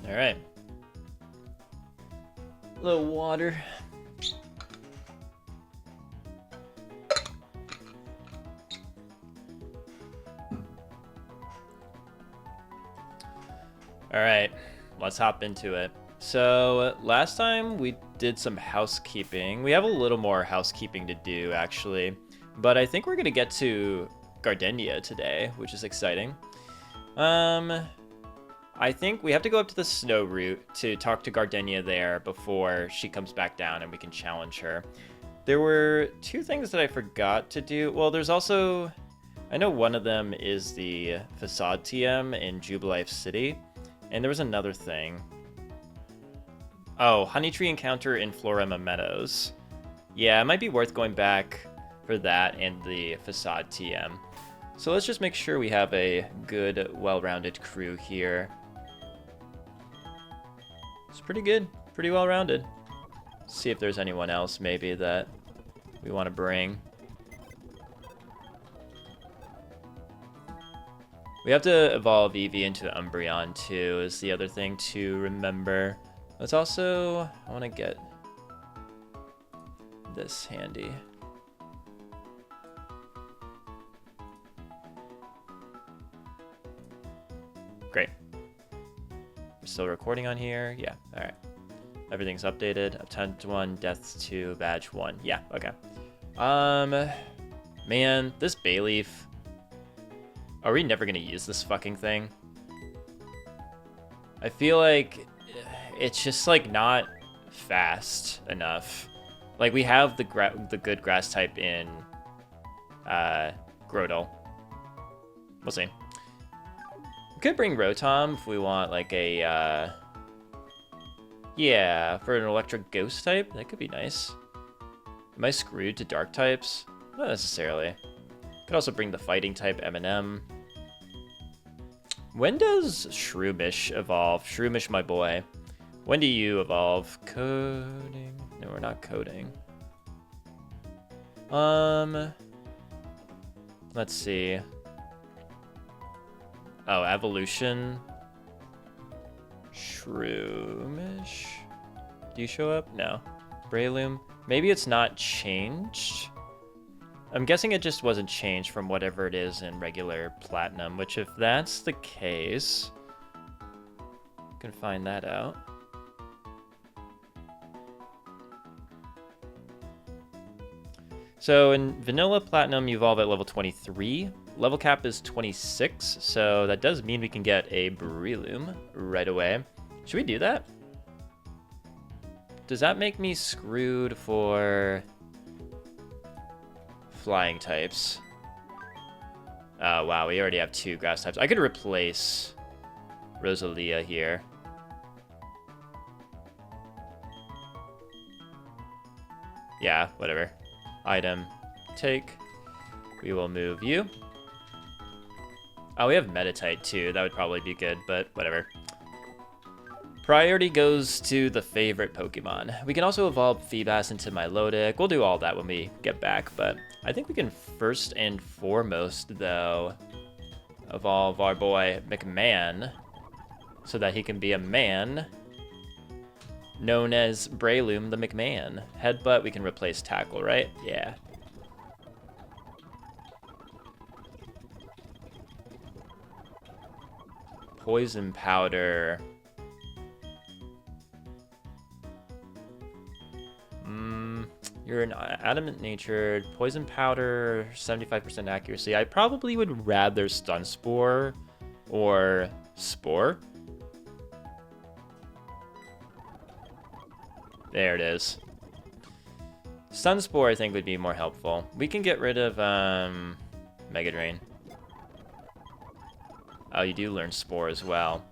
All right. A little water. All right, let's hop into it. So last time we did some housekeeping. We have a little more housekeeping to do, actually. But I think we're going to get to Gardenia today, which is exciting. I think we have to go up to the snow route to talk to Gardenia there before she comes back down and we can challenge her. There were two things that I forgot to do. Well, there's also... I know one of them is the Facade TM in Jubilife City. And there was another thing. Oh, Honeytree Encounter in Florema Meadows. Yeah, it might be worth going back for that and the Facade TM. So let's just make sure we have a good, well-rounded crew here. It's pretty good, pretty well-rounded. See if there's anyone else maybe that we want to bring. We have to evolve Eevee into Umbreon too, is the other thing to remember. Let's also, I want to get this handy. Great. We're still recording on here? Yeah, alright. Everything's updated. Attempt 1, Deaths 2, Badge 1. Yeah, okay. Man, this Bayleaf. Are we never gonna use this fucking thing? I feel like it's just like not fast enough. Like we have the good grass type in Grotle. We'll see. We could bring Rotom if we want like a yeah, for an electric ghost type. That could be nice. Am I screwed to dark types? Not necessarily. Could also bring the fighting type M&M. When does Shroomish evolve? Shroomish, my boy. When do you evolve? Coding? No, we're not coding. Let's see. Oh, evolution. Shroomish. Do you show up? No. Breloom. Maybe it's not changed. I'm guessing it just wasn't changed from whatever it is in regular Platinum, which if that's the case, you can find that out. So in Vanilla Platinum, you evolve at level 23. Level cap is 26, so that does mean we can get a Breloom right away. Should we do that? Does that make me screwed for flying types? Oh, wow, we already have 2 grass types. I could replace Rosalia here. Yeah, whatever. Item, take. We will move you. Oh, we have Metatite too. That would probably be good, but whatever. Priority goes to the favorite Pokemon. We can also evolve Feebas into Milotic. We'll do all that when we get back, but I think we can first and foremost, though, evolve our boy McMahon so that he can be a man known as Breloom the McMahon. Headbutt, we can replace Tackle, right? Yeah. Poison Powder. You're an adamant-natured. Poison Powder, 75% accuracy. I probably would rather Stun Spore or Spore. There it is. Stun Spore, I think, would be more helpful. We can get rid of Mega Drain. Oh, you do learn Spore as well.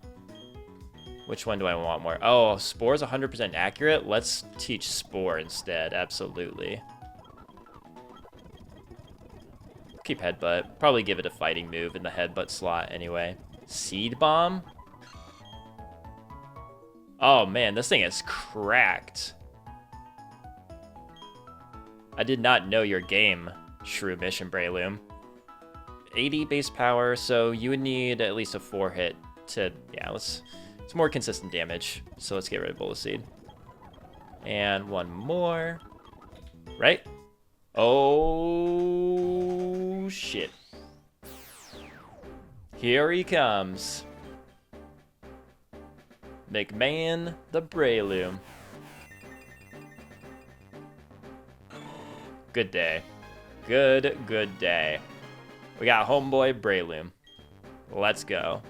Which one do I want more? Oh, Spore is 100% accurate. Let's teach Spore instead. Absolutely. Keep Headbutt. Probably give it a fighting move in the Headbutt slot anyway. Seed Bomb? Oh man, this thing is cracked. I did not know your game, Shroomish and Breloom. 80 base power, so you would need at least a 4-hit to... Yeah, let's It's more consistent damage. So let's get rid of Bullet Seed. And one more. Right? Oh, shit. Here he comes. McMahon the Breloom. Good day. Good day. We got homeboy Breloom. Let's go.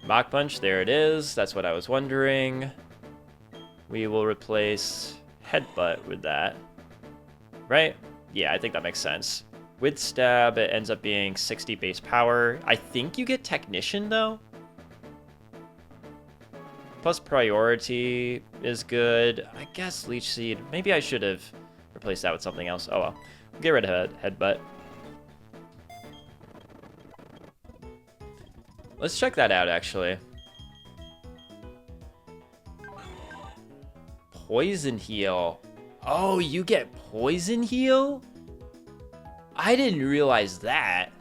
Mach Punch, there it is. That's what I was wondering. We will replace Headbutt with that. Right? Yeah, I think that makes sense. With Stab, it ends up being 60 base power. I think you get Technician, though. Plus Priority is good. I guess Leech Seed. Maybe I should have replaced that with something else. Oh well. Get rid of Headbutt. Let's check that out, actually. Poison Heal. Oh, you get Poison Heal? I didn't realize that.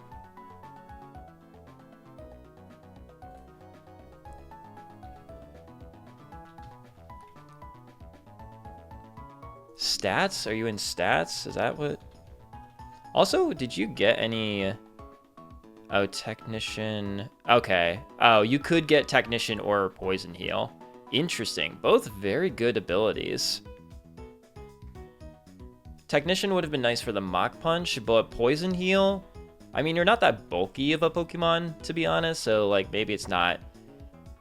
Stats? Are you in stats? Is that what? Also, did you get any... Oh, Technician. Okay. Oh, you could get Technician or Poison Heal. Interesting. Both very good abilities. Technician would have been nice for the Mach Punch, but Poison Heal... I mean, you're not that bulky of a Pokemon, to be honest, so, like, maybe it's not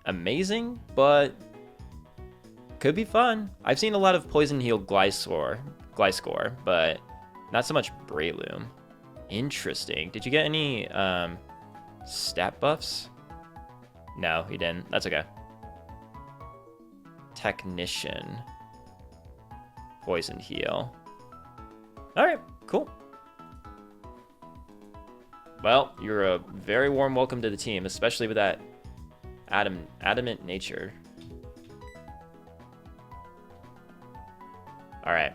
amazing, but could be fun. I've seen a lot of Poison Heal Gliscor, but not so much Breloom. Interesting. Did you get any stat buffs? No, he didn't. That's okay. Technician. Poison Heal. Alright, cool. Well, you're a very warm welcome to the team, especially with that adamant nature. Alright.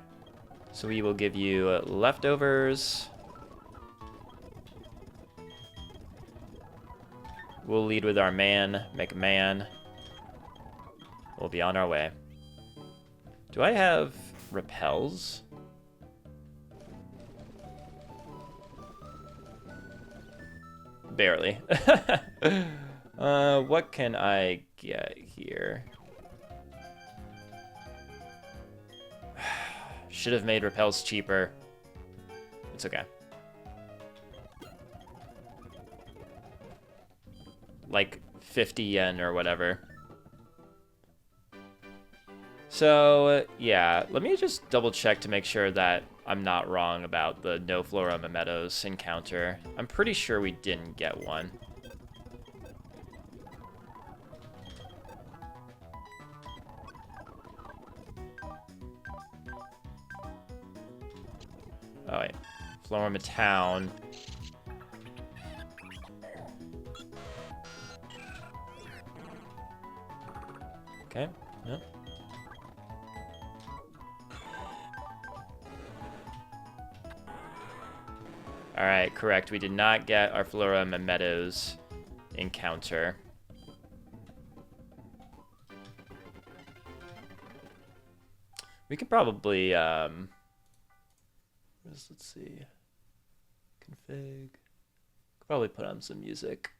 So we will give you leftovers. We'll lead with our man, McMahon. We'll be on our way. Do I have repels? Barely. What can I get here? Should have made repels cheaper. It's okay. Like 50 yen or whatever. So, yeah, let me just double check to make sure that I'm not wrong about the no Floroma Meadows encounter. I'm pretty sure we didn't get one. Oh, wait. Floroma Town. Okay, yep. Alright, correct. We did not get our Floroma Meadows encounter. We could probably, let's see. Config. Could probably put on some music.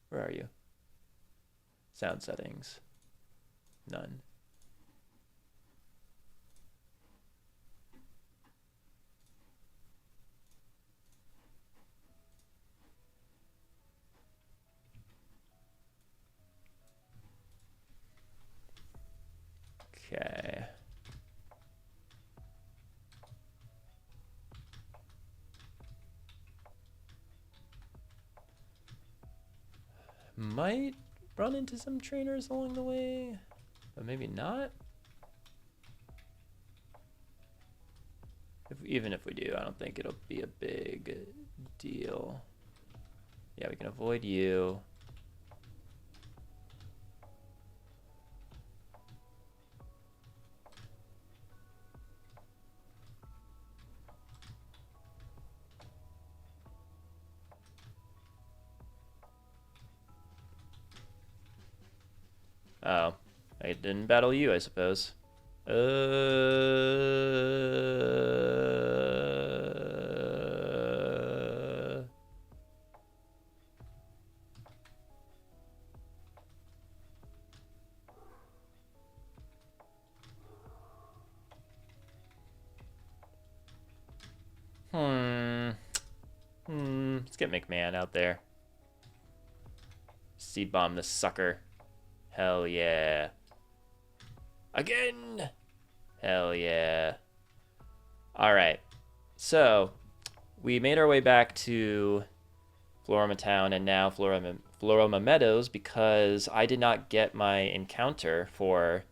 Where are you? Sound settings. None. Okay. Might run into some trainers along the way, but maybe not. Even if we do, I don't think it'll be a big deal. Yeah, we can avoid you. Oh, I didn't battle you, I suppose. Let's get McMahon out there. Seed bomb the sucker. Hell yeah. Again! Hell yeah. Alright. So, we made our way back to Floroma Town and now Floroma Meadows because I did not get my encounter for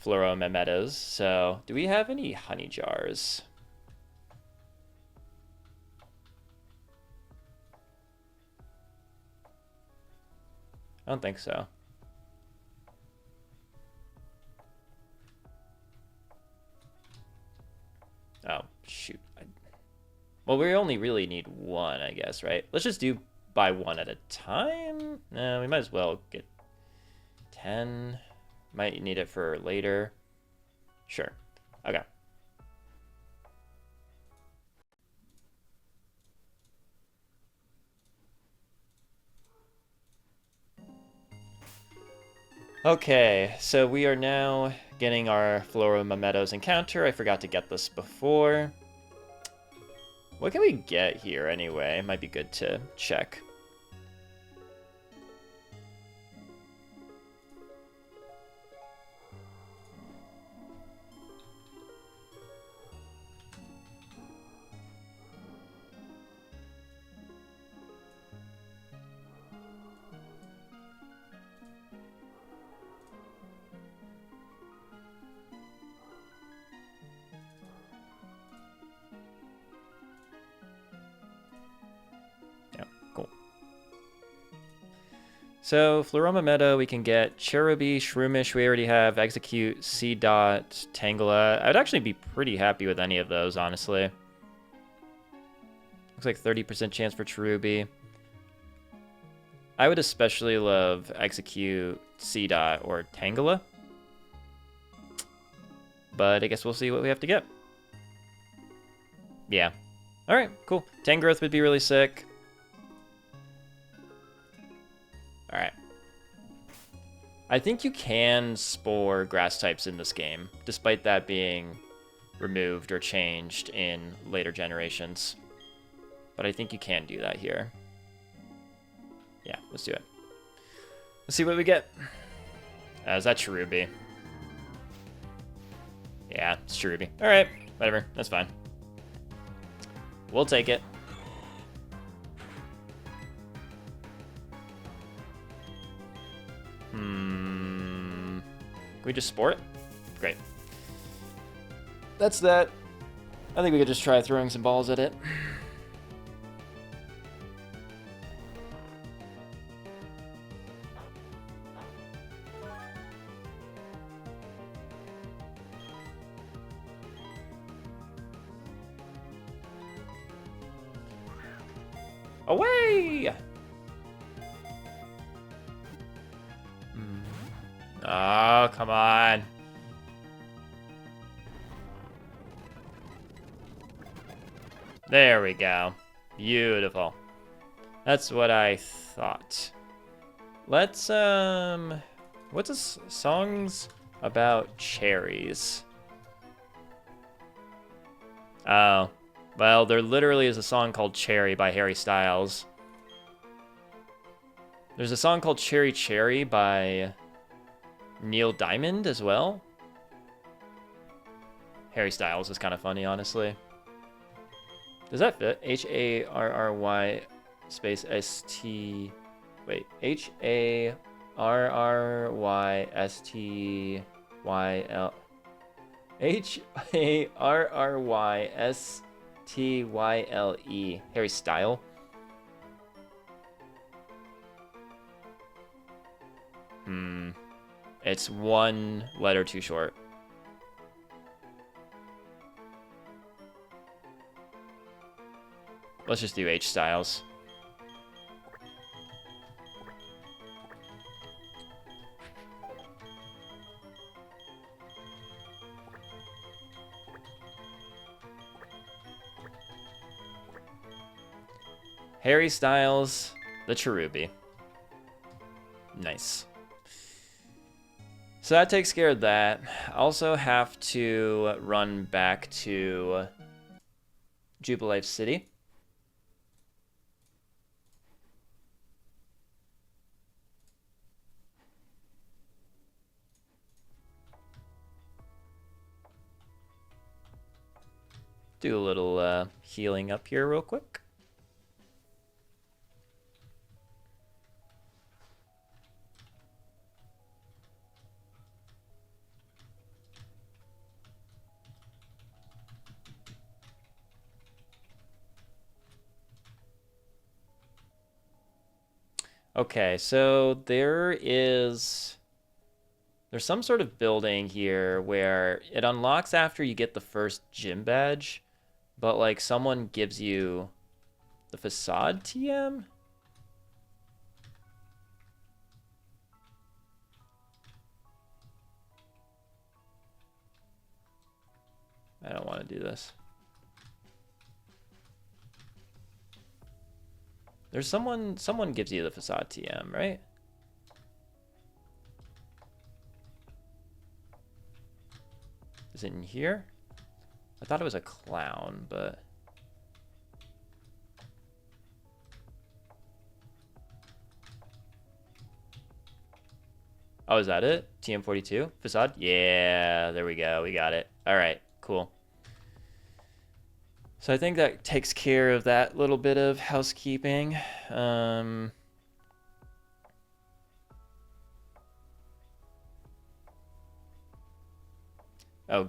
Floroma Meadows. So, do we have any honey jars? I don't think so. Oh, shoot. Well, we only really need one, I guess, right? Let's just do buy one at a time. No, we might as well get 10. Might need it for later. Sure. Okay. Okay, so we are now getting our Floroma Meadows encounter. I forgot to get this before. What can we get here anyway? Might be good to check. So, Floroma Meadow, we can get Cherubi, Shroomish, we already have, Execute, C-Dot, Tangela. I'd actually be pretty happy with any of those, honestly. Looks like 30% chance for Cherubi. I would especially love Execute, C-Dot, or Tangela. But I guess we'll see what we have to get. Yeah. Alright, cool. Tangrowth would be really sick. Alright. I think you can spore grass types in this game, despite that being removed or changed in later generations. But I think you can do that here. Yeah, let's do it. Let's see what we get. Is that Cherubi? Yeah, it's Cherubi. Alright, whatever, that's fine. We'll take it. Can we just spore it? Great. That's that. I think we could just try throwing some balls at it. Away! Oh, come on. There we go. Beautiful. That's what I thought. Let's, what's this? Songs about cherries. Oh. Well, there literally is a song called Cherry by Harry Styles. There's a song called Cherry Cherry by Neil Diamond as well. Harry Styles is kind of funny, honestly. Does that fit? H-A-R-R-Y space S-T... Wait. H-A-R-R-Y-S-T-Y-L... H-A-R-R-Y-S-T-Y-L-E. Harry Style. It's one letter too short. Let's just do H Styles. Harry Styles, the Cherubi. Nice. So that takes care of that. Also have to run back to Jubilife City. Do a little healing up here real quick. Okay, so there's some sort of building here where it unlocks after you get the first gym badge, but like someone gives you the facade TM? I don't want to do this. There's someone gives you the facade TM, right? Is it in here? I thought it was a clown, but... Oh, is that it? TM42? Facade? Yeah, there we go. We got it. All right, cool. So I think that takes care of that little bit of housekeeping. Oh,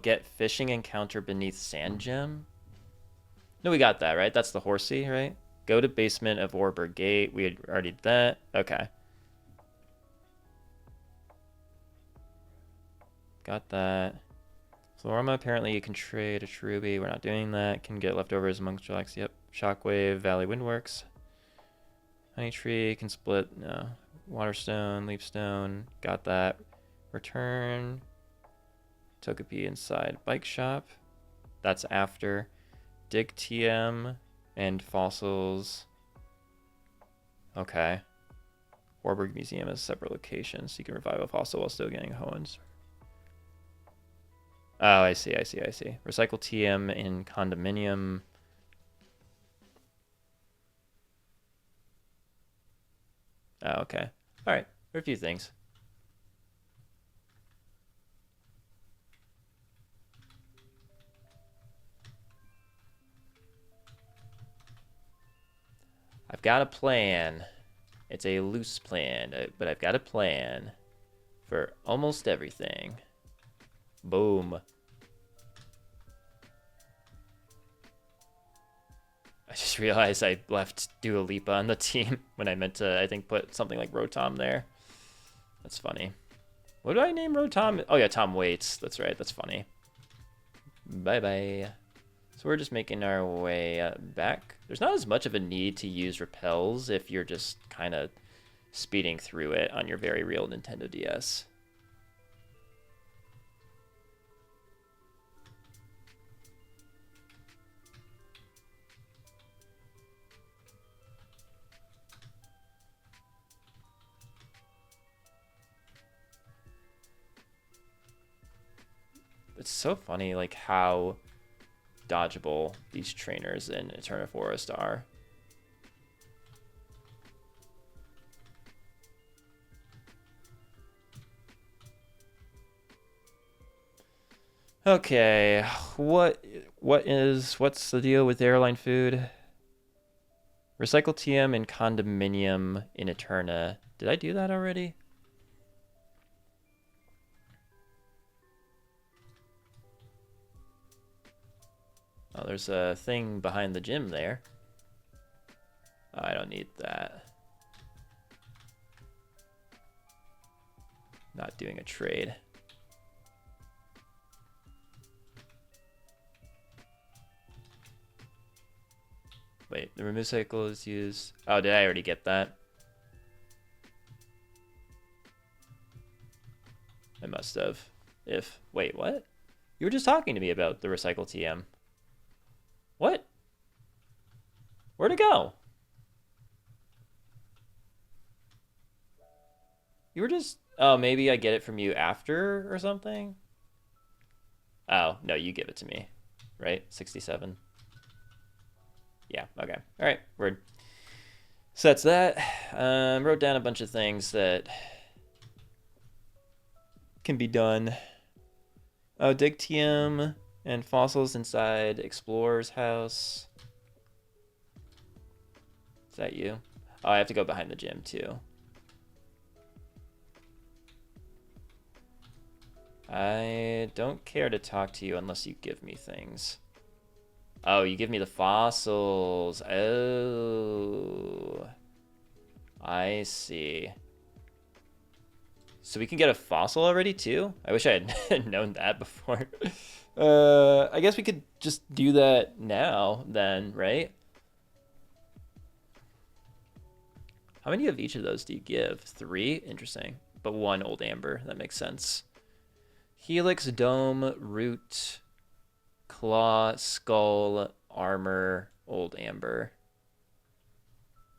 get fishing encounter beneath sand gem. No, we got that, right? That's the horsey, right? Go to basement of Orber Gate. We had already did that. Okay. Got that. Floroma, apparently you can trade a Cherubi. We're not doing that. Can get leftovers amongst tracks. Yep. Shockwave, Valley Windworks. Honey Tree can split. No. Waterstone, Leapstone. Got that. Return. Togepi inside Bike Shop. That's after. Dig TM and fossils. Okay. Warburg Museum is a separate location, so you can revive a fossil while still getting Hoenns. Oh, I see. Recycle TM in condominium. Oh, okay. All right. There are a few things. I've got a plan. It's a loose plan, but I've got a plan for almost everything. Boom. I just realized I left Dua Lipa on the team when I meant to, I think, put something like Rotom there. That's funny. What do I name Rotom? Oh, yeah, Tom Waits. That's right. That's funny. Bye-bye. So we're just making our way back. There's not as much of a need to use repels if you're just kind of speeding through it on your very real Nintendo DS. It's so funny, like, how dodgeable these trainers in Eterna Forest are. Okay, what's the deal with airline food? Recycle TM in condominium in Eterna. Did I do that already? Oh, there's a thing behind the gym there. Oh, I don't need that. Not doing a trade. Wait, the remove cycle is used. Oh, did I already get that? I must have. Wait, what? You were just talking to me about the recycle TM. What? Where'd it go? You were just. Oh, maybe I get it from you after or something? Oh, no, you give it to me. Right? 67. Yeah, okay. All right, word. So that's that. Wrote down a bunch of things that can be done. Oh, dig TM and fossils inside Explorer's house. Is that you? Oh, I have to go behind the gym too. I don't care to talk to you unless you give me things. Oh, you give me the fossils. Oh, I see. So we can get a fossil already too? I wish I had known that before. I guess we could just do that now then, right? How many of each of those do you give? 3? Interesting. But 1 old amber. That makes sense. Helix, dome, root, claw, skull, armor, old amber.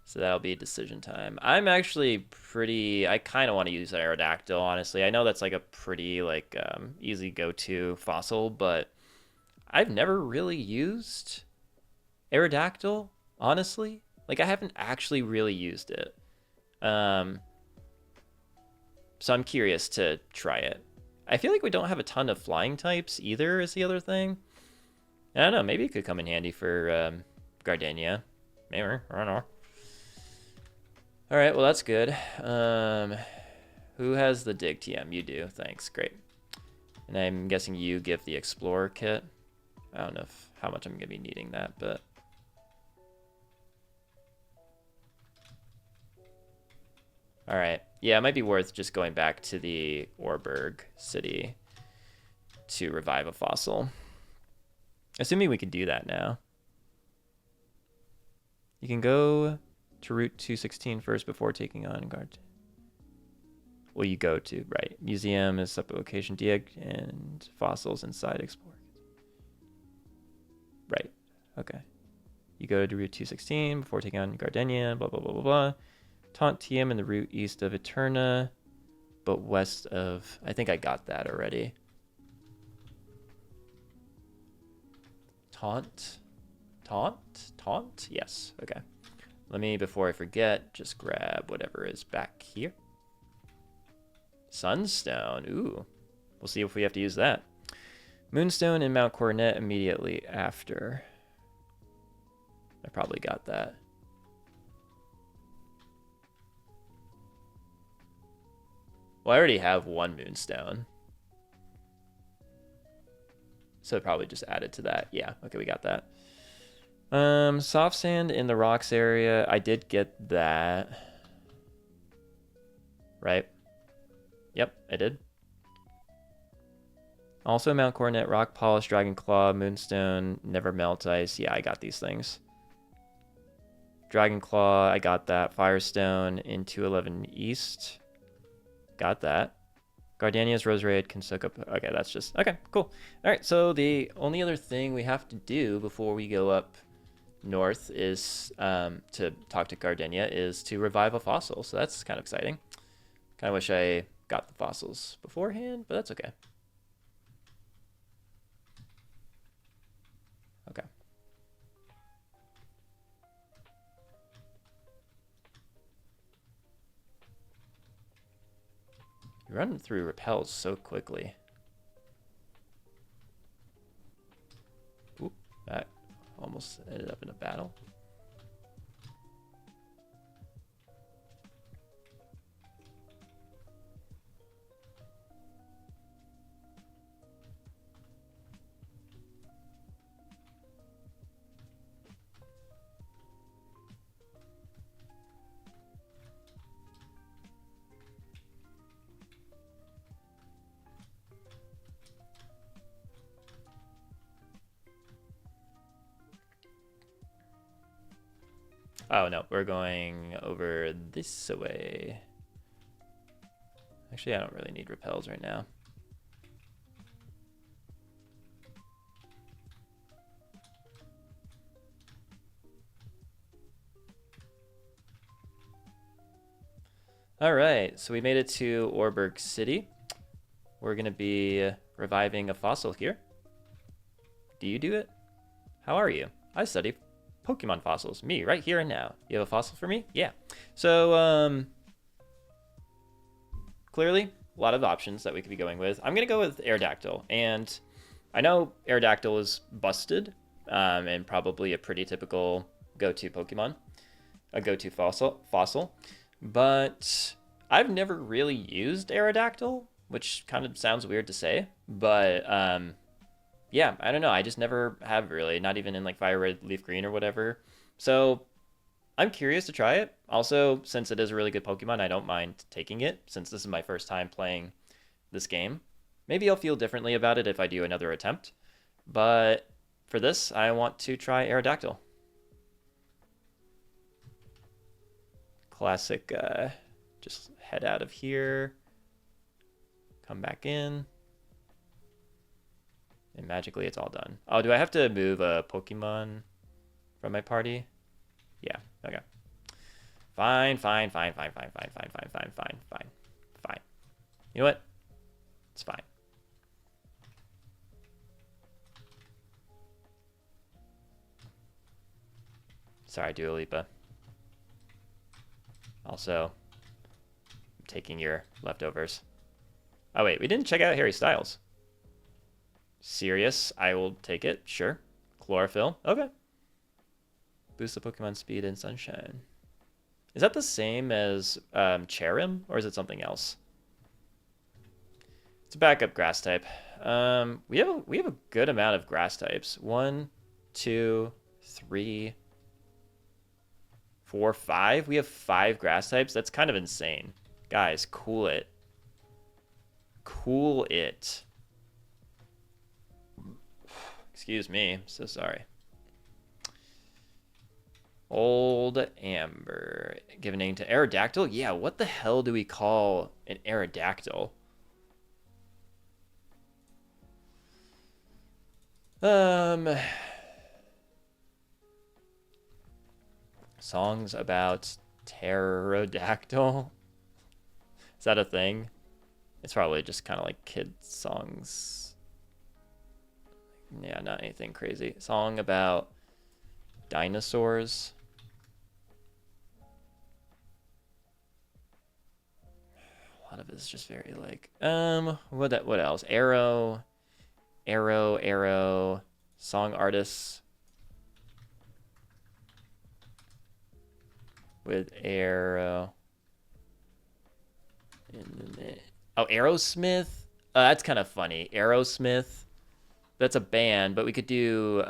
So that'll be decision time. I'm actually pretty... I kind of want to use Aerodactyl, honestly. I know that's like a pretty easy go-to fossil, but I've never really used Aerodactyl, honestly. Like, I haven't actually really used it. So I'm curious to try it. I feel like we don't have a ton of flying types either, is the other thing. I don't know, maybe it could come in handy for Gardenia. Maybe, I don't know. All right, well, that's good. Who has the dig TM? You do, thanks, great. And I'm guessing you give the Explorer kit. I don't know how much I'm gonna be needing that, but... All right. Yeah, it might be worth just going back to the Orberg city to revive a fossil. Assuming we can do that now. You can go to Route 216 first before taking on guard. Well, you go to, right. Museum is up location dig and fossils inside explore. Right. Okay. You go to Route 216 before taking on Gardenia, blah, blah, blah, blah, blah. Taunt TM in the route east of Eterna, but west of... I think I got that already. Taunt? Taunt? Yes, okay. Let me, before I forget, just grab whatever is back here. Sunstone, ooh. We'll see if we have to use that. Moonstone and Mount Coronet immediately after. I probably got that. Well, I already have 1 Moonstone. So probably just added to that. Yeah, okay, we got that. Soft sand in the rocks area. I did get that. Right? Yep, I did. Also Mount Coronet, Rock Polish, Dragon Claw, Moonstone, Never Melt Ice. Yeah, I got these things. Dragon Claw, I got that. Firestone in 211 East. Got that. Gardenia's Roserade can soak up... Okay, that's just... Okay, cool. All right, so the only other thing we have to do before we go up north is to talk to Gardenia is to revive a fossil. So that's kind of exciting. Kind of wish I got the fossils beforehand, but that's okay. Okay. You run through repels so quickly. Oop, that almost ended up in a battle. Oh, no, we're going over this way. Actually, I don't really need repels right now. All right, so we made it to Orberg City. We're gonna be reviving a fossil here. Do you do it? How are you? I study Pokemon fossils. Me, right here and now. You have a fossil for me? Yeah. So, clearly, a lot of options that we could be going with. I'm gonna go with Aerodactyl, and I know Aerodactyl is busted, and probably a pretty typical go-to Pokemon, a go-to fossil, but I've never really used Aerodactyl, which kind of sounds weird to say, but yeah, I don't know. I just never have really, not even in like Fire Red, Leaf Green or whatever. So I'm curious to try it. Also, since it is a really good Pokemon, I don't mind taking it since this is my first time playing this game. Maybe I'll feel differently about it if I do another attempt. But for this, I want to try Aerodactyl. Classic, just head out of here. Come back in. And magically it's all done. Oh, do I have to move a Pokemon from my party? Yeah, okay. Fine. You know what? It's fine. Sorry, Dua Lipa. Also, I'm taking your leftovers. Oh, wait, we didn't check out Harry Styles. Serious, I will take it, sure. Chlorophyll, okay. Boost the Pokemon speed and sunshine. Is that the same as Cherim, or is it something else? It's a backup grass type. We have a good amount of grass types. 1, 2, 3, 4, 5. We have 5 grass types. That's kind of insane. Guys, cool it. Cool it. Excuse me. I'm so sorry. Old Amber. Give a name to Aerodactyl? Yeah, what the hell do we call an Aerodactyl? Songs about pterodactyl? Is that a thing? It's probably just kind of like kid songs. Yeah, not anything crazy. Song about dinosaurs. A lot of it is just very like what else? Arrow. Song artists with arrow. Oh, Aerosmith. That's kind of funny. Aerosmith. That's a band, but we could do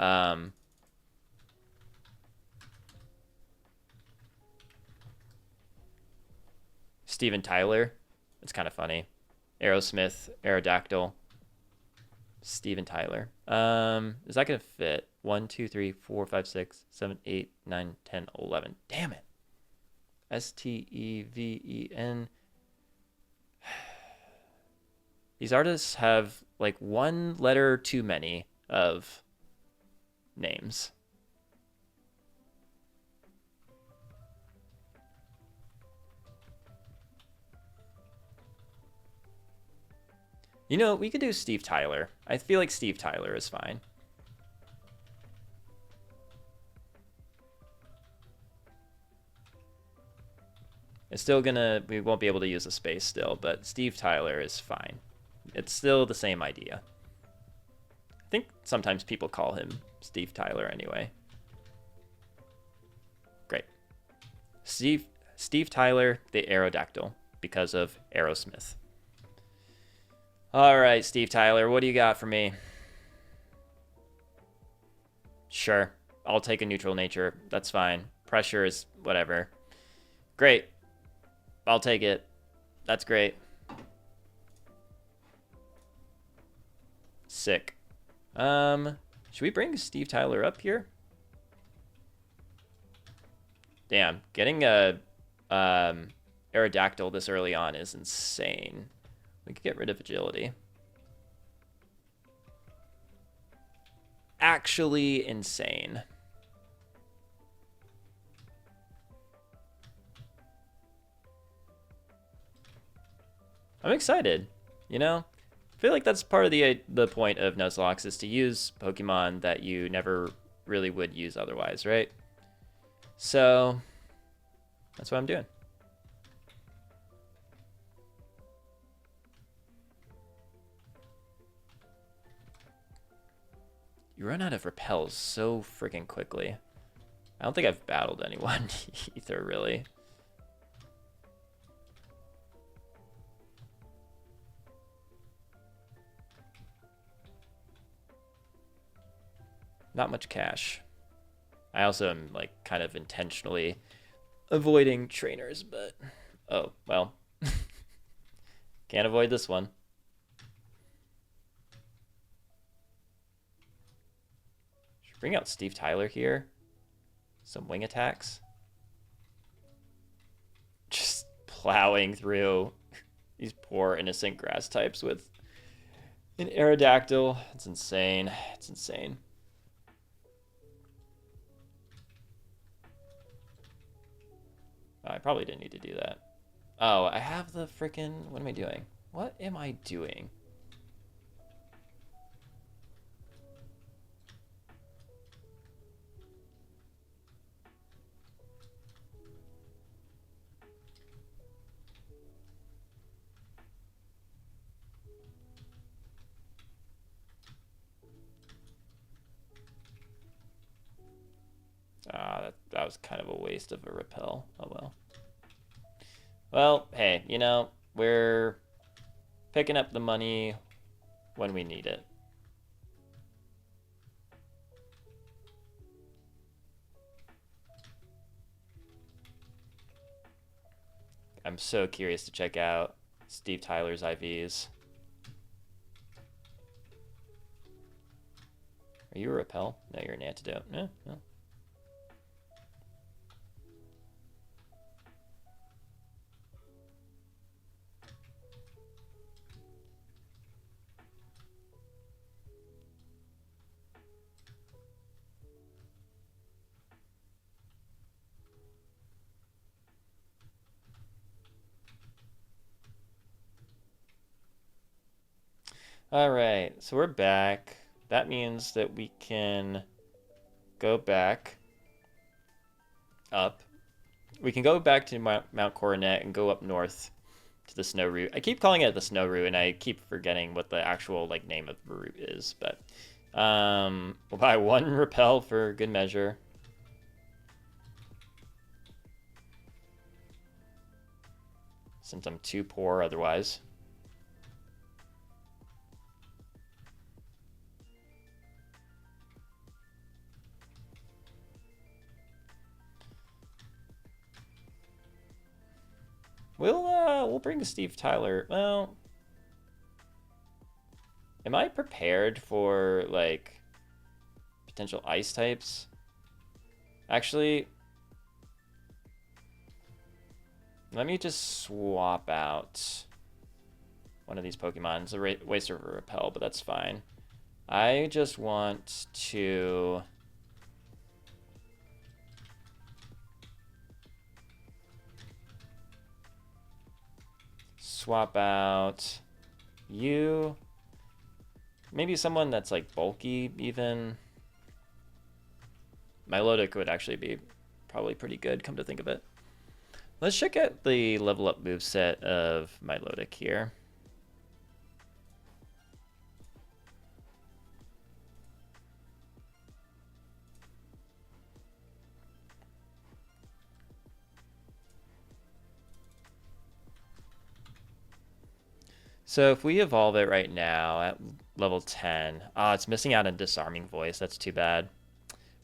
Steven Tyler. It's kind of funny. Aerosmith, Aerodactyl, Steven Tyler. Is that gonna fit? 1, 2, 3, 4, 5, 6, 7, 8, 9, 10, 11. Damn it. Steven. These artists have like one letter too many of names. You know, we could do Steve Tyler. I feel like Steve Tyler is fine. It's still gonna, we won't be able to use a space still, but Steve Tyler is fine. It's still the same idea. I think sometimes people call him Steve Tyler anyway. Great. Steve Tyler, the Aerodactyl, because of Aerosmith. All right, Steve Tyler, what do you got for me? Sure, I'll take a neutral nature. That's fine. Pressure is whatever. Great. I'll take it. That's great. Sick. Should we bring Steve Tyler up here? Damn, getting a Aerodactyl this early on is insane. We could get rid of agility. Actually insane. I'm excited. You know, I feel like that's part of the point of Nuzlocke is to use Pokemon that you never really would use otherwise, right? So that's what I'm doing. You run out of repels so freaking quickly. I don't think I've battled anyone either, really. Not much cash. I also am like kind of intentionally avoiding trainers, but oh, well. Can't avoid this one. Should bring out Steve Tyler here. Some wing attacks. Just plowing through these poor innocent grass types with an Aerodactyl. It's insane. It's insane. Oh, I probably didn't need to do that. Oh, I have the freaking... What am I doing? What am I doing? That was kind of a waste of a repel. Oh well. Well, hey, you know, we're picking up the money when we need it. I'm so curious to check out Steve Tyler's IVs. Are you a repel? No, you're an antidote. No, no. All right, so we're back. That means that we can go back up. We can go back to Mount Coronet and go up north to the snow route. I keep calling it the snow route, and I keep forgetting what the actual like name of the route is. But we'll buy one repel for good measure. Since I'm too poor otherwise. We'll bring Steve Tyler. Well, am I prepared for like potential ice types? Actually, let me just swap out one of these Pokemon. It's a waste of a repel, but that's fine. I just want to swap out you. Maybe someone that's like bulky even. Milotic would actually be probably pretty good, come to think of it. Let's check out the level up moveset of Milotic here. So if we evolve it right now at level 10, it's missing out on Disarming Voice. That's too bad.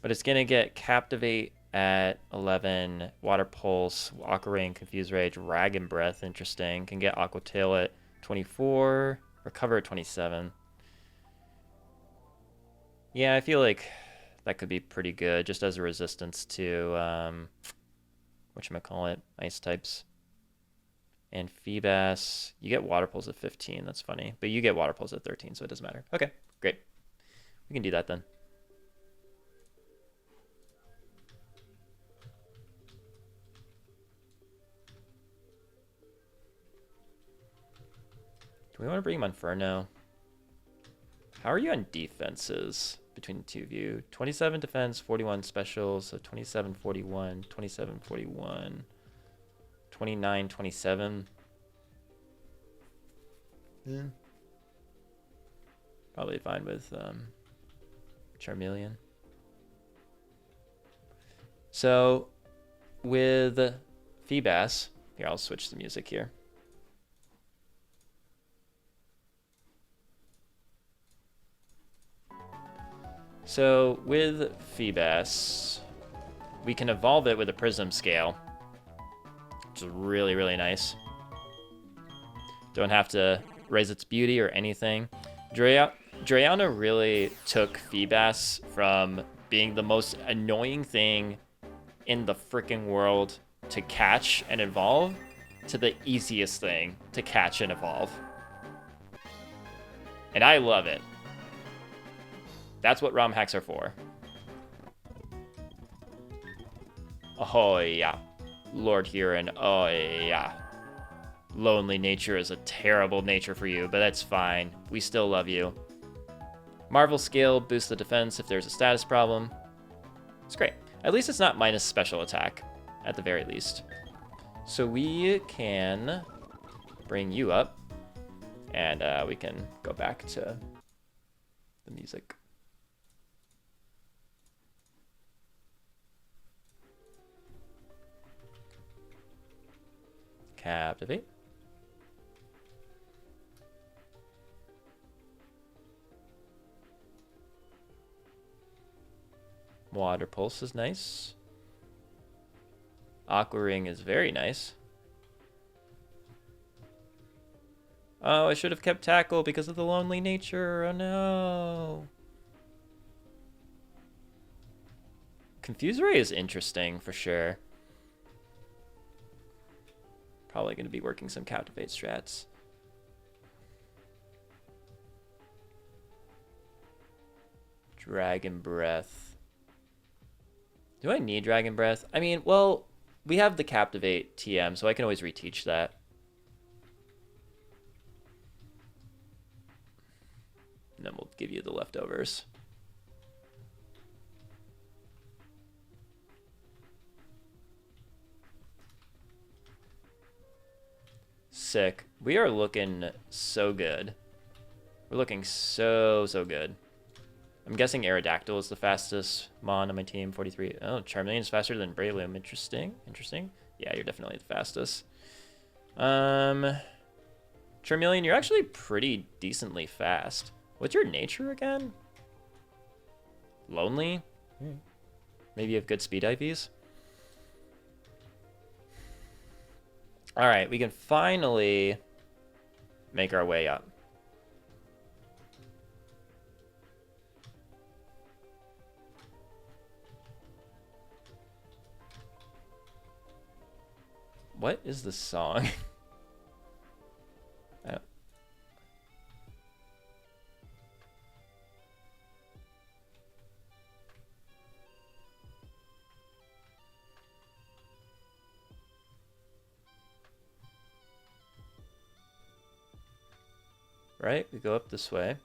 But it's going to get Captivate at 11, Water Pulse, Aqua Rain, Confuse Rage, Rag and Breath. Interesting. Can get Aqua Tail at 24, Recover at 27. Yeah, I feel like that could be pretty good just as a resistance to, whatchamacallit, ice types. And Feebas, you get Water Pulse at 15. That's funny. But you get Water Pulse at 13, so it doesn't matter. Okay, great. We can do that then. Do we want to bring him on Inferno? How are you on defenses between the two of you? 27 defense, 41 special, so 27, 41, 27, 41, 29, 27. Yeah. Probably fine with Charmeleon. So with Feebas, here, I'll switch the music here. So with Feebas, we can evolve it with a Prism Scale, which is really, really nice. Don't have to raise its beauty or anything. Drayana really took Feebas from being the most annoying thing in the freaking world to catch and evolve to the easiest thing to catch and evolve. And I love it. That's what ROM hacks are for. Oh yeah. Lord Huron, oh yeah. Lonely nature is a terrible nature for you, but that's fine. We still love you. Marvel Scale boosts the defense if there's a status problem. It's great. At least it's not minus special attack, at the very least. So we can bring you up, and we can go back to the music. Captivate. Water Pulse is nice. Aqua Ring is very nice. Oh, I should have kept Tackle because of the lonely nature. Oh no. Confuse Ray is interesting for sure. Probably going to be working some Captivate strats. Dragon Breath. Do I need Dragon Breath? I mean, well, we have the Captivate TM, so I can always reteach that. And then we'll give you the leftovers. Sick. We are looking so good. We're looking so good. I'm guessing Aerodactyl is the fastest Mon on my team, 43. Oh, Charmeleon is faster than Breloom. Interesting. Yeah, you're definitely the fastest. Charmeleon, you're actually pretty decently fast. What's your nature again? Lonely? Maybe you have good speed IVs? Alright, we can finally make our way up. What is the song? I don't... Right? We go up this way.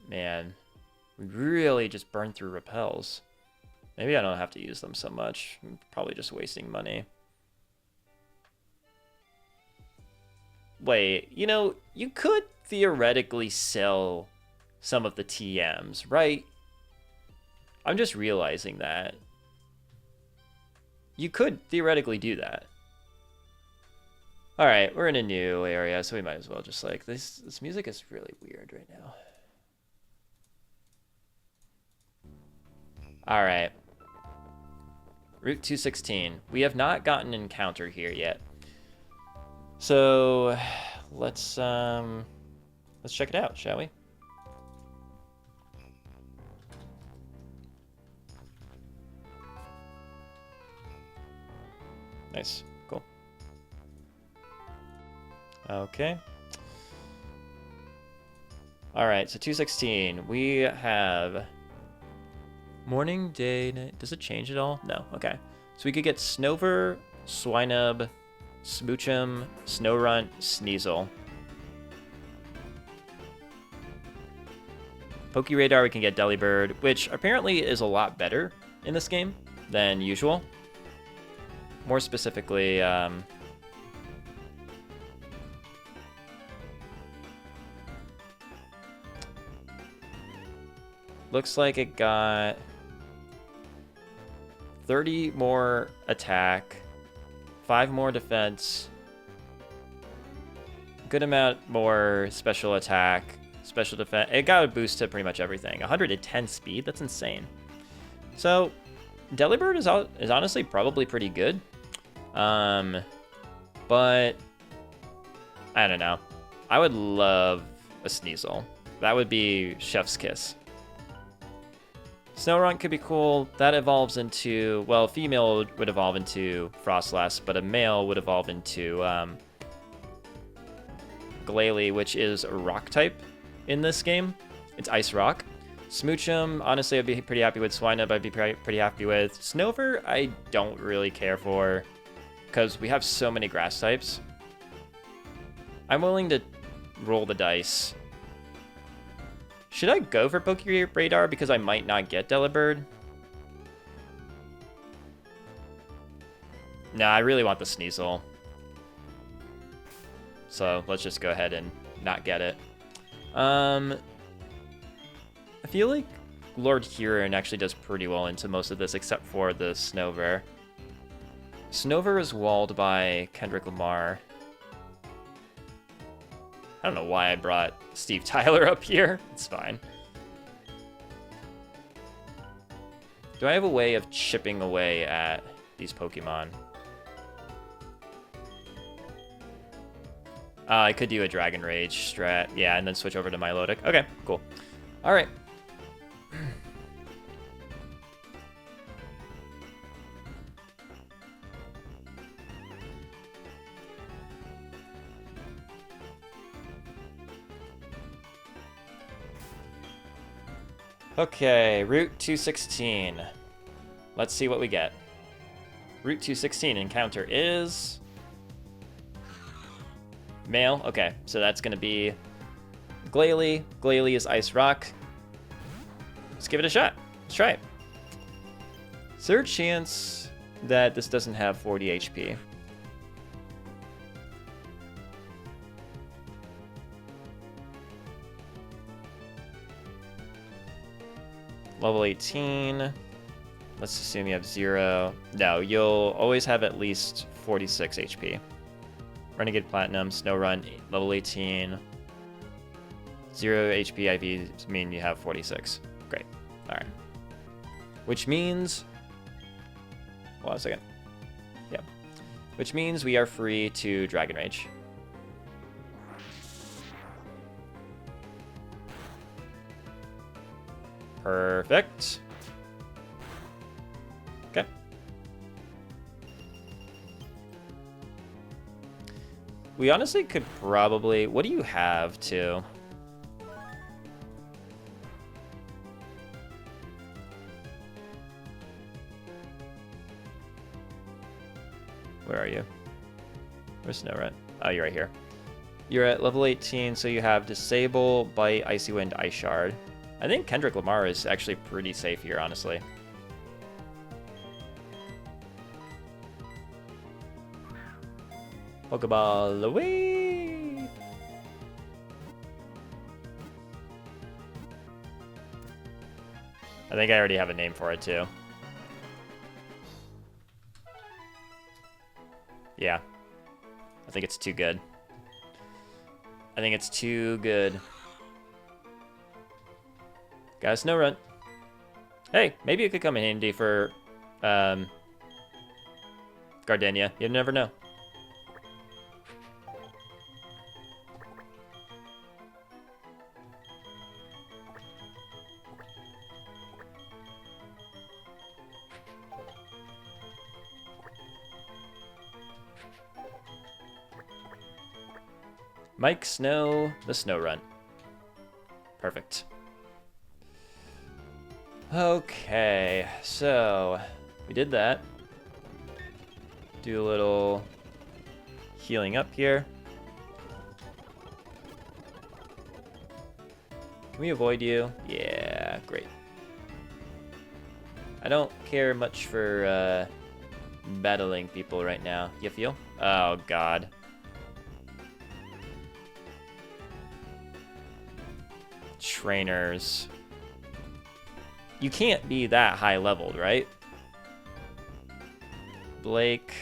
Man, we really just burn through repels. Maybe I don't have to use them so much. I'm probably just wasting money. Wait, you know, you could theoretically sell some of the TMs, right? I'm just realizing that. You could theoretically do that. Alright, we're in a new area, so we might as well just like... This music is really weird right now. Alright. Route 216. We have not gotten an encounter here yet. So let's check it out, shall we? Nice. Cool. Okay. Alright, so 216. We have morning, day, night. Does it change at all? No. Okay. So we could get Snover, Swinub, Smoochum, Snorunt, Sneasel. Pokeradar, we can get Delibird, which apparently is a lot better in this game than usual. More specifically, looks like it got 30 more attack, 5 more defense, good amount more special attack, special defense. It got a boost to pretty much everything. 110 speed, that's insane. So Delibird is honestly probably pretty good. But I don't know. I would love a Sneasel. That would be chef's kiss. Snorunt could be cool. That evolves into, well, a female would evolve into Frostlass, but a male would evolve into Glalie, which is a rock type in this game. It's Ice Rock. Smoochum, honestly, I'd be pretty happy with. Swinub, I'd be pretty happy with. Snover, I don't really care for, because we have so many grass types. I'm willing to roll the dice. Should I go for Pokeradar because I might not get Delibird? No, I really want the Sneasel. So let's just go ahead and not get it. I feel like Lord Huron actually does pretty well into most of this, except for the Snover. Snover is walled by Kendrick Lamar. I don't know why I brought Steve Tyler up here. It's fine. Do I have a way of chipping away at these Pokemon? I could do a Dragon Rage strat. Yeah, and then switch over to Milotic. Okay, cool. All right. Okay, Route 216. Let's see what we get. Route 216 encounter is male. Okay, so that's going to be Glalie. Glalie is Ice Rock. Let's give it a shot. Let's try it. Is there a chance that this doesn't have 40 HP? Level 18. Let's assume you have 0. No, you'll always have at least 46 HP. Renegade Platinum, Snorunt, level 18. 0 HP IV mean you have 46. Great. Alright. Which means... Hold on a second. Yep. Which means we are free to Dragon Rage. Perfect. Okay. We honestly could probably... What do you have, too? Where are you? Where's Snorunt? Oh, you're right here. You're at level 18, so you have Disable, Bite, Icy Wind, Ice Shard. I think Kendrick Lamar is actually pretty safe here, honestly. Pokeball away! I think I already have a name for it, too. Yeah. I think it's too good. I think it's too good. Got a Snorunt. Hey, maybe it could come in handy for Gardenia. You never know. Mike Snow, the Snorunt. Perfect. Okay, so we did that. Do a little healing up here. Can we avoid you? Yeah, great. I don't care much for battling people right now. You feel? Oh, God. Trainers. You can't be that high leveled, right? Blake.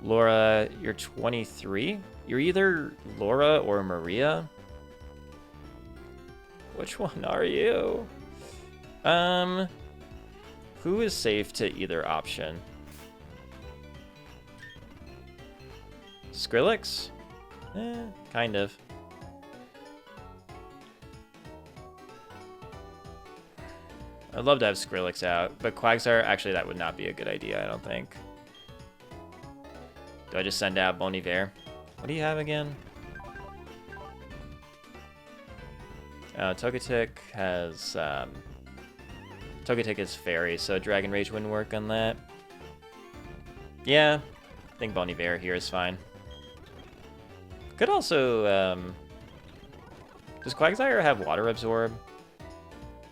Laura, you're 23? You're either Laura or Maria? Which one are you? Who is safe to either option? Skrillex? Kind of. I'd love to have Skrillex out, but Quagsire, actually that would not be a good idea, I don't think. Do I just send out Bon Iver? What do you have again? Togetic has, Togetic is Fairy, so Dragon Rage wouldn't work on that. Yeah, I think Bon Iver here is fine. Could also, does Quagsire have Water Absorb?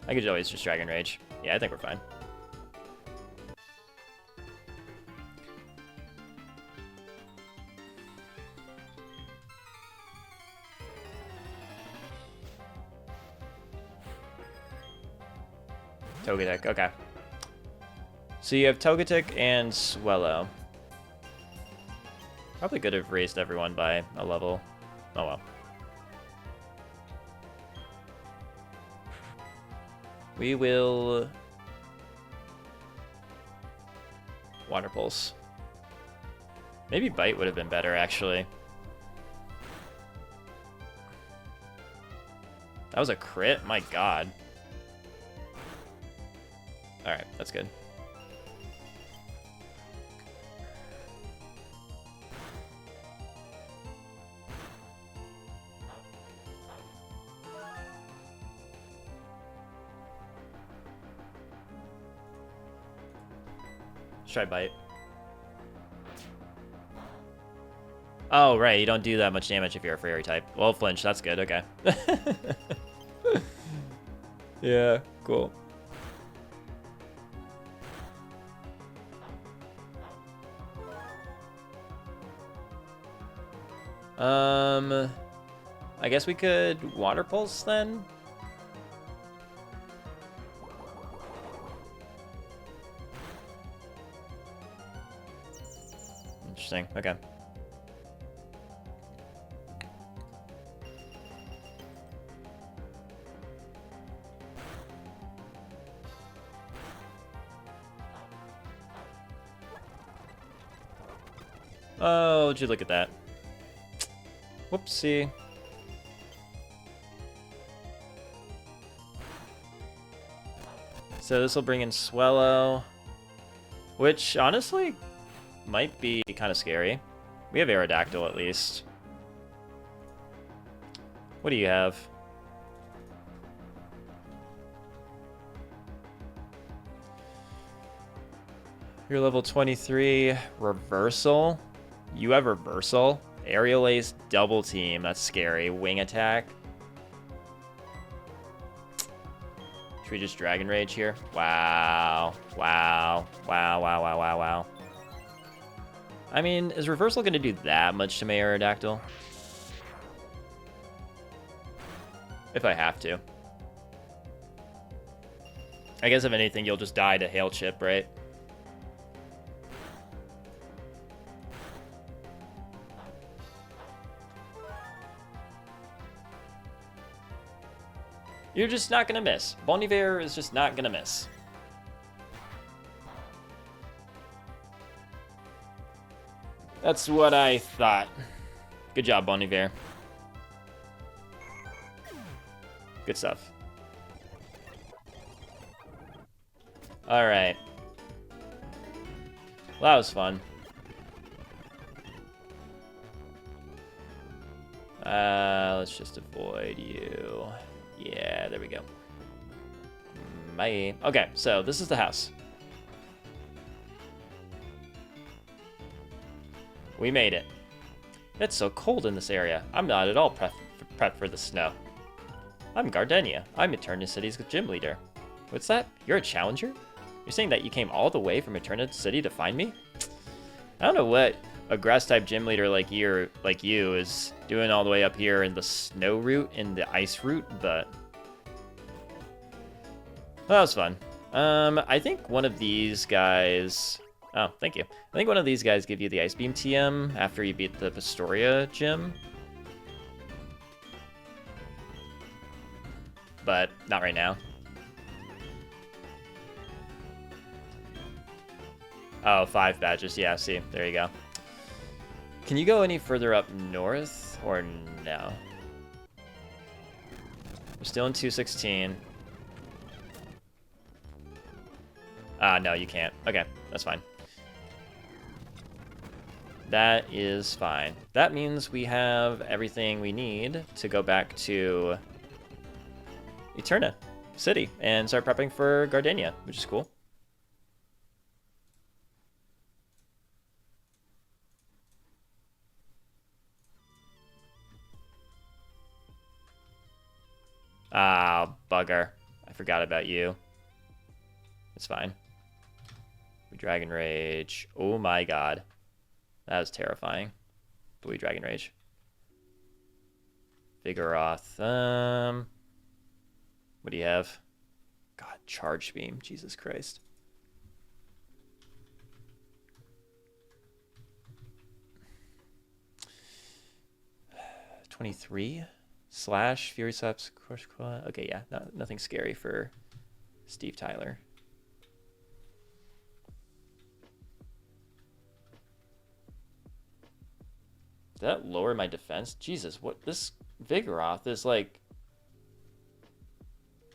I could always just Dragon Rage. Yeah, I think we're fine. Togetic, okay. So you have Togetic and Swellow. Probably could have raised everyone by a level. Oh well. We will... Water Pulse. Maybe Bite would have been better, actually. That was a crit? My god. Alright, that's good. Let's try Bite. Oh, right, you don't do that much damage if you're a Fairy type. Well, Flinch, that's good, okay. Yeah, cool. I guess we could Water Pulse then? Interesting, okay. Oh, would you look at that? Whoopsie. So this will bring in Swellow, which honestly might be kind of scary. We have Aerodactyl at least. What do you have? You're level 23. Reversal? You have Reversal? Aerial Ace, Double Team. That's scary. Wing Attack. Should we just Dragon Rage here? Wow. Wow. Wow, wow, wow, wow, wow. I mean, is Reversal going to do that much to my Aerodactyl? If I have to. I guess if anything, you'll just die to Hail Chip, right? You're just not gonna miss. Bon Iver is just not gonna miss. That's what I thought. Good job, Bon Iver. Good stuff. Alright. Well, that was fun. Let's just avoid you. Yeah, there we go. Bye. Okay, so this is the house. We made it. It's so cold in this area. I'm not at all prepped for the snow. I'm Gardenia. I'm Eterna City's gym leader. What's that? You're a challenger? You're saying that you came all the way from Eterna City to find me? I don't know what a grass-type gym leader like you is doing all the way up here in the snow route, in the ice route, but... Well, that was fun. I think one of these guys... Oh, thank you. I think one of these guys give you the Ice Beam TM after you beat the Pastoria gym. But not right now. Oh, 5 badges. Yeah, see. There you go. Can you go any further up north or no? We're still in 216. No, you can't. Okay, that's fine. That is fine. That means we have everything we need to go back to Eterna City and start prepping for Gardenia, which is cool. Ah, bugger. I forgot about you. It's fine. We Dragon Rage. Oh my god. That was terrifying. But we Dragon Rage. Vigoroth. What do you have? God, Charge Beam. Jesus Christ. /23 Fury Slaps. Okay, yeah, nothing scary for Steve Tyler. Did that lower my defense? Jesus, what this Vigoroth is like.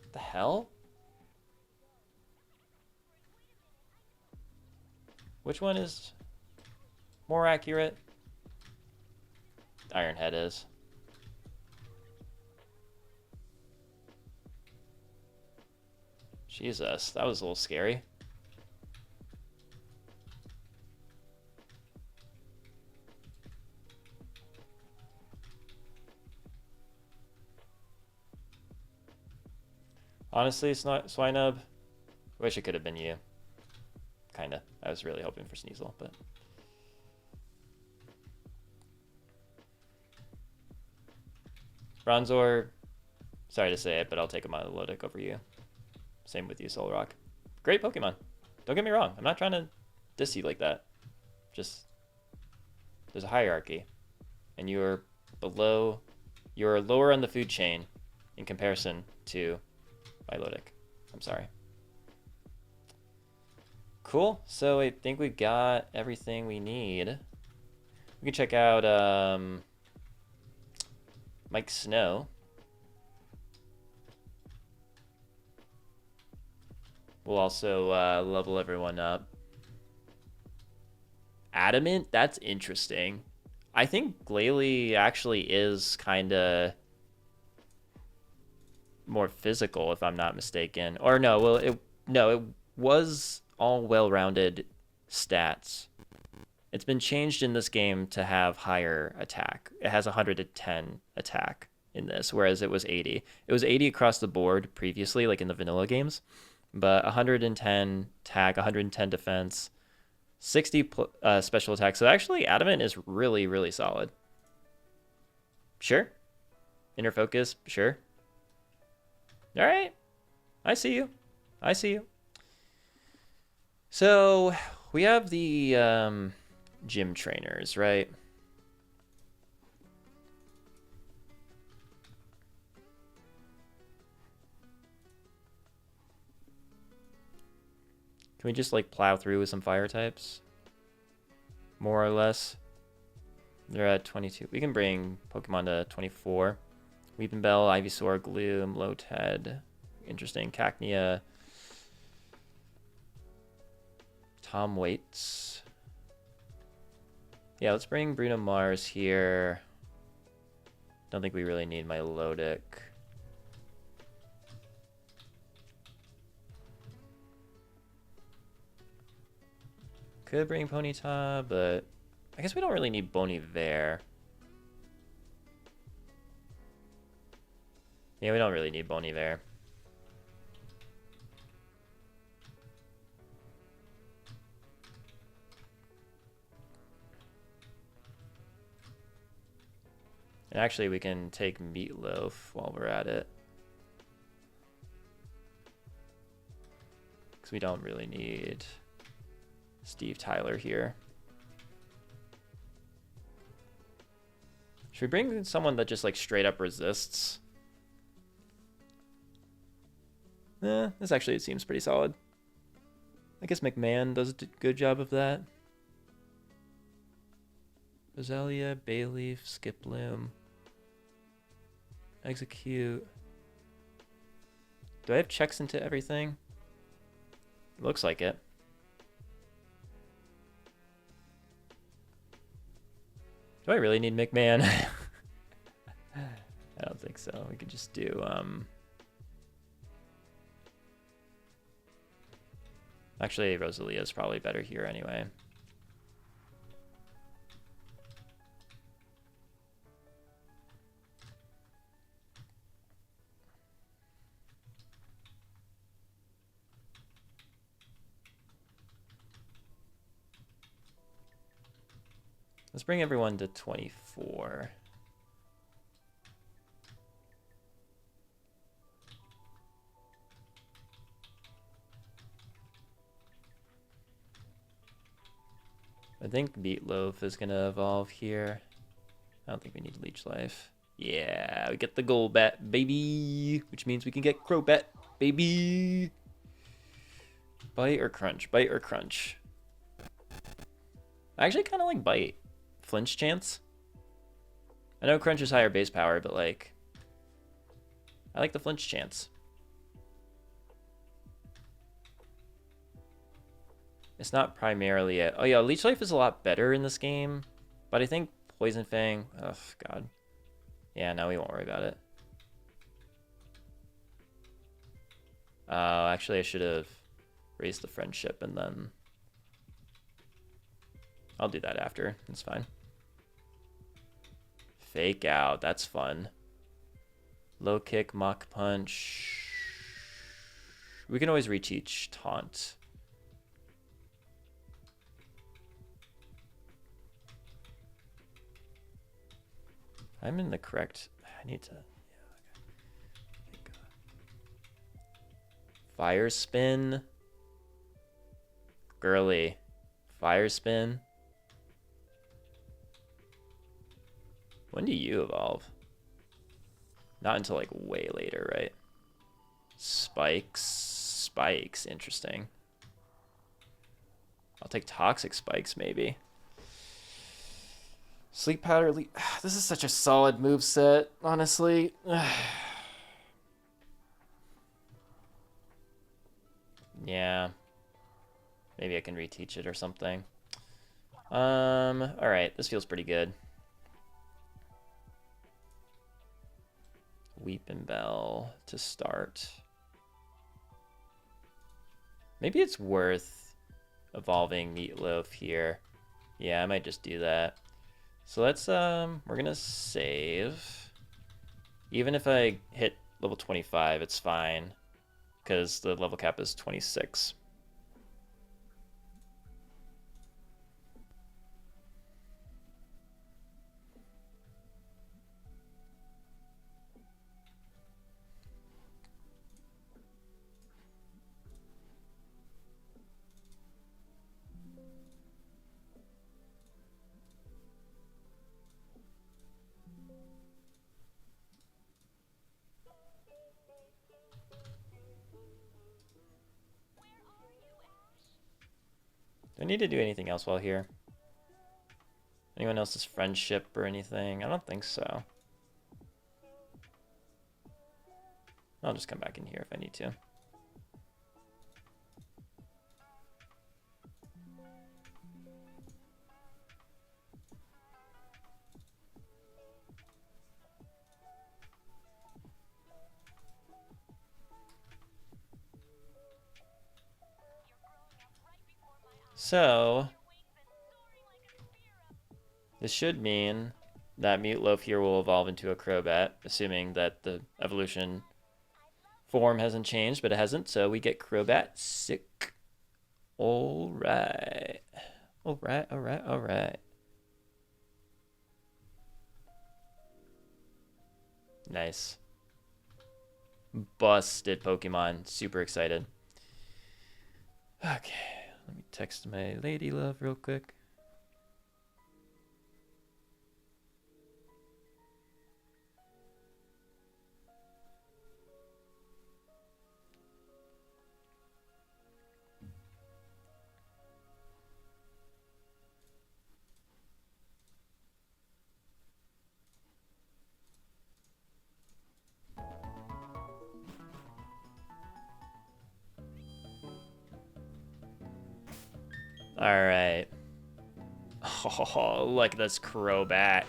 What the hell? Which one is more accurate? Ironhead is. Jesus, that was a little scary. Honestly, Swinub, wish it could have been you. Kinda. I was really hoping for Sneasel, but... Bronzor, sorry to say it, but I'll take a Milotic over you. Same with you, Solrock. Great Pokemon. Don't get me wrong. I'm not trying to diss you like that. Just, there's a hierarchy. And you're lower on the food chain in comparison to Milotic. I'm sorry. Cool. So I think we got everything we need. We can check out Mike Snow. We'll also level everyone up. Adamant? That's interesting. I think Glalie actually is kind of more physical, if I'm not mistaken. Or no, well, it was all well-rounded stats. It's been changed in this game to have higher attack. It has 110 attack in this, whereas it was 80. It was 80 across the board previously, like in the vanilla games. But 110 attack, 110 defense, 60 special attack. So actually, Adamant is really, really solid. Sure. Inner focus, sure. All right. I see you. I see you. So we have the gym trainers, right? Can we just like plow through with some fire types? More or less. They're at 22. We can bring Pokemon to 24. Weepinbell, Ivysaur, Gloom, Lotad. Interesting. Cacnea. Tom Waits. Yeah, let's bring Bruno Mars here. Don't think we really need Milotic. Could bring Ponyta, but I guess we don't really need Bonivere. Yeah, we don't really need Bon Iver. And actually, we can take Meatloaf while we're at it. Because we don't really need Steve Tyler here. Should we bring someone that just like straight up resists? This actually seems pretty solid. I guess McMahon does a good job of that. Roselia, Bayleaf, Skiploom. Execute. Do I have checks into everything? Looks like it. Do I really need McMahon? I don't think so. We could just do actually, Rosalia is probably better here anyway. Let's bring everyone to 24. I think Meatloaf is going to evolve here. I don't think we need Leech Life. Yeah, we get the Golbat, baby. Which means we can get Crobat, baby. Bite or Crunch? Bite or Crunch? I actually kind of like Bite. Flinch chance? I know Crunch is higher base power, but like... I like the flinch chance. It's not primarily it. Oh yeah, Leech Life is a lot better in this game, but I think Poison Fang... Oh, God. Yeah, no, we won't worry about it. Actually, I should have raised the friendship and then... I'll do that after. It's fine. Fake Out. That's fun. Low Kick, Mach Punch. We can always reteach Taunt. I'm in the correct... I need to... Yeah, okay. Fire Spin. Girly. Fire Spin. When do you evolve? Not until like way later, right? Spikes. Spikes. Interesting. I'll take Toxic Spikes, maybe. Sleep Powder. This is such a solid move set, honestly. Yeah. Maybe I can reteach it or something. Alright. This feels pretty good. Weepin' Bell to start. Maybe it's worth evolving Meatloaf here. Yeah, I might just do that. So let's, we're gonna save. Even if I hit level 25, it's fine, because the level cap is 26. Do I need to do anything else while here? Anyone else's friendship or anything? I don't think so. I'll just come back in here if I need to. So, this should mean That Meatloaf here will evolve into a Crobat, assuming that the evolution form hasn't changed, but it hasn't, so we get Crobat. Sick. Alright. Alright. Nice. Busted Pokemon. Super excited. Okay, let me text my lady love real quick. Alright. Oh, look at this Crobat.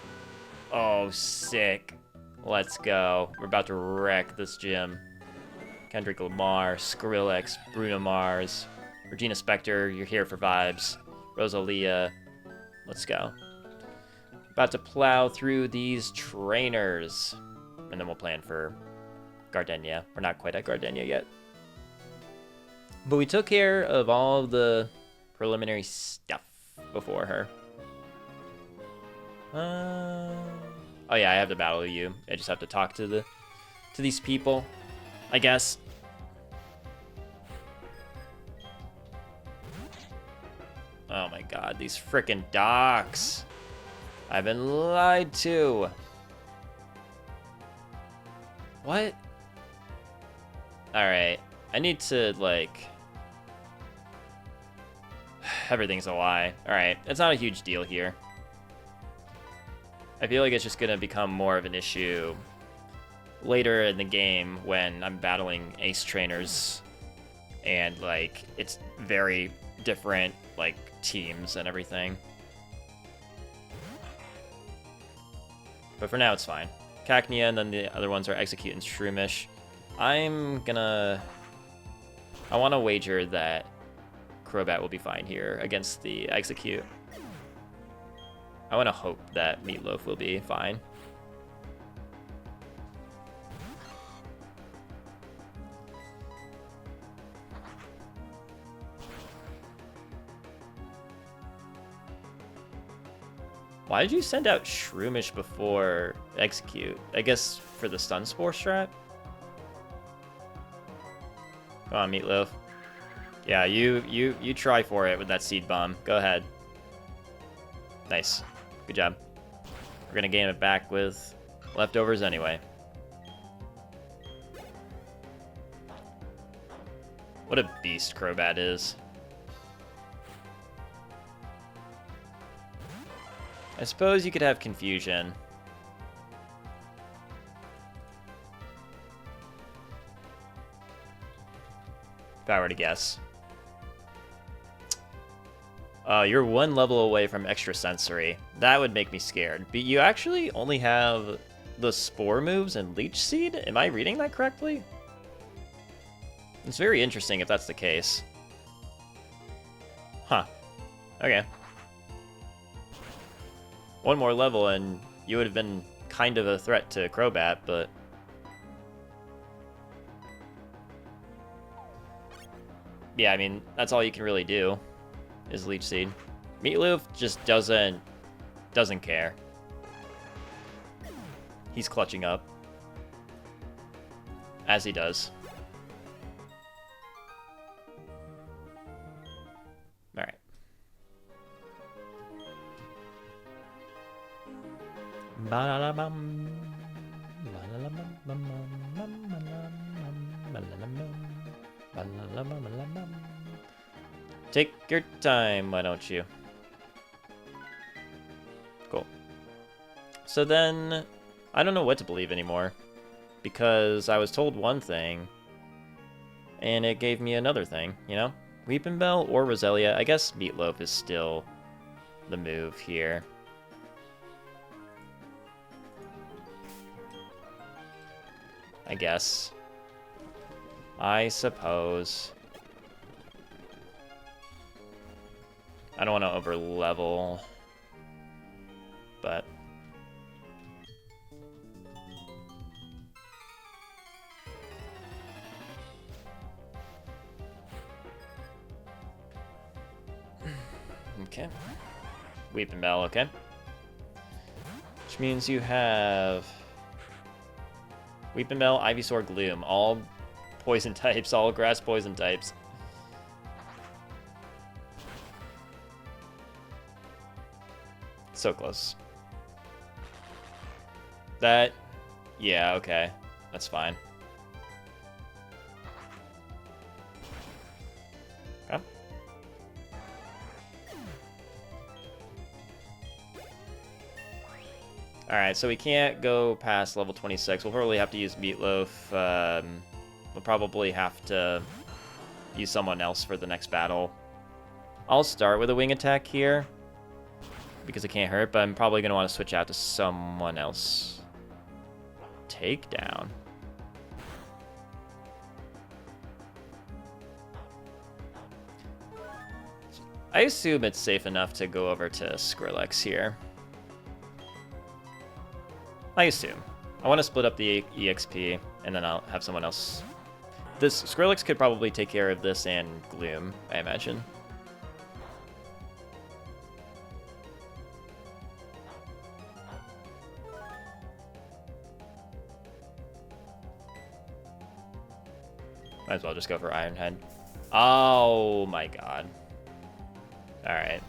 Oh, sick. Let's go. We're about to wreck this gym. Kendrick Lamar, Skrillex, Bruno Mars, Regina Spektor, you're here for vibes. Rosalia. Let's go. About to plow through these trainers. And then we'll plan for Gardenia. We're not quite at Gardenia yet. But we took care of all of the preliminary stuff before her. Oh yeah, I have to battle you. I just have to talk to these people, I guess. Oh my god, these frickin' docks. I've been lied to. What? Alright, I need to, like... Everything's a lie. Alright, it's not a huge deal here. I feel like it's just gonna become more of an issue later in the game when I'm battling ace trainers and, like, it's very different, like, teams and everything. But for now, it's fine. Cacnea, and then the other ones are Execute and Shroomish. I want to wager that Crobat will be fine here against the Execute. I want to hope that Meatloaf will be fine. Why did you send out Shroomish before Execute? I guess for the Stun Spore strat? Come on, Meatloaf. Yeah, you try for it with that Seed Bomb. Go ahead. Nice. Good job. We're gonna gain it back with leftovers anyway. What a beast Crobat is. I suppose you could have Confusion. If I were to guess. You're one level away from Extrasensory. That would make me scared. But you actually only have the Spore moves and Leech Seed? Am I reading that correctly? It's very interesting if that's the case. Huh. Okay. One more level and you would have been kind of a threat to Crobat, but... Yeah, I mean, that's all you can really do, is Leech Seed. Meatloaf just doesn't care. He's clutching up. As he does. Alright. Take your time, why don't you? Cool. So then, I don't know what to believe anymore. Because I was told one thing, and it gave me another thing, you know? Weeping Bell or Roselia. I guess Meatloaf is still the move here. I guess. I suppose. I don't want to over-level, but Okay. Weeping Bell, okay. Which means you have Weeping Bell, Ivysaur, Gloom, all poison types, all grass poison types. So close. That, yeah, okay. That's fine. Okay. Alright, so we can't go past level 26. We'll probably have to use Meatloaf. We'll probably have to use someone else for the next battle. I'll start with a wing attack here, because it can't hurt, but I'm probably going to want to switch out to someone else. Takedown. I assume it's safe enough to go over to Skrillex here. I assume. I want to split up the EXP, and then I'll have someone else. This Skrillex could probably take care of this and Gloom, I imagine. Might as well just go for Iron Head. Oh my god. Alright.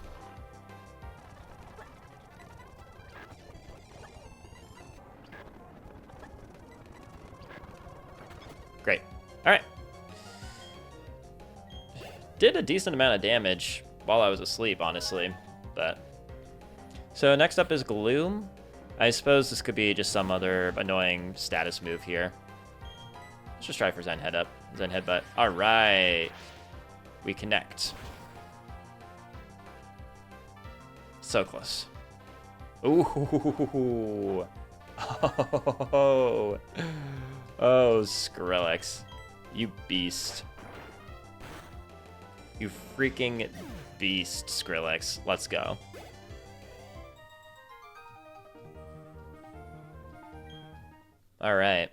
Great. Alright. Did a decent amount of damage while I was asleep, honestly. But so next up is Gloom. I suppose this could be just some other annoying status move here. Let's just try for Zen Head Up. Zen Headbutt. Alright. We connect. So close. Ooh. Oh. Oh, Skrillex. You beast. You freaking beast, Skrillex. Let's go. Alright.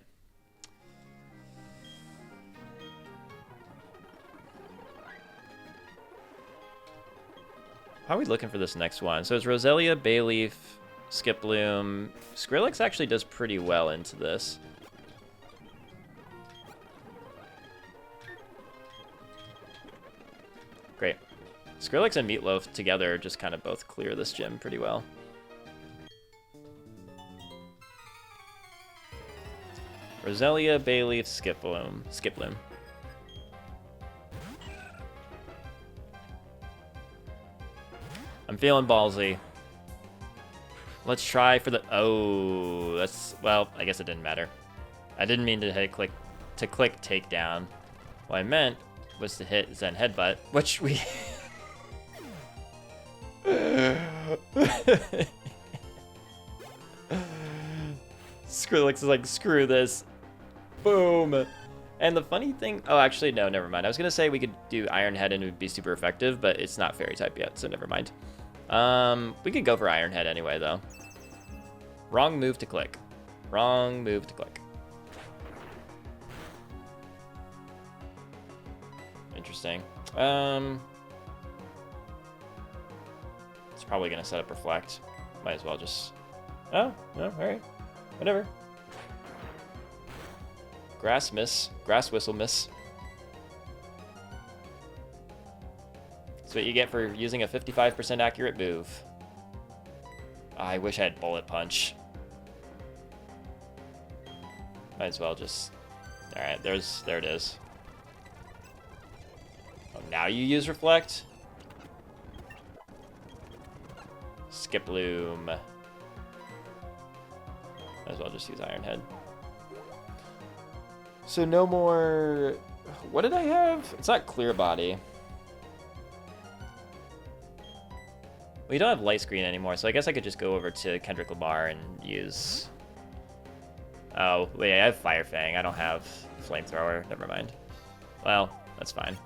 How are we looking for this next one? So it's Roselia, Bayleaf, Skiploom. Skrillex actually does pretty well into this. Great. Skrillex and Meatloaf together just kind of both clear this gym pretty well. Roselia, Bayleaf, Skiploom. I'm feeling ballsy. Let's try for the... Oh, that's... Well, I guess it didn't matter. I didn't mean to hit click takedown. What I meant was to hit Zen Headbutt, which we... Skrillex is like, screw this. Boom. And the funny thing... Oh, actually, no, never mind. I was going to say we could do Iron Head and it would be super effective, but it's not Fairy type yet, so never mind. We could go for Iron Head anyway, though. Wrong move to click. Wrong move to click. Interesting. It's probably going to set up Reflect. Might as well just... Oh, no, alright. Whatever. Grass miss. Grass whistle miss. That's what you get for using a 55% accurate move. I wish I had Bullet Punch. Might as well just... Alright, there it is. Oh, now you use Reflect? Skiploom. Might as well just use Iron Head. So no more... What did I have? It's not Clear Body. Well, you don't have Light Screen anymore, so I guess I could just go over to Kendrick Lamar and use... Oh, wait, I have Fire Fang. I don't have Flamethrower. Never mind. Well, that's fine.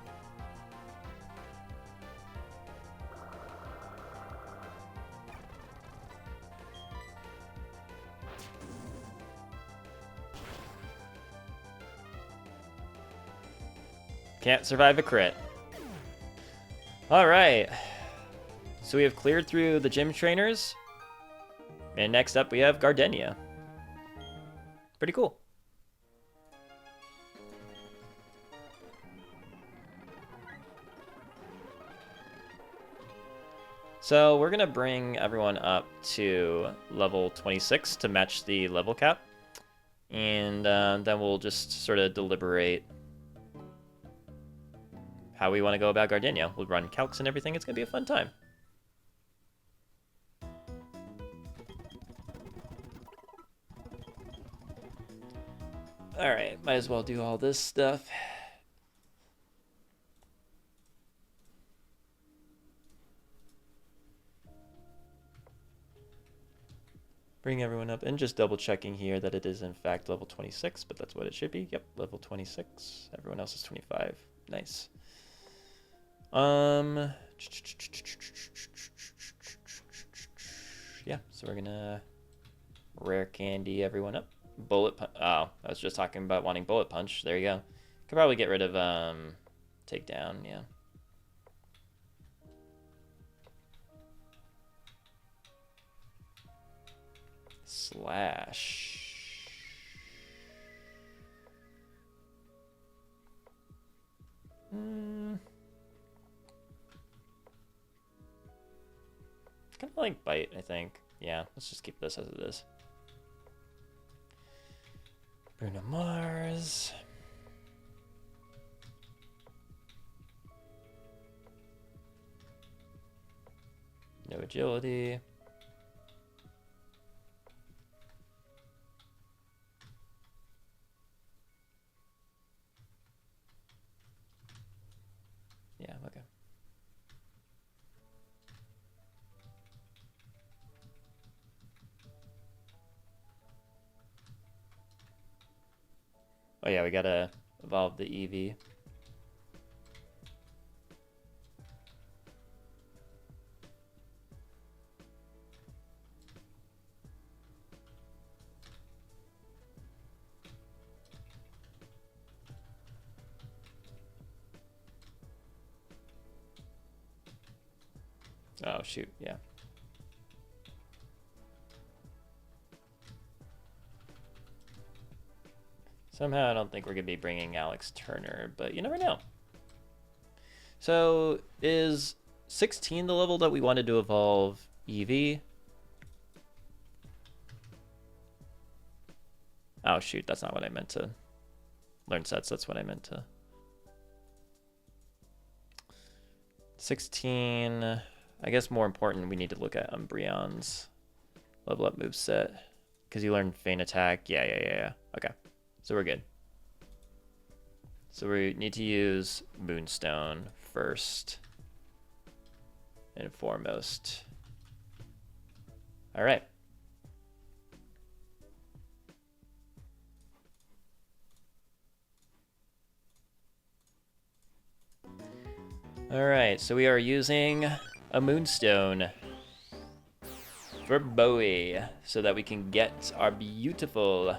Can't survive a crit. Alright. So we have cleared through the gym trainers. And next up we have Gardenia. Pretty cool. So we're going to bring everyone up to level 26 to match the level cap. And then we'll just sort of deliberate how we want to go about Gardenia. We'll run calcs and everything. It's going to be a fun time. Alright, might as well do all this stuff. Bring everyone up, and just double checking here that it is in fact level 26, but that's what it should be. Yep, level 26. Everyone else is 25. Nice. Yeah, so we're gonna rare candy everyone up. Bullet punch. Oh, I was just talking about wanting bullet punch. There you go. Could probably get rid of takedown. Yeah. Slash. Kind of like bite, I think. Yeah, let's just keep this as it is. Bruno Mars. No agility. Yeah, okay. Oh yeah, we gotta evolve the EV. Oh shoot, yeah. Somehow I don't think we're going to be bringing Alex Turner, but you never know. So is 16 the level that we wanted to evolve EV? Oh shoot, that's not what I meant to learn sets. That's what I meant to. 16, I guess more important, we need to look at Umbreon's level up moveset. Because you learned Feint Attack. Yeah. Okay. So we're good. So we need to use Moonstone first and foremost. All right. All right, so we are using a Moonstone for Bowie so that we can get our beautiful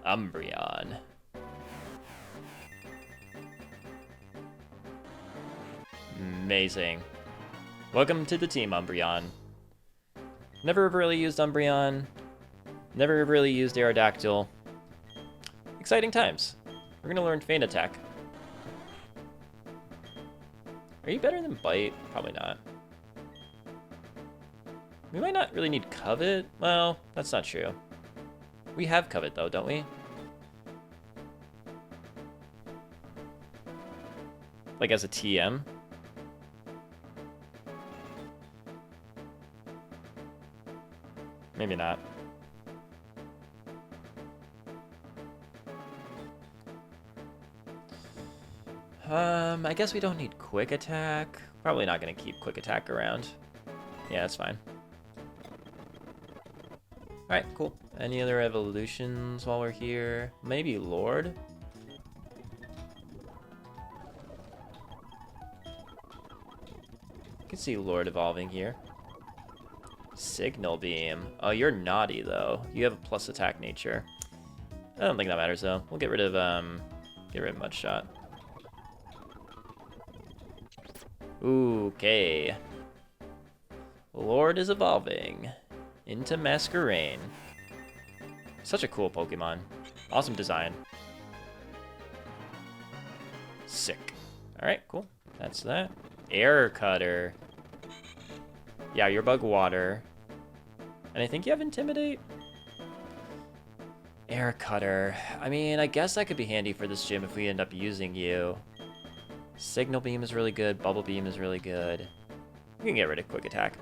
Umbreon. Amazing. Welcome to the team, Umbreon. Never really used Umbreon. Never really used Aerodactyl. Exciting times. We're gonna learn Feint Attack. Are you better than Bite? Probably not. We might not really need Covet. Well, that's not true. We have Covet though, don't we? Like as a TM? Maybe not. I guess we don't need Quick Attack. Probably not gonna keep Quick Attack around. Yeah, that's fine. Alright, cool. Any other evolutions while we're here? Maybe Lord? I can see Lord evolving here. Signal Beam. Oh, you're naughty though. You have a plus attack nature. I don't think that matters though. We'll get rid of Mudshot. Okay. Lord is evolving into Masquerain. Such a cool Pokemon. Awesome design. Sick. Alright, cool. That's that. Air Cutter. Yeah, you're Bug Water. And I think you have Intimidate? Air Cutter. I mean, I guess that could be handy for this gym if we end up using you. Signal Beam is really good. Bubble Beam is really good. We can get rid of Quick Attack.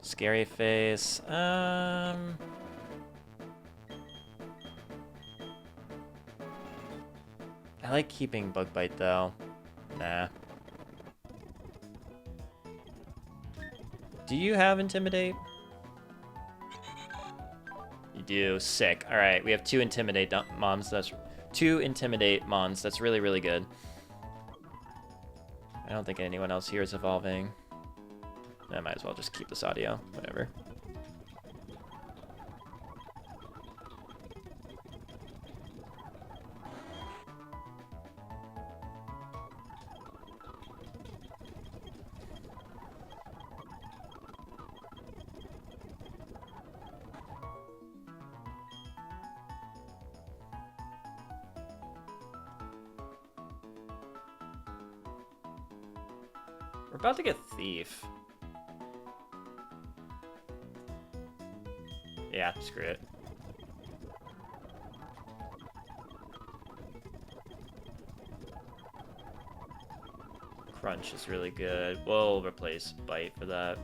Scary Face. I like keeping Bug Bite though. Nah. Do you have Intimidate? You do. Sick. All right, we have 2 Intimidate Mons. That's 2 Intimidate Mons. That's really, really good. I don't think anyone else here is evolving. I might as well just keep this audio. Whatever. We're about to get Thief. Yeah, screw it. Crunch is really good. We'll replace Bite for that.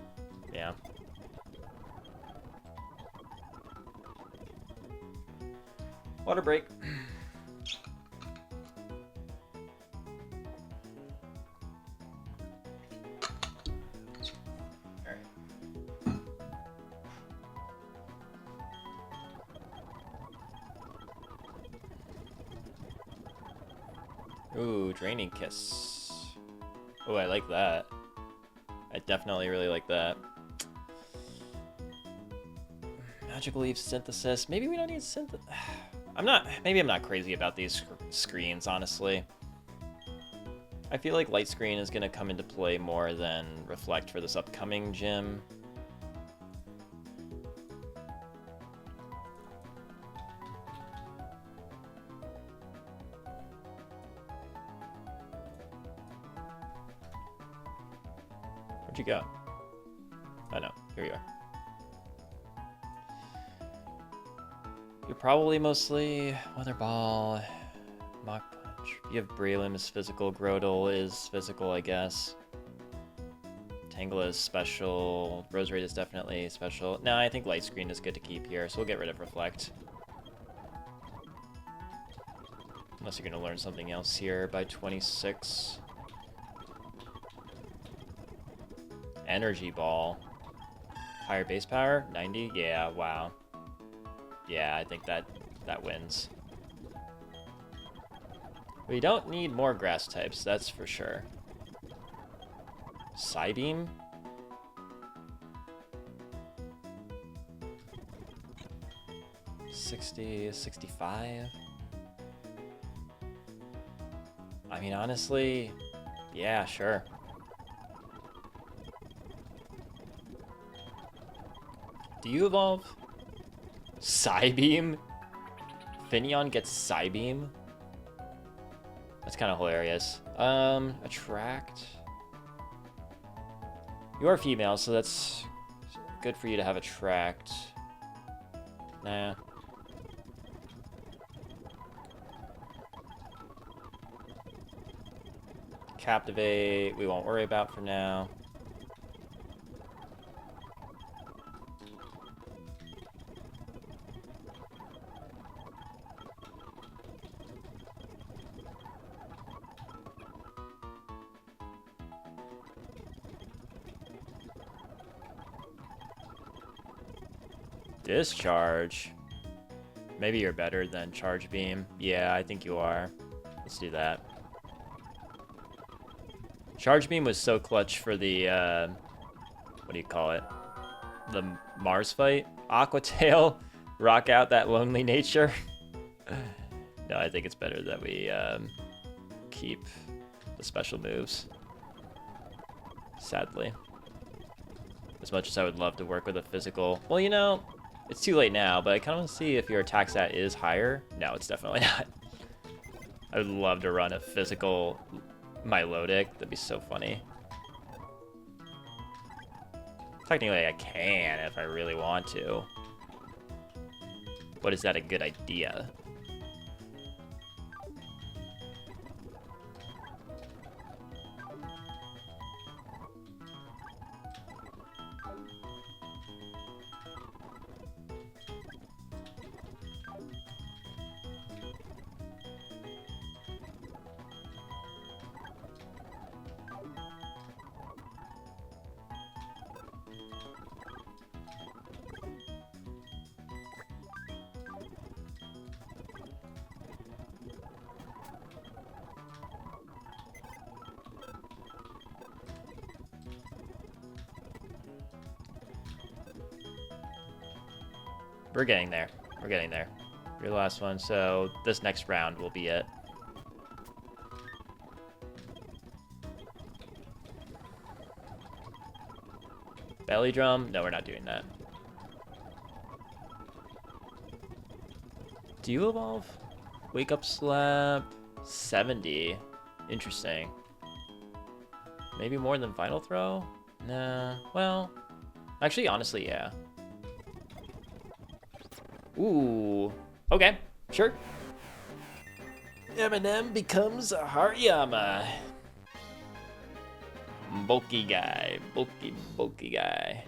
Yeah. Water break. Ooh, Draining Kiss. Oh, I like that. I definitely really like that. Magical Leaf Synthesis. Maybe we don't need synthesis. Maybe I'm not crazy about these screens, honestly. I feel like Light Screen is going to come into play more than Reflect for this upcoming gym. Where'd you go? Oh no, here you are. You're probably mostly Weather Ball, Mach Punch. You have Breloom is physical, Grotle is physical, I guess. Tangela is special, Roserade is definitely special. No, I think Light Screen is good to keep here, so we'll get rid of Reflect. Unless you're going to learn something else here by 26. Energy Ball. Higher base power? 90? Yeah, wow. Yeah, I think that wins. We don't need more grass types, that's for sure. Psybeam? $60, $65? I mean, honestly, yeah, sure. Do you evolve? Psybeam? Finneon gets Psybeam? That's kind of hilarious. Attract. You are female, so that's good for you to have Attract. Nah. Captivate, we won't worry about for now. Discharge. Maybe you're better than Charge Beam. Yeah, I think you are. Let's do that. Charge Beam was so clutch for the, what do you call it? The Mars fight? Aqua Tail, rock out that lonely nature. No, I think it's better that we keep the special moves. Sadly. As much as I would love to work with a physical. Well, you know, it's too late now, but I kind of want to see if your attack stat is higher. No, it's definitely not. I would love to run a physical Milotic. That'd be so funny. Technically, I can if I really want to. But is that a good idea? We're getting there. We're getting there. Your last one, so this next round will be it. Belly drum? No, we're not doing that. Do you evolve? Wake up slap. 70. Interesting. Maybe more than final throw? Nah. Well, actually, honestly, yeah. Ooh. Okay, sure. Eminem becomes a Hariyama. Bulky guy. Bulky guy.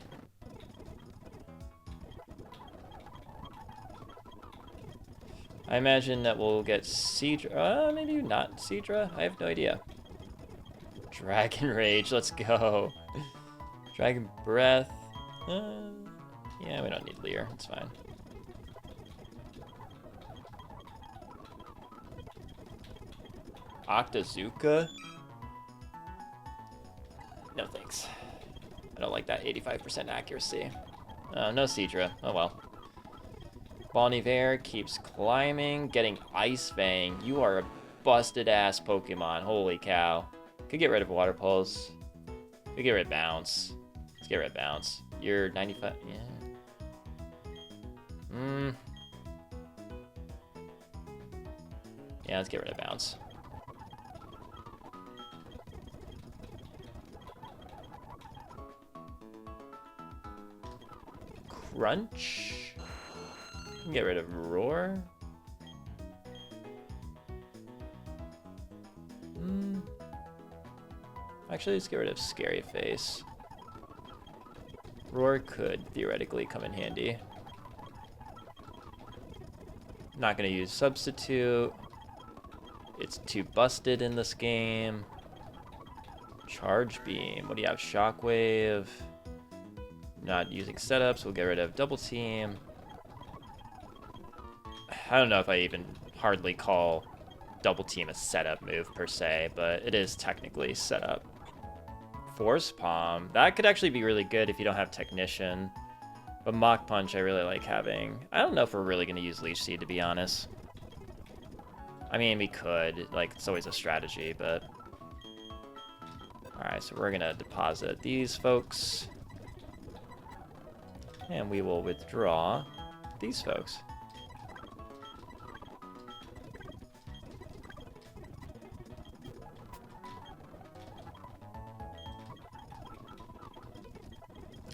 I imagine that we'll get Seadra. Maybe not Seadra. I have no idea. Dragon Rage. Let's go. Dragon Breath. Yeah, we don't need Leer. It's fine. Octazooka? No thanks. I don't like that 85% accuracy. No Seadra. Oh well. Bon Iver keeps climbing, getting Ice Fang. You are a busted ass Pokemon. Holy cow. Could get rid of Water Pulse. Could get rid of Bounce. Let's get rid of Bounce. You're 95. Yeah. Yeah, let's get rid of Bounce. Crunch. Get rid of Roar. Actually, let's get rid of Scary Face. Roar could theoretically come in handy. Not gonna use Substitute. It's too busted in this game. Charge Beam. What do you have? Shockwave. Not using setups. We'll get rid of Double Team. I don't know if I even hardly call Double Team a setup move per se, but it is technically setup. Force Palm. That could actually be really good if you don't have Technician. But Mach Punch I really like having. I don't know if we're really going to use Leech Seed, to be honest. I mean, we could. Like, it's always a strategy, but... Alright, so we're going to deposit these folks. And we will withdraw these folks.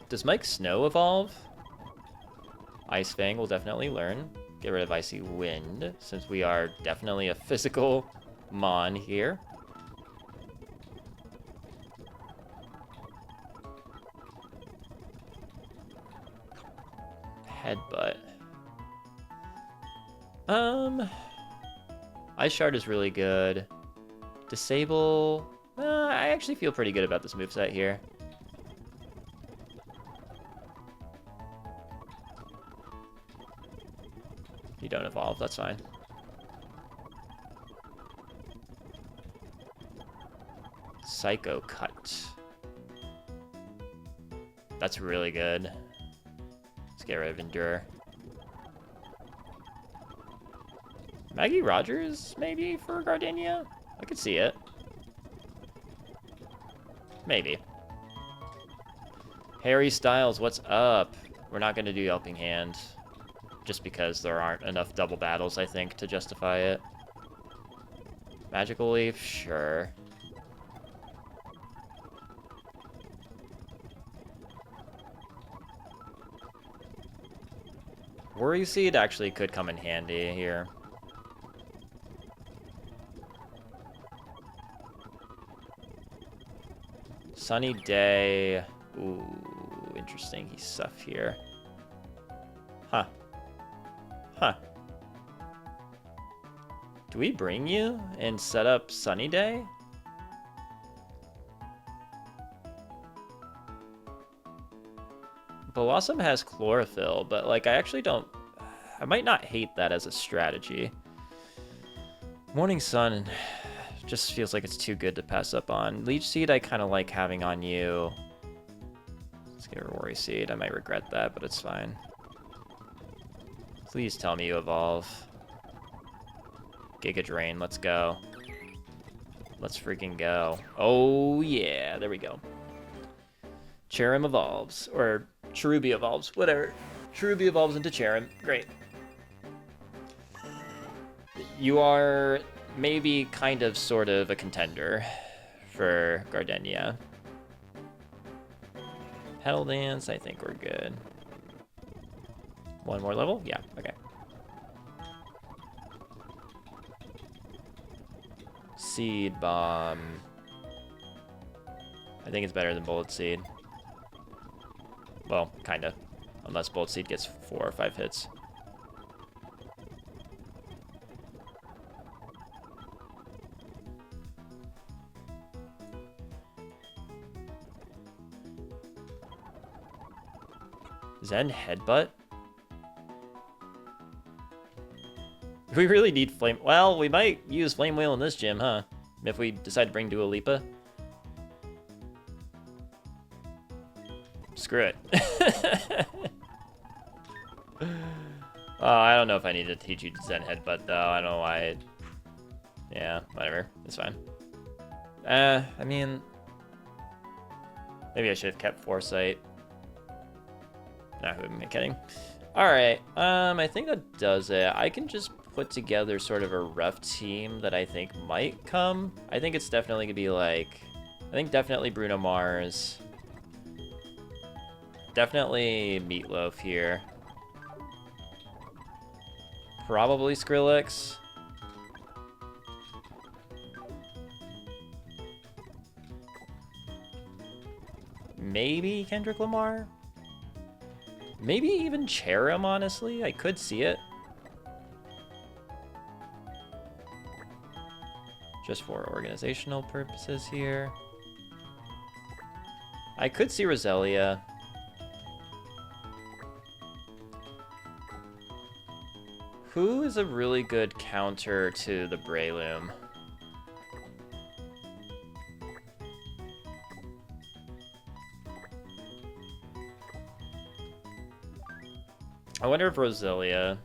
Does Mike Snow evolve? Ice Fang will definitely learn. Get rid of Icy Wind, since we are definitely a physical Mon here. Headbutt. Ice Shard is really good. Disable. I actually feel pretty good about this moveset here. You don't evolve, that's fine. Psycho Cut. That's really good. Let's get rid of Endure. Maggie Rogers, maybe, for Gardenia? I could see it. Maybe. Harry Styles, what's up? We're not going to do Helping Hand, just because there aren't enough double battles, I think, to justify it. Magical Leaf? Sure. Worry Seed actually could come in handy here. Sunny Day. Ooh, interesting. He's Suff here. Huh. Huh. Do we bring you and set up Sunny Day? Blossom has Chlorophyll, but, like, I actually don't... I might not hate that as a strategy. Morning Sun just feels like it's too good to pass up on. Leech Seed I kind of like having on you. Let's get a Worry Seed. I might regret that, but it's fine. Please tell me you evolve. Giga Drain, let's go. Let's freaking go. Oh, yeah, there we go. Cherrim evolves, or Cherubi evolves, whatever. Cherubi evolves into Cherrim, great. You are maybe kind of sort of a contender for Gardenia. Petal Dance, I think we're good. One more level? Yeah, okay. Seed Bomb. I think it's better than Bullet Seed. Well, kinda. Unless Bullet Seed gets 4 or 5 hits. Zen Headbutt? We really need Flame... Well, we might use Flame Wheel in this gym, huh? If we decide to bring Dua Lipa. Screw it. Oh, I don't know if I need to teach you Zen Headbutt, though. I don't know why. Yeah, whatever. It's fine. I mean... Maybe I should have kept Foresight. Nah, who am I kidding? Alright, I think that does it. I can just put together sort of a rough team that I think might come. I think it's definitely gonna be like... I think definitely Bruno Mars. Definitely Meatloaf here. Probably Skrillex. Maybe Kendrick Lamar? Maybe even Cherrim, honestly. I could see it. Just for organizational purposes here. I could see Roselia. Who is a really good counter to the Breloom? I wonder if Roselia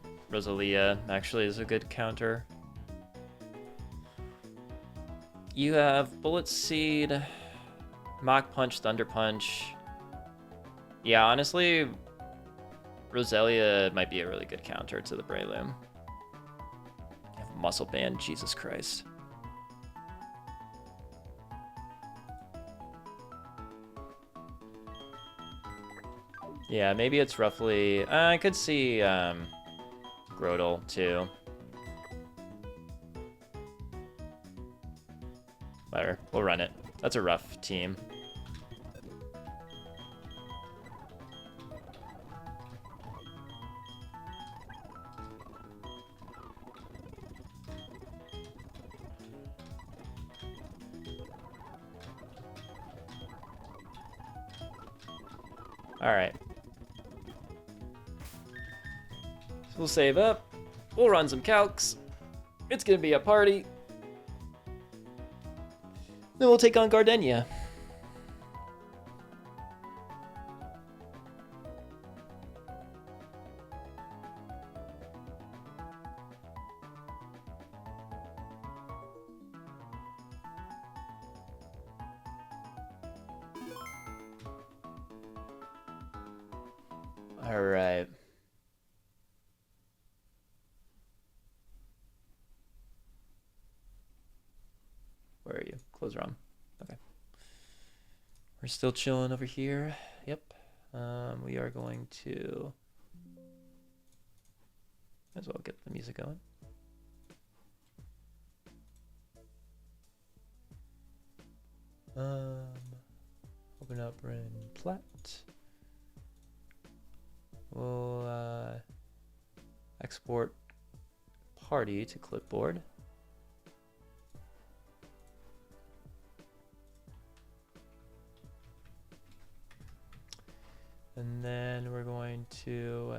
actually is a good counter. You have Bullet Seed, Mach Punch, Thunder Punch. Yeah, honestly, Roselia might be a really good counter to the Breloom. You have Muscle Band, Jesus Christ. Yeah, maybe it's roughly... I could see Grotle, too. Whatever, we'll run it. That's a rough team. Alright. So we'll save up. We'll run some calcs. It's gonna be a party. Then we'll take on Gardenia. All right. Where are you? Close ROM. Okay. We're still chilling over here. Yep. We are going to... Might as well get the music going. Open up Renegade Plat. We'll export party to clipboard. And then we're going to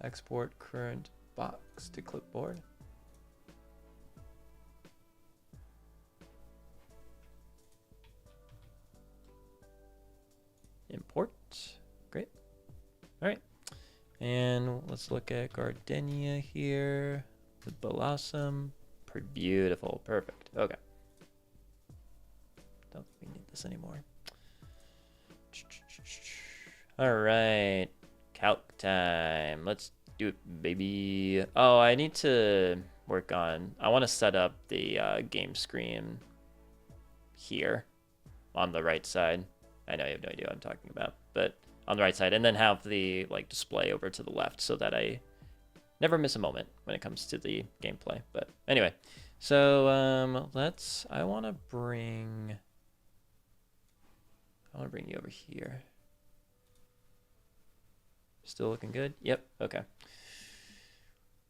export current box to clipboard. Import. Great. All right. And let's look at Gardenia here with Blossom. Pretty beautiful. Perfect. Okay. Don't think we need this anymore. All right. Calc time. Let's do it, baby. Oh, I need to work on... I want to set up the game screen here on the right side. I know you have no idea what I'm talking about, but on the right side, and then have the display over to the left so that I never miss a moment when it comes to the gameplay. But anyway, so I want to bring you over here. Still looking good? Yep. Okay.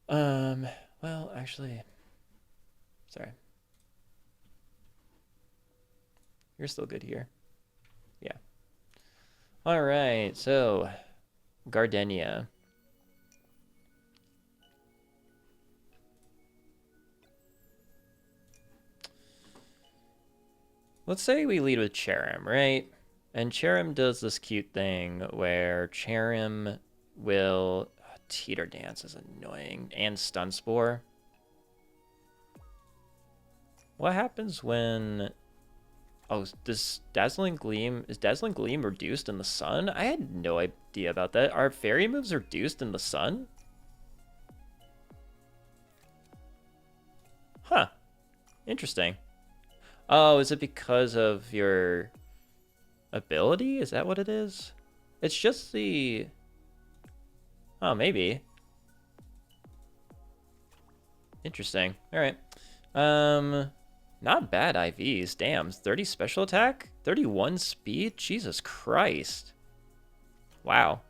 Well, actually, sorry. You're still good here. Yeah. All right, so Gardenia. Let's say we lead with Cherim, right? And Cherim does this cute thing where Cherim will... Teeter Dance is annoying. And Stun Spore. What happens when... Oh, does Dazzling Gleam... Is Dazzling Gleam reduced in the sun? I had no idea about that. Are fairy moves reduced in the sun? Huh. Interesting. Oh, is it because of your ability? Is that what it is? It's just the... Oh, maybe. Interesting. All right. Not bad IVs. Damn. 30 special attack? 31 speed? Jesus Christ. Wow.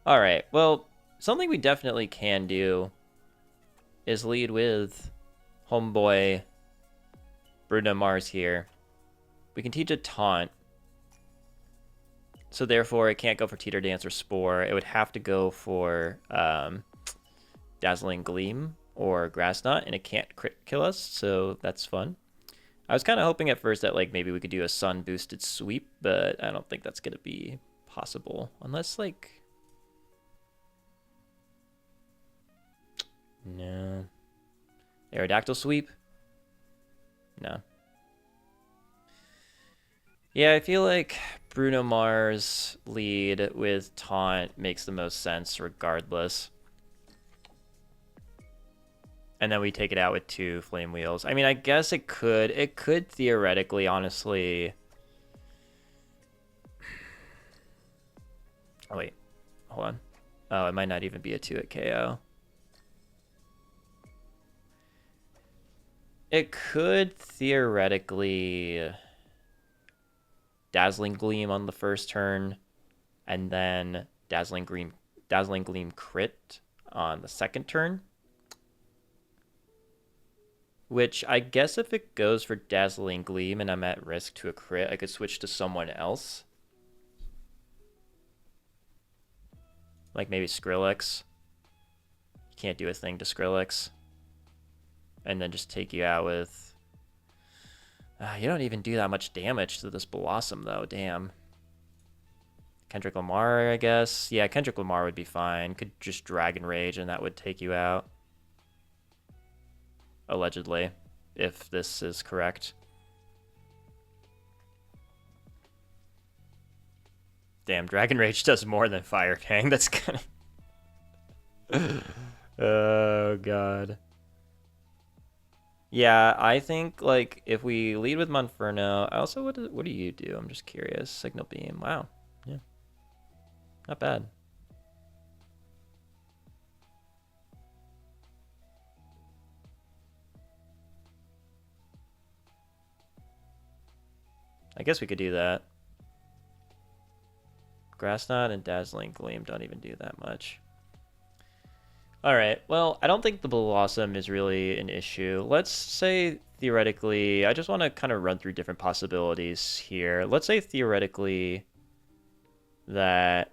All right. Well, something we definitely can do is lead with homeboy Bruno Mars here. We can teach a taunt. So therefore, it can't go for Teeter Dance or Spore. It would have to go for Dazzling Gleam or Grass Knot, and it can't crit kill us, so that's fun. I was kind of hoping at first that maybe we could do a sun boosted sweep, but I don't think that's gonna be possible unless no. Aerodactyl sweep? No. Yeah, I feel like Bruno Mars lead with taunt makes the most sense regardless. And then we take it out with 2 flame wheels. I mean, I guess it could theoretically, honestly... Oh, wait. Hold on. Oh, it might not even be a 2 at KO. It could theoretically Dazzling Gleam on the first turn, and then Dazzling Gleam crit on the second turn. Which I guess if it goes for Dazzling Gleam and I'm at risk to a crit, I could switch to someone else. Like maybe Skrillex. You can't do a thing to Skrillex. And then just take you out with... you don't even do that much damage to this Blossom, though. Damn. Kendrick Lamar, I guess. Yeah, Kendrick Lamar would be fine. Could just Dragon Rage, and that would take you out. Allegedly, if this is correct. Damn, Dragon Rage does more than Fire Fang. That's kind of... Oh, God. Yeah, I think, like, if we lead with Monferno... Also, what do you do? I'm just curious. Signal Beam. Wow. Yeah. Not bad. I guess we could do that. Grass Knot and Dazzling Gleam don't even do that much. Alright, well, I don't think the Blossom is really an issue. Let's say, theoretically, I just want to kind of run through different possibilities here. Let's say, theoretically, that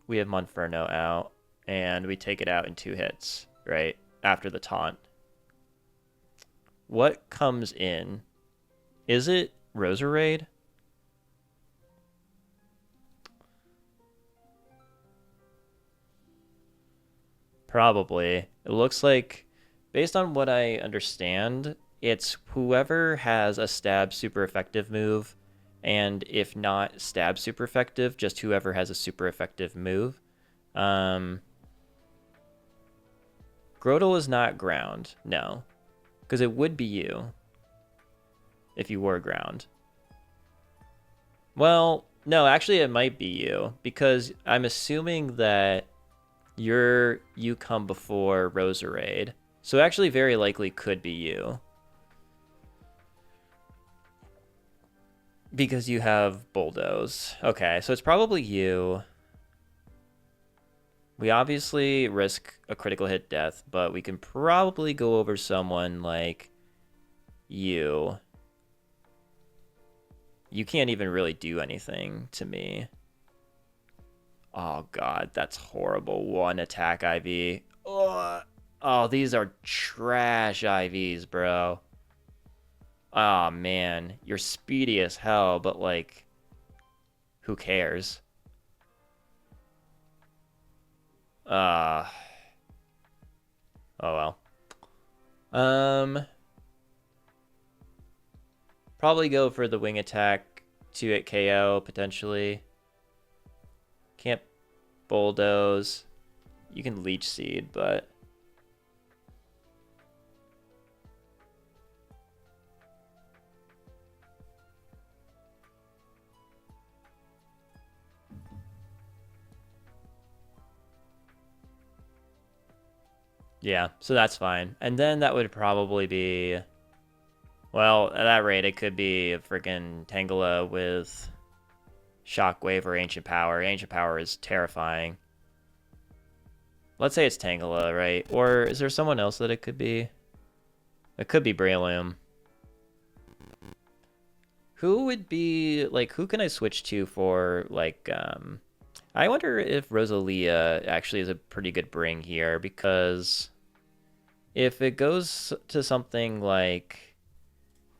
we have Monferno out, and we take it out in 2 hits, right? After the taunt. What comes in? Is it Roserade? Probably. It looks like, based on what I understand, it's whoever has a stab super effective move, and if not stab super effective, just whoever has a super effective move. Grotle is not ground, no. Because it would be you if you were ground. Well, no, actually it might be you, because I'm assuming that you come before Roserade. So actually very likely could be you. Because you have Bulldoze. Okay, so it's probably you. We obviously risk a critical hit death, but we can probably go over someone like you. You can't even really do anything to me. Oh, God, that's horrible. 1 attack IV. Ugh. Oh, these are trash IVs, bro. Oh, man. You're speedy as hell, but, like, who cares? Oh, well. Probably go for the wing attack to hit KO, potentially. Can't bulldoze. You can leech seed, but... Yeah, so that's fine. And then that would probably be... Well, at that rate, it could be a freaking Tangela with Shockwave or Ancient Power. Ancient Power is terrifying. Let's say it's Tangela, right? Or is there someone else that it could be? It could be Breloom. Who would be, like, who can I switch to for, like, I wonder if Rosalia actually is a pretty good bring here, because if it goes to something like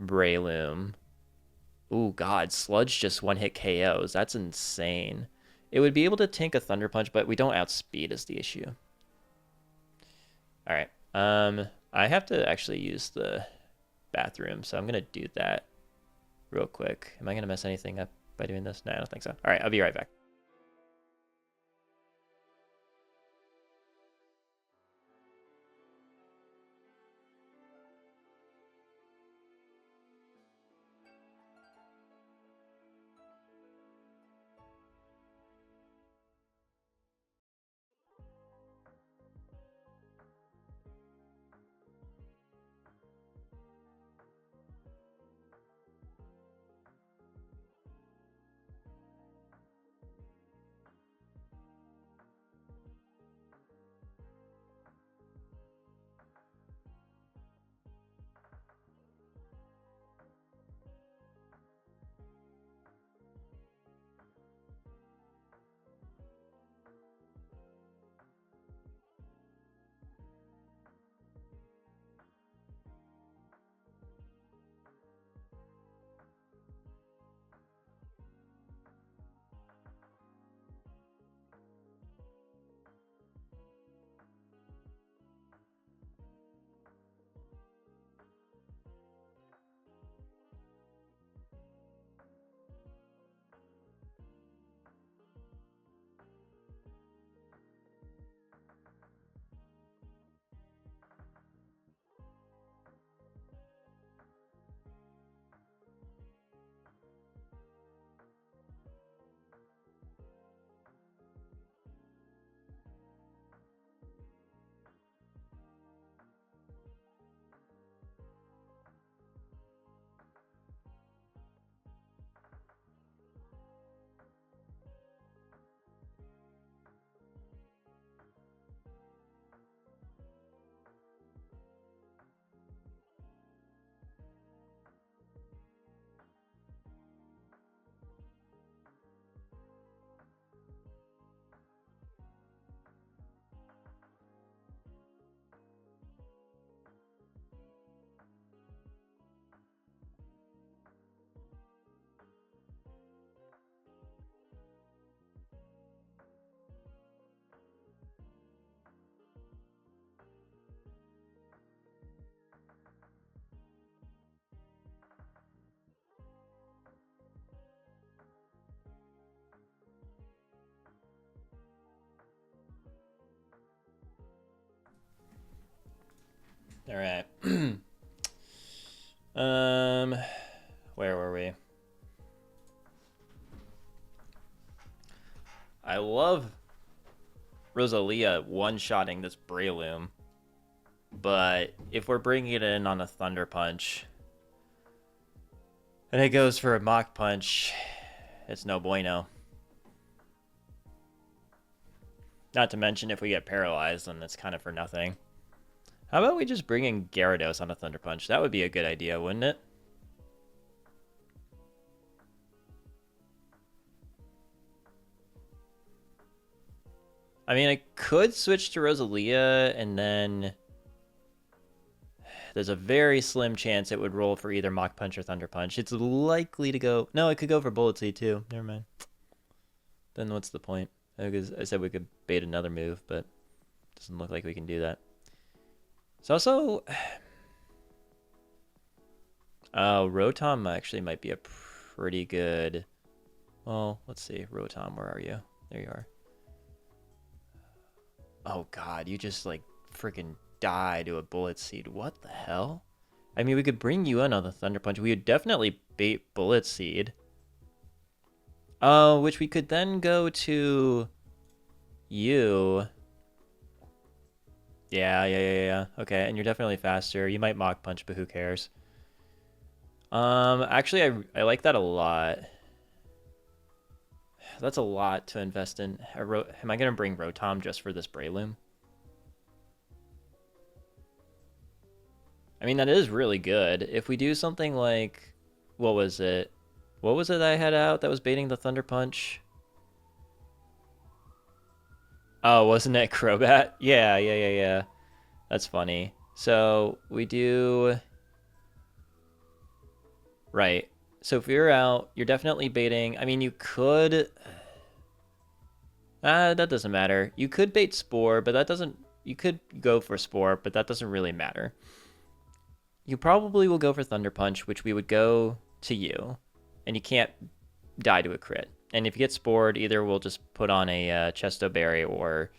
Breloom, ooh, God, Sludge just one-hit KOs. That's insane. It would be able to tank a Thunder Punch, but we don't outspeed is the issue. All right. I have to actually use the bathroom, so I'm going to do that real quick. Am I going to mess anything up by doing this? No, I don't think so. All right, I'll be right back. All right. Where were we? I love Rosalia one-shotting this Breloom, but if we're bringing it in on a Thunder Punch and it goes for a Mach Punch, it's no bueno. Not to mention if we get paralyzed, then it's kind of for nothing. How about we just bring in Gyarados on a Thunder Punch? That would be a good idea, wouldn't it? I mean, I could switch to Rosalia, and then there's a very slim chance it would roll for either Mach Punch or Thunder Punch. It's likely to go... No, it could go for Bullet Seed, too. Never mind. Then what's the point? Because I said we could bait another move, but it doesn't look like we can do that. It's also... Oh, Rotom actually might be a pretty good... Well, let's see. Rotom, where are you? There you are. Oh, God. You just, like, freaking die to a Bullet Seed. What the hell? I mean, we could bring you in on the Thunder Punch. We would definitely bait Bullet Seed. Oh, which we could then go to you. Yeah. Okay, and you're definitely faster. You might Mach Punch, but who cares? Actually, I like that a lot. That's a lot to invest in. Am I going to bring Rotom just for this Breloom? I mean, that is really good. If we do something like... What was it? What was it I had out that was baiting the Thunder Punch? Oh, wasn't it Crobat? Yeah. That's funny. So, we do... Right. So if you're out, you're definitely baiting. I mean, you could... that doesn't matter. You could bait Spore, but that doesn't... You could go for Spore, but that doesn't really matter. You probably will go for Thunder Punch, which we would go to you. And you can't die to a crit. And if you get Spored, either we'll just put on a Chesto Berry or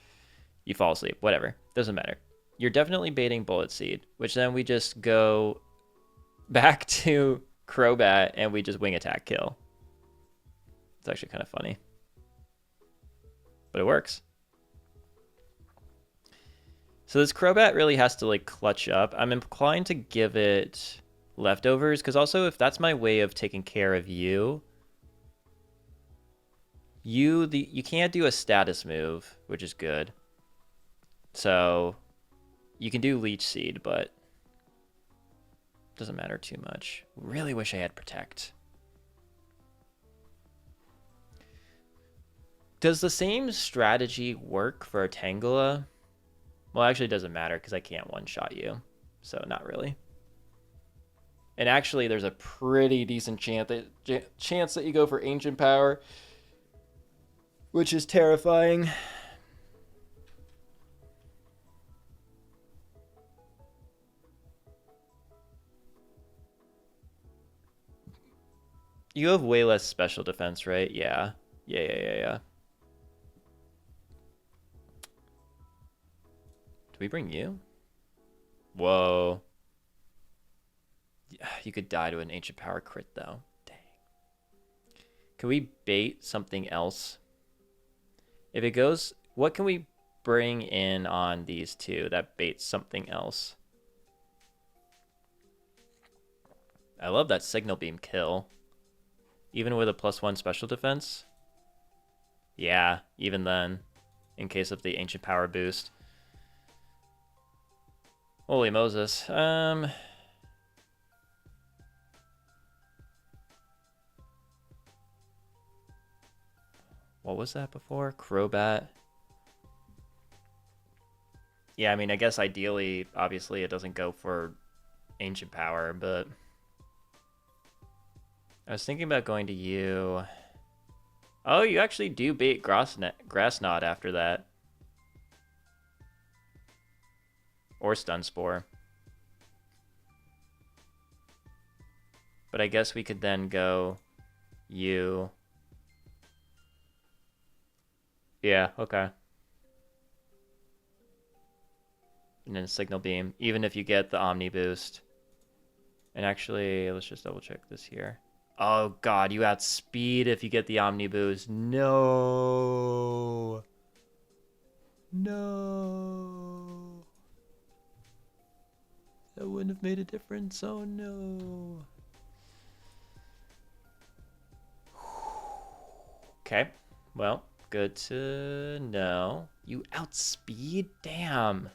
you fall asleep. Whatever. Doesn't matter. You're definitely baiting Bullet Seed, which then we just go back to Crobat and we just wing attack kill. It's actually kind of funny. But it works. So this Crobat really has to like clutch up. I'm inclined to give it leftovers because also if that's my way of taking care of you, you can't do a status move, which is good. So you can do Leech Seed, but doesn't matter too much. Really wish I had Protect. Does the same strategy work for a Tangela? Well, actually, it doesn't matter because I can't one-shot you. So, not really. And actually, there's a pretty decent chance that you go for Ancient Power, which is terrifying. You have way less special defense, right? Yeah. Yeah. Do we bring you? Whoa. You could die to an Ancient Power crit, though. Dang. Can we bait something else? If it goes... What can we bring in on these two that baits something else? I love that Signal Beam kill. Even with a +1 special defense? Yeah, even then. In case of the Ancient Power boost. Holy Moses. What was that before? Crobat? Yeah, I mean, I guess ideally, obviously, it doesn't go for Ancient Power, but... I was thinking about going to you. Oh, you actually do bait Grassnot after that. Or Stun Spore. But I guess we could then go you. Yeah, okay. and then Signal Beam, even if you get the Omni Boost. And actually, let's just double check this here. Oh god, you outspeed if you get the Omni Boost. No. No. That wouldn't have made a difference. Oh no. Okay. Well, good to know. You outspeed? Damn.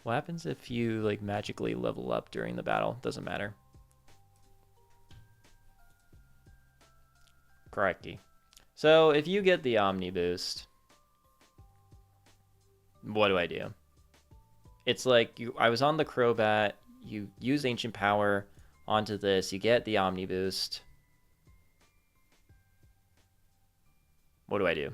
What happens if you like magically level up during the battle? Doesn't matter. Crikey. So if you get the Omni Boost, what do I do? It's like I was on the Crobat, you use Ancient Power onto this, you get the Omni Boost. What do I do?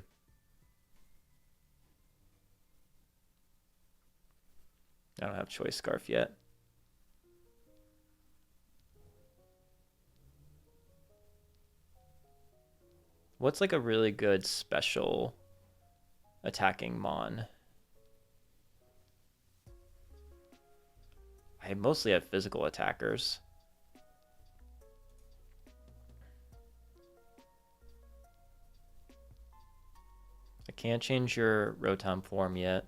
I don't have Choice Scarf yet. What's like a really good special attacking Mon? I mostly have physical attackers. I can't change your Rotom form yet.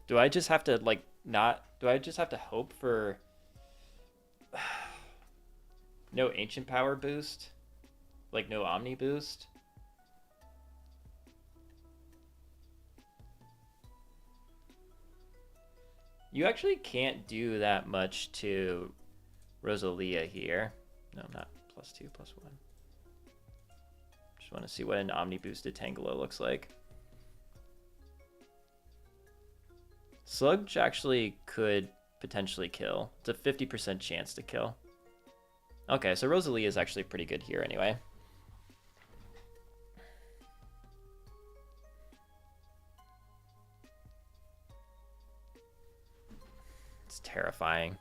Do I just have to like not? Do I just have to hope for no Ancient Power boost? Like no Omni boost? You actually can't do that much to Rosalia here. No, not +2, +1. Just want to see what an Omni boosted Tangela looks like. Sludge actually could potentially kill. It's a 50% chance to kill. Okay, so Rosalia is actually pretty good here anyway. It's terrifying.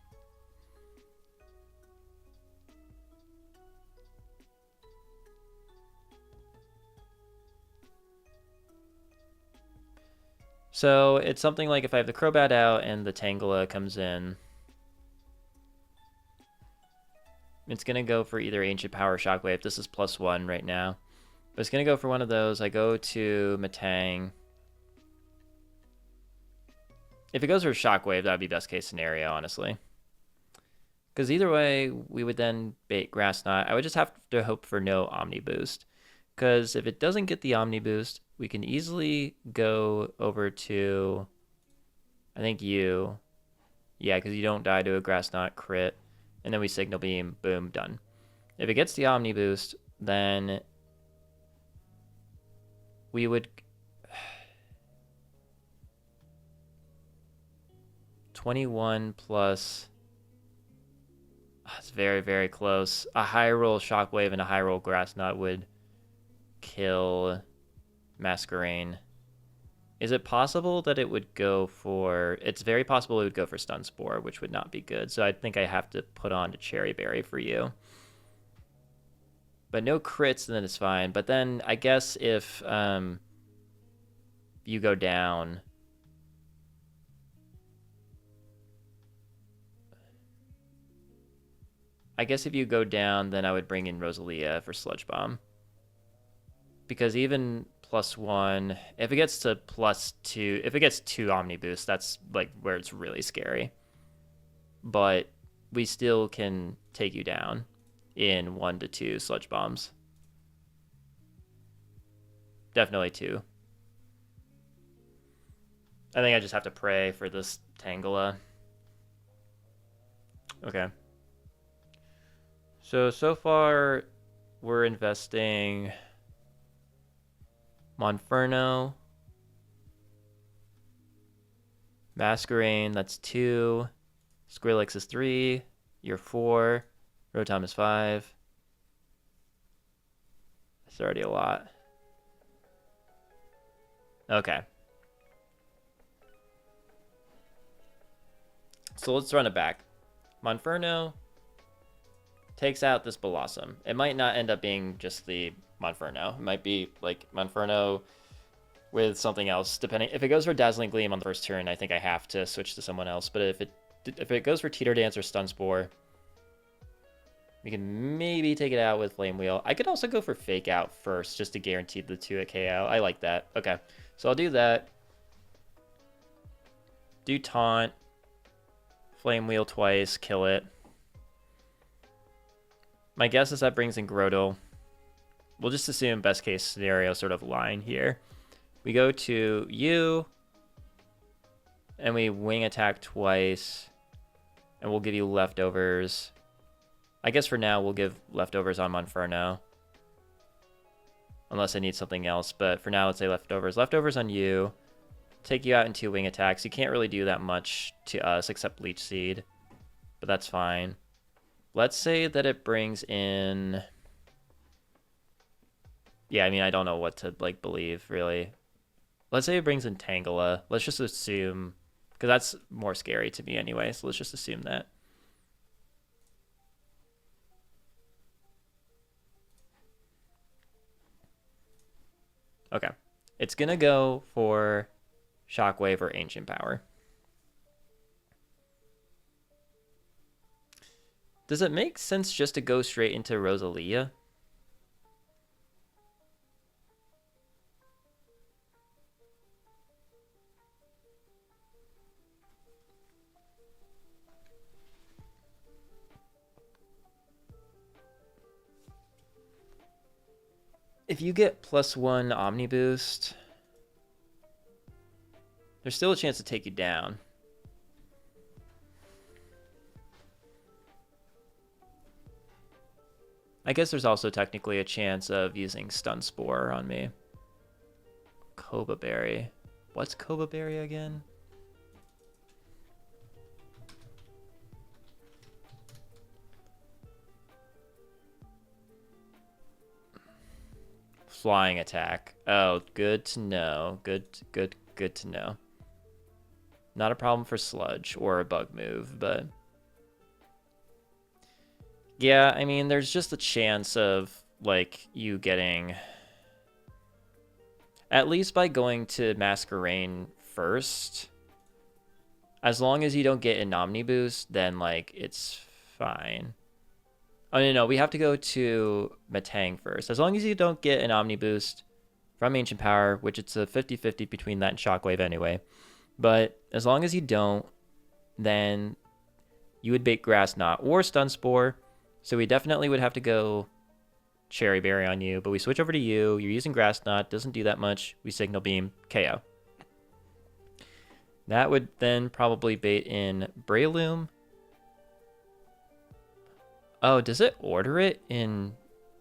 So it's something like if I have the Crobat out and the Tangela comes in, it's going to go for either Ancient Power or Shockwave. This is +1 right now. But it's going to go for one of those. I go to Metang. If it goes for Shockwave, that would be best case scenario, honestly. Because either way, we would then bait Grass Knot. I would just have to hope for no Omni Boost. Because if it doesn't get the Omni Boost, we can easily go over to, I think you. Yeah, because you don't die to a Grass Knot crit. And then we Signal Beam, boom, done. If it gets the Omni Boost, then we would 21 plus. It's very, very close. A high roll Shockwave and a high roll Grass Knot would kill Masquerain. Is it possible that it would go for... It's very possible it would go for Stun Spore, which would not be good. So I think I have to put on to Cherry Berry for you. But no crits, then it's fine. But then I guess if you go down... I guess if you go down, then I would bring in Rosalia for Sludge Bomb. Because even +1, if it gets to +2, if it gets 2 Omni Boost, that's like where it's really scary. But we still can take you down in 1 to 2 Sludge Bombs. Definitely 2. I think I just have to pray for this Tangela. Okay. So far, we're investing Monferno, Masquerain, that's 2, Skrillex is 3, you're 4, Rotom is 5. That's already a lot. Okay. So let's run it back. Monferno takes out this Blossom. It might not end up being just the Monferno. It might be like Monferno with something else, depending. If it goes for Dazzling Gleam on the first turn, I think I have to switch to someone else. But if it goes for Teeter Dance or Stun Spore, we can maybe take it out with Flame Wheel. I could also go for Fake Out first, just to guarantee the 2-hit KO. I like that. Okay, so I'll do that. Do Taunt. Flame Wheel twice, kill it. My guess is that brings in Grotle. We'll just assume best case scenario sort of line here. We go to you, and we wing attack twice, and we'll give you leftovers. I guess for now we'll give leftovers on Monferno, unless I need something else. But for now, let's say leftovers. Leftovers on you. Take you out in 2 wing attacks. You can't really do that much to us except Leech Seed, but that's fine. Let's say that it brings in... Yeah, I mean, I don't know what to, like, believe, really. Let's say it brings in Tangela. Let's just assume... Because that's more scary to me anyway, so let's just assume that. Okay. It's going to go for Shockwave or Ancient Power. Does it make sense just to go straight into Rosalia? If you get +1 Omni Boost, there's still a chance to take you down. I guess there's also technically a chance of using Stun Spore on me. Koba Berry. What's Koba Berry again? Flying attack. Oh, good to know. Good to know. Not a problem for Sludge or a bug move, but... Yeah, I mean, there's just a chance of, like, you getting... At least by going to Masquerain first, as long as you don't get an Omni Boost, then, like, it's fine. Oh, no, we have to go to Matang first. As long as you don't get an Omni Boost from Ancient Power, which it's a 50-50 between that and Shockwave anyway. But as long as you don't, then you would bait Grass Knot or Stun Spore. So we definitely would have to go Cherry Berry on you, but we switch over to you. You're using Grass Knot, doesn't do that much. We Signal Beam, KO. That would then probably bait in Breloom. Oh, does it order it in...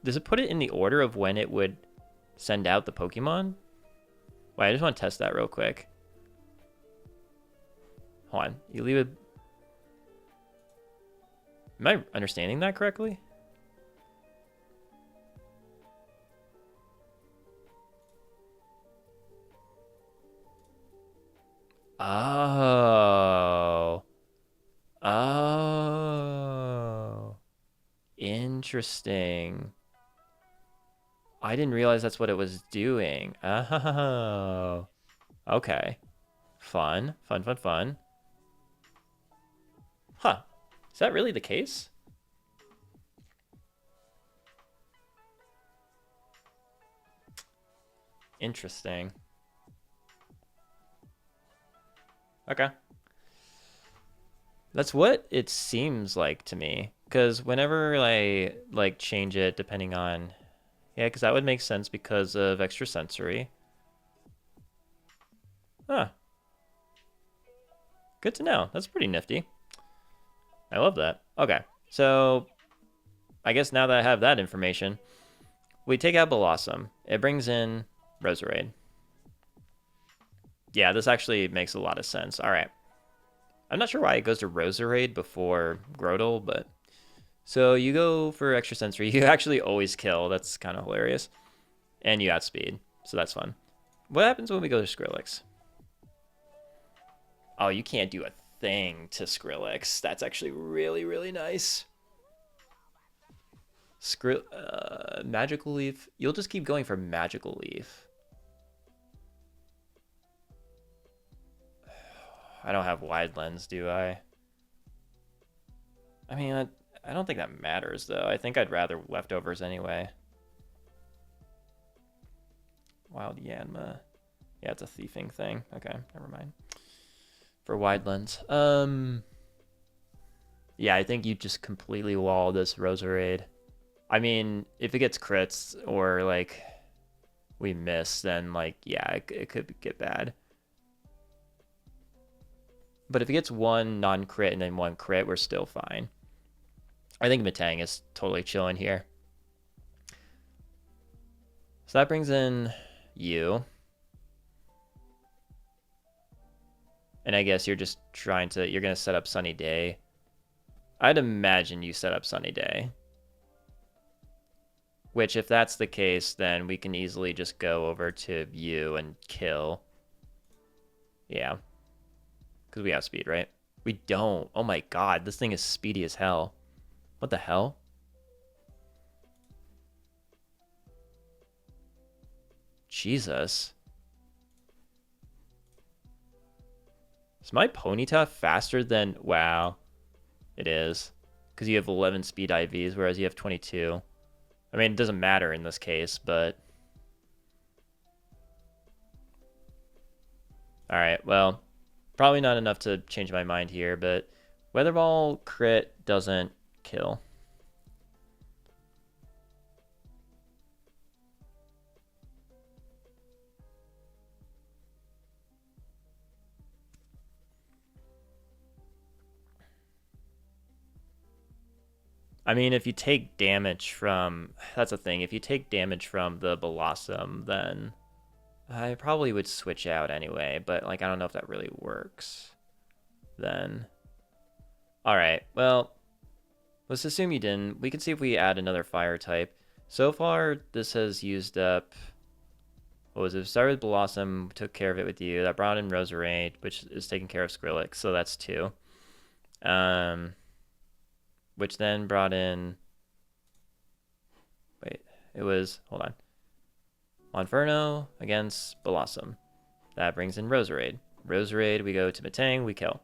Does it put it in the order of when it would send out the Pokemon? Wait, I just want to test that real quick. Hold on. You leave it... Am I understanding that correctly? Oh. Oh. Interesting. I didn't realize that's what it was doing. Oh. Okay. Fun. Fun, fun, fun. Huh. Is that really the case? Interesting. Okay. That's what it seems like to me. Because whenever I, like, change it depending on... Yeah, because that would make sense because of extrasensory. Huh. Good to know. That's pretty nifty. I love that. Okay, so I guess now that I have that information, we take out Blossom. It brings in Roserade. Yeah, this actually makes a lot of sense. All right. I'm not sure why it goes to Roserade before Grotle, but... So you go for extrasensory. You actually always kill. That's kind of hilarious. And you outspeed, so that's fun. What happens when we go to Skrillex? Oh, you can't do a thing to Skrillex. That's actually really, really nice. Magical Leaf. You'll just keep going for Magical Leaf. I don't have Wide Lens, do I? I mean, I don't think that matters, though. I think I'd rather Leftovers anyway. Wild Yanma. Yeah, it's a thieving thing. Okay, never mind. For Wide Lens. Yeah, I think you just completely wall this Roserade. I mean, if it gets crits or, like, we miss, then, like, yeah, it could get bad. But if it gets one non-crit and then one crit, we're still fine. I think Metang is totally chilling here. So that brings in you. And I guess you're just trying to, you're going to set up Sunny Day. I'd imagine you set up Sunny Day. Which, if that's the case, then we can easily just go over to you and kill. Yeah. Because we have speed, right? We don't. Oh my god, this thing is speedy as hell. What the hell? Jesus. Is my Ponyta faster than... Wow. It is. Because you have 11 speed IVs, whereas you have 22. I mean, it doesn't matter in this case, but... Alright, well... Probably not enough to change my mind here, but... Weather Ball crit doesn't kill. I mean, if you take damage from... That's the thing. If you take damage from the Blossom, then... I probably would switch out anyway, but, like, I don't know if that really works. Then... Alright, well... Let's assume you didn't. We can see if we add another fire type. So far, this has used up... What was it? Started with Blossom, took care of it with you. That brought in Roserade, which is taking care of Skrillex, so that's 2. Which then brought in... Wait, it was... Hold on. Monferno against Blossom. That brings in Roserade. Roserade, we go to Metang, we kill.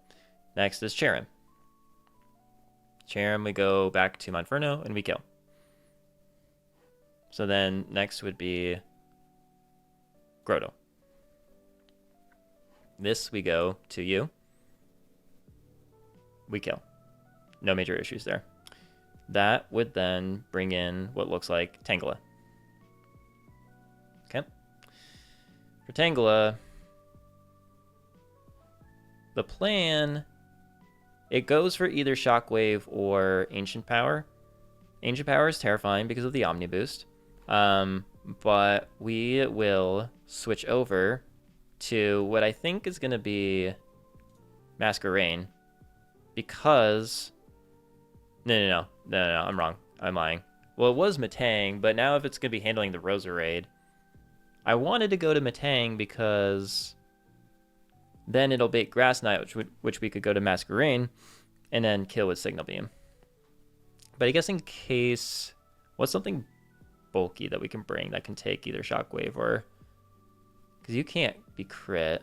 Next is Cherim. Cherim, we go back to Monferno, and we kill. So then next would be Grotto. This, we go to you. We kill. No major issues there. That would then bring in what looks like Tangela. Okay. For Tangela, the plan, it goes for either Shockwave or Ancient Power. Ancient Power is terrifying because of the Omni Boost. But we will switch over to what I think is going to be Masquerain. Because... No, I'm wrong. I'm lying. Well, it was Metang, but now if it's going to be handling the Roserade, I wanted to go to Metang because then it'll bait Grass Knight, which we could go to Masquerain, and then kill with Signal Beam. But I guess in case... What's something bulky that we can bring that can take either Shockwave or... Because you can't be crit.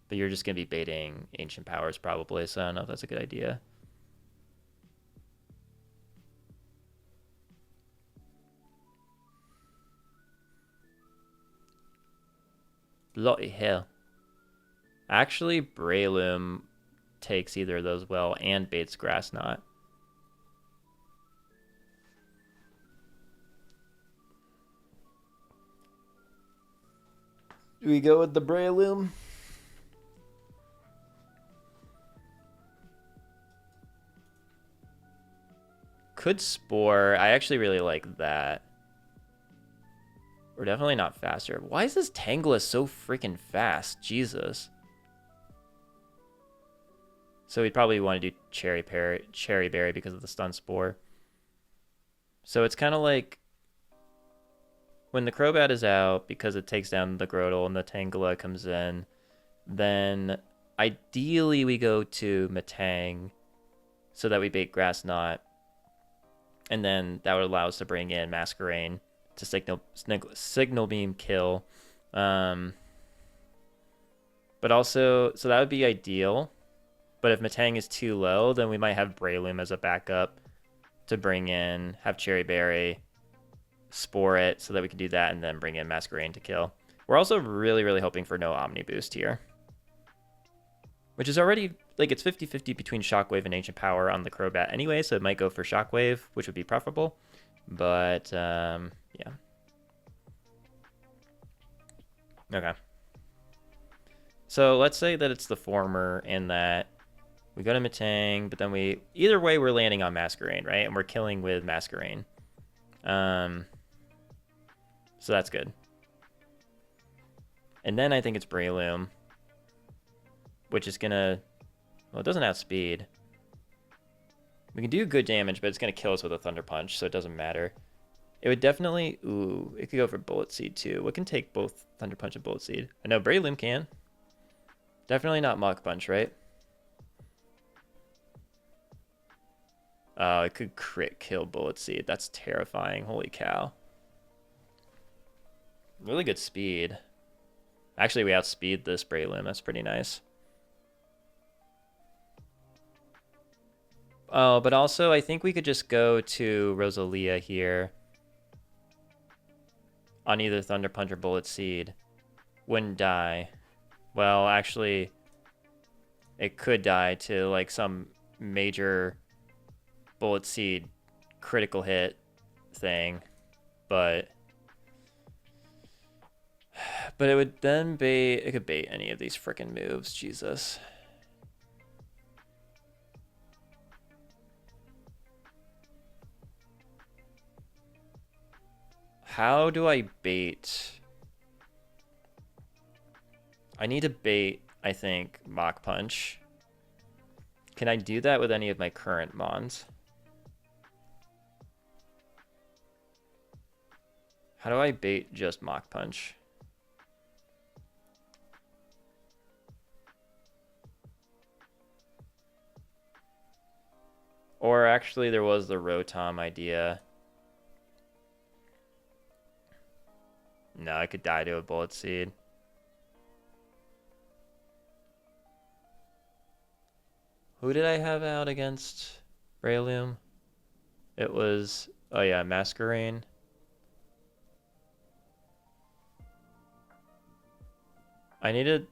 But you're just going to be baiting Ancient Powers probably, so I don't know if that's a good idea. Bloody hell. Actually, Breloom takes either of those well and baits Grass Knot. Do we go with the Breloom? Could Spore. I actually really like that. We're definitely not faster. Why is this Tangela so freaking fast? Jesus. So we'd probably want to do Cherry Berry because of the Stun Spore. So it's kind of like... when the Crobat is out, because it takes down the Grotle and the Tangela comes in, then ideally we go to Metang so that we bait Grass Knot. And then that would allow us to bring in Masquerain to signal beam kill. But also, so that would be ideal. But if Metang is too low, then we might have Breloom as a backup to bring in, have Cherry Berry, Spore it so that we can do that, and then bring in Masquerain to kill. We're also really, really hoping for no Omni Boost here. Which is already, like, it's 50-50 between Shockwave and Ancient Power on the Crobat anyway, so it might go for Shockwave, which would be preferable. But, yeah. Okay. So let's say that it's the former and that we go to Metang, but then either way, we're landing on Masquerain, right? And we're killing with Masquerain. So that's good. And then I think it's Breloom, which is gonna, well, it doesn't have speed. We can do good damage, but it's gonna kill us with a Thunder Punch, so it doesn't matter. It would definitely, ooh, it could go for Bullet Seed too. What can take both Thunder Punch and Bullet Seed? I know Breloom can. Definitely not Mach Punch, right? Oh, it could crit kill Bullet Seed. That's terrifying. Holy cow. Really good speed. Actually, we outspeed this Breloom. That's pretty nice. Oh, but also, I think we could just go to Rosalia here on either Thunder Punch or Bullet Seed. Wouldn't die. Well, actually, it could die to, like, some major Bullet Seed critical hit thing, but it would then bait, it could bait any of these freaking moves, Jesus. How do I bait? I need to bait, I think, Mach Punch. Can I do that with any of my current Mons? How do I bait just Mach Punch? Or actually, there was the Rotom idea. No, I could die to a Bullet Seed. Who did I have out against Breloom? It was, oh yeah, Masquerain. I needed...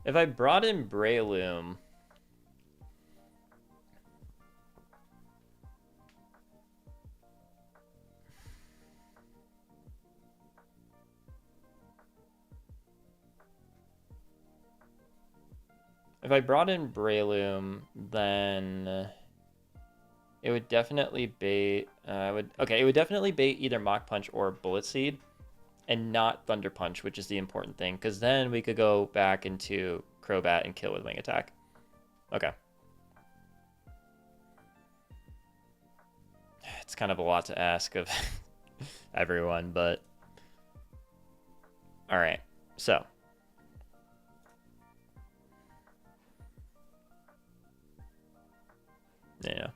If I brought in Breloom... If I brought in Breloom, then it would definitely bait... it would definitely bait either Mach Punch or Bullet Seed, and not Thunder Punch, which is the important thing, because then we could go back into Crobat and kill with Wing Attack. Okay. It's kind of a lot to ask of everyone, but... Alright, so... Yeah.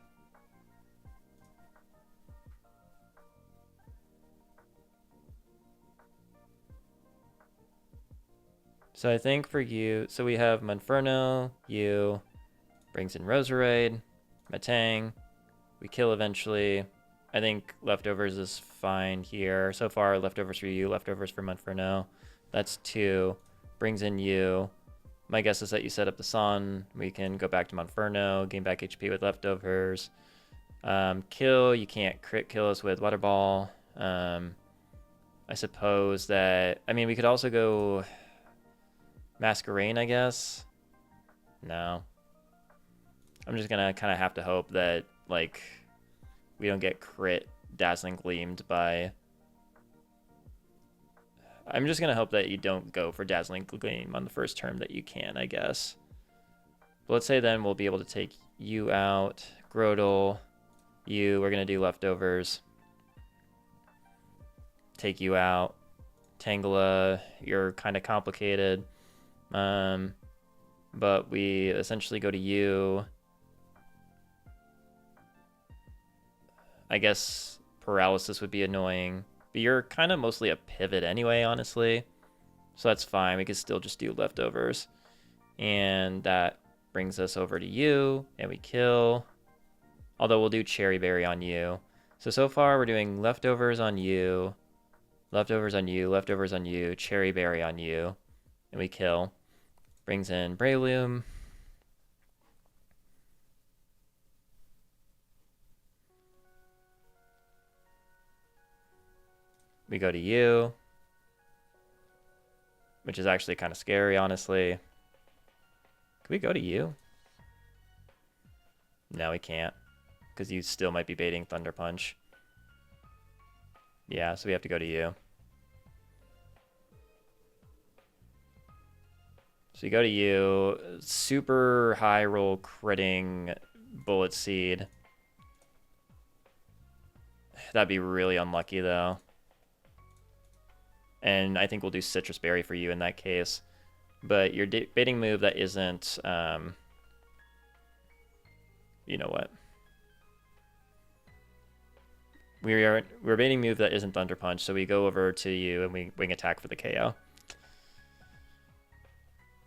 So I think for you, so we have Monferno, you, brings in Roserade, Metang, we kill eventually. I think leftovers is fine here. So far, leftovers for you, leftovers for Monferno. That's 2. Brings in you. My guess is that you set up the Sun. We can go back to Monferno, gain back HP with leftovers. Kill, you can't crit kill us with Water Ball. I suppose that, I mean, we could also go Masquerain, I guess. No. I'm just gonna kind of have to hope that, like, we don't get crit Dazzling Gleamed by... I'm just gonna hope that you don't go for Dazzling Gleam on the first turn that you can, I guess. But let's say then we'll be able to take you out. Grodel, you, we're gonna do leftovers. Take you out. Tangela, you're kind of complicated. But we essentially go to you. I guess paralysis would be annoying. But you're kind of mostly a pivot anyway, honestly. So that's fine. We could still just do leftovers. And that brings us over to you. And we kill. Although we'll do Cherry Berry on you. So far we're doing leftovers on you. Leftovers on you. Leftovers on you. Cherry Berry on you. And we kill. Brings in Breloom. We go to you, which is actually kind of scary, honestly. Can we go to you? No, we can't, because you still might be baiting Thunder Punch. Yeah, so we have to go to you. So we go to you. Super high roll critting Bullet Seed. That'd be really unlucky, though. And I think we'll do Citrus Berry for you in that case. But your baiting move that isn't... you know what? We're baiting move that isn't Thunder Punch, so we go over to you and we wing attack for the KO.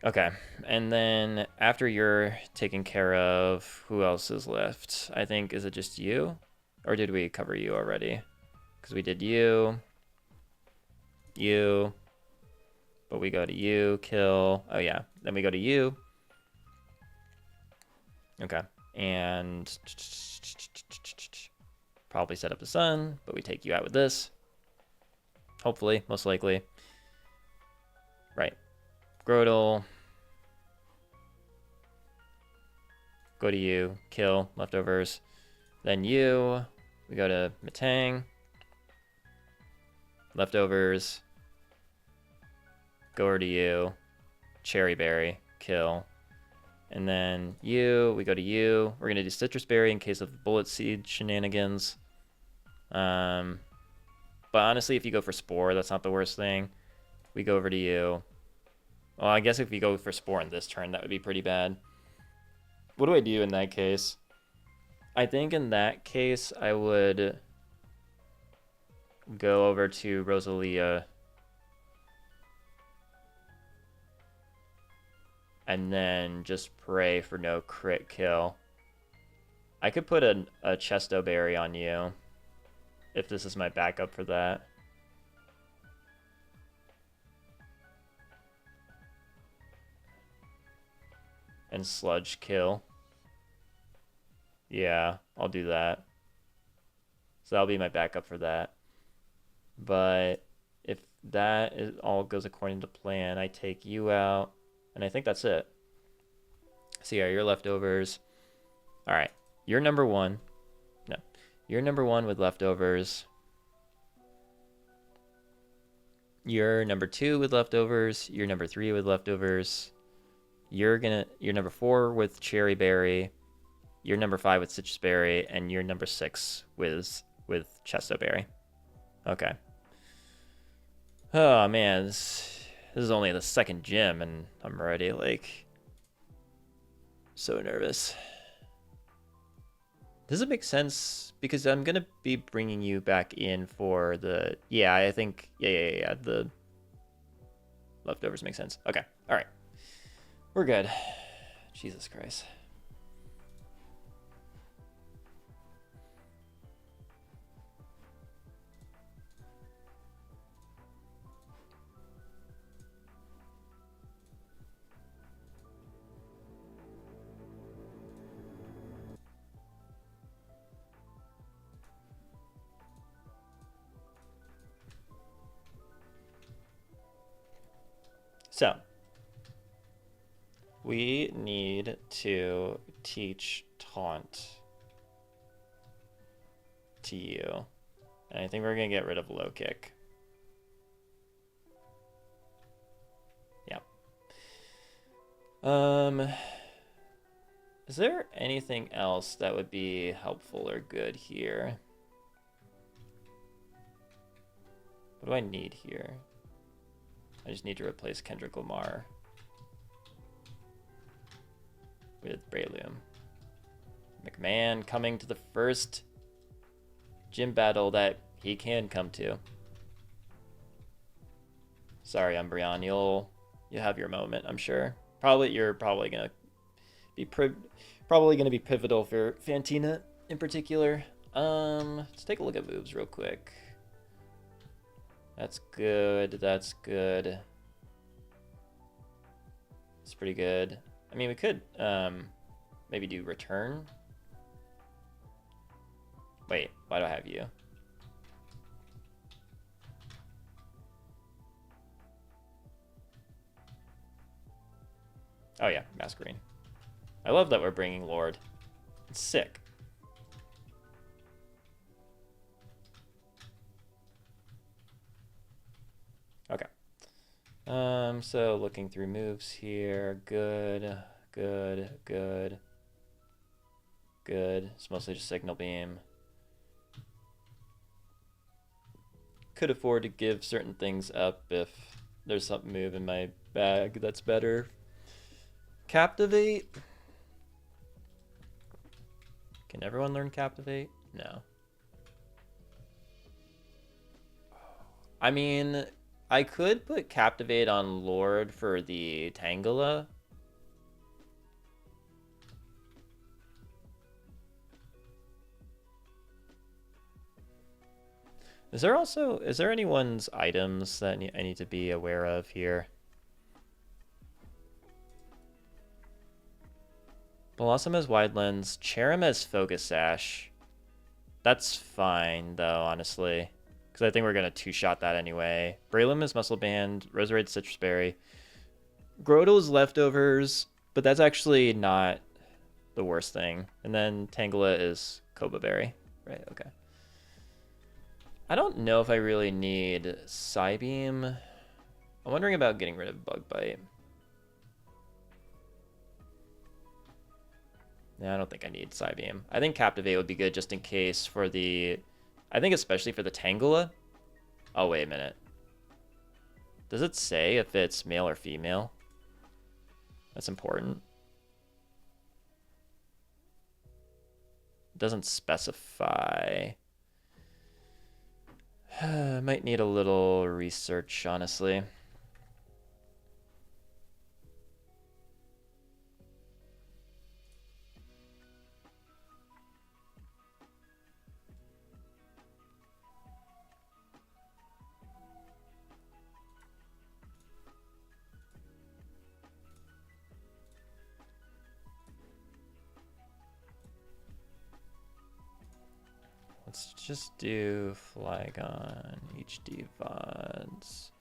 Okay, and then after you're taken care of, who else is left? I think, is it just you? Or did we cover you already? Because we did you... you, but we go to you, kill. Oh yeah, then we go to you. Okay, and probably set up the sun, but we take you out with this. Hopefully, most likely. Right, Grodel. Go to you, kill, leftovers. Then you, we go to Metang. Leftovers. Go over to you. Cherry Berry. Kill. And then you. We go to you. We're going to do Citrus Berry in case of Bullet Seed shenanigans. But honestly, if you go for Spore, that's not the worst thing. We go over to you. Well, I guess if we go for Spore in this turn, that would be pretty bad. What do I do in that case? I think in that case, I would go over to Rosalia and then just pray for no crit kill. I could put a Chesto Berry on you if this is my backup for that. And Sludge kill. Yeah, I'll do that. So that'll be my backup for that. But if that all goes according to plan, I take you out, and I think that's it. So yeah, your leftovers. All right, you're number one. No, you're number one with leftovers. You're number two with leftovers. You're number three with leftovers. You're number four with Cherry Berry. You're number five with Citrus Berry, and you're number six with Chesto Berry. Okay. Oh man, this is only the second gym, and I'm already like so nervous. Does it make sense? Because I'm gonna be bringing you back in for the I think the leftovers make sense. Okay, all right, we're good. Jesus Christ. So, We need to teach Taunt to you. And I think we're going to get rid of Low Kick. Yep. Is there anything else that would be helpful or good here? What do I need here? I just need to replace Kendrick Lamar with Breloom. McMahon coming to the first gym battle that he can come to. Sorry, Umbreon, you'll have your moment, I'm sure. You're probably gonna be pivotal for Fantina in particular. Let's take a look at moves real quick. That's good. That's good. It's pretty good. I mean, we could maybe do return. Wait, why do I have you? Oh yeah, Masquerade. I love that we're bringing Lord. It's sick. Okay. So looking through moves here. Good. It's mostly just Signal Beam. Could afford to give certain things up if there's some move in my bag that's better. Captivate. Can everyone learn Captivate? No. I mean, I could put Captivate on Lord for the Tangela. Is there anyone's items that I need to be aware of here? Blossom has Wide Lens. Cherrim has Focus Sash. That's fine, though, honestly. Because I think we're going to two-shot that anyway. Breloom is Muscle Band. Roserade Citrus Berry. Grotl's Leftovers, but that's actually not the worst thing. And then Tangela is Koba Berry. Right, okay. I don't know if I really need Psybeam. I'm wondering about getting rid of Bug Bite. Yeah, I don't think I need Psybeam. I think Captivate would be good just in case for the... I think especially for the Tangela. Oh, wait a minute. Does it say if it's male or female? That's important. It doesn't specify. Might need a little research, honestly. Let's just do Flygon, HD VODs.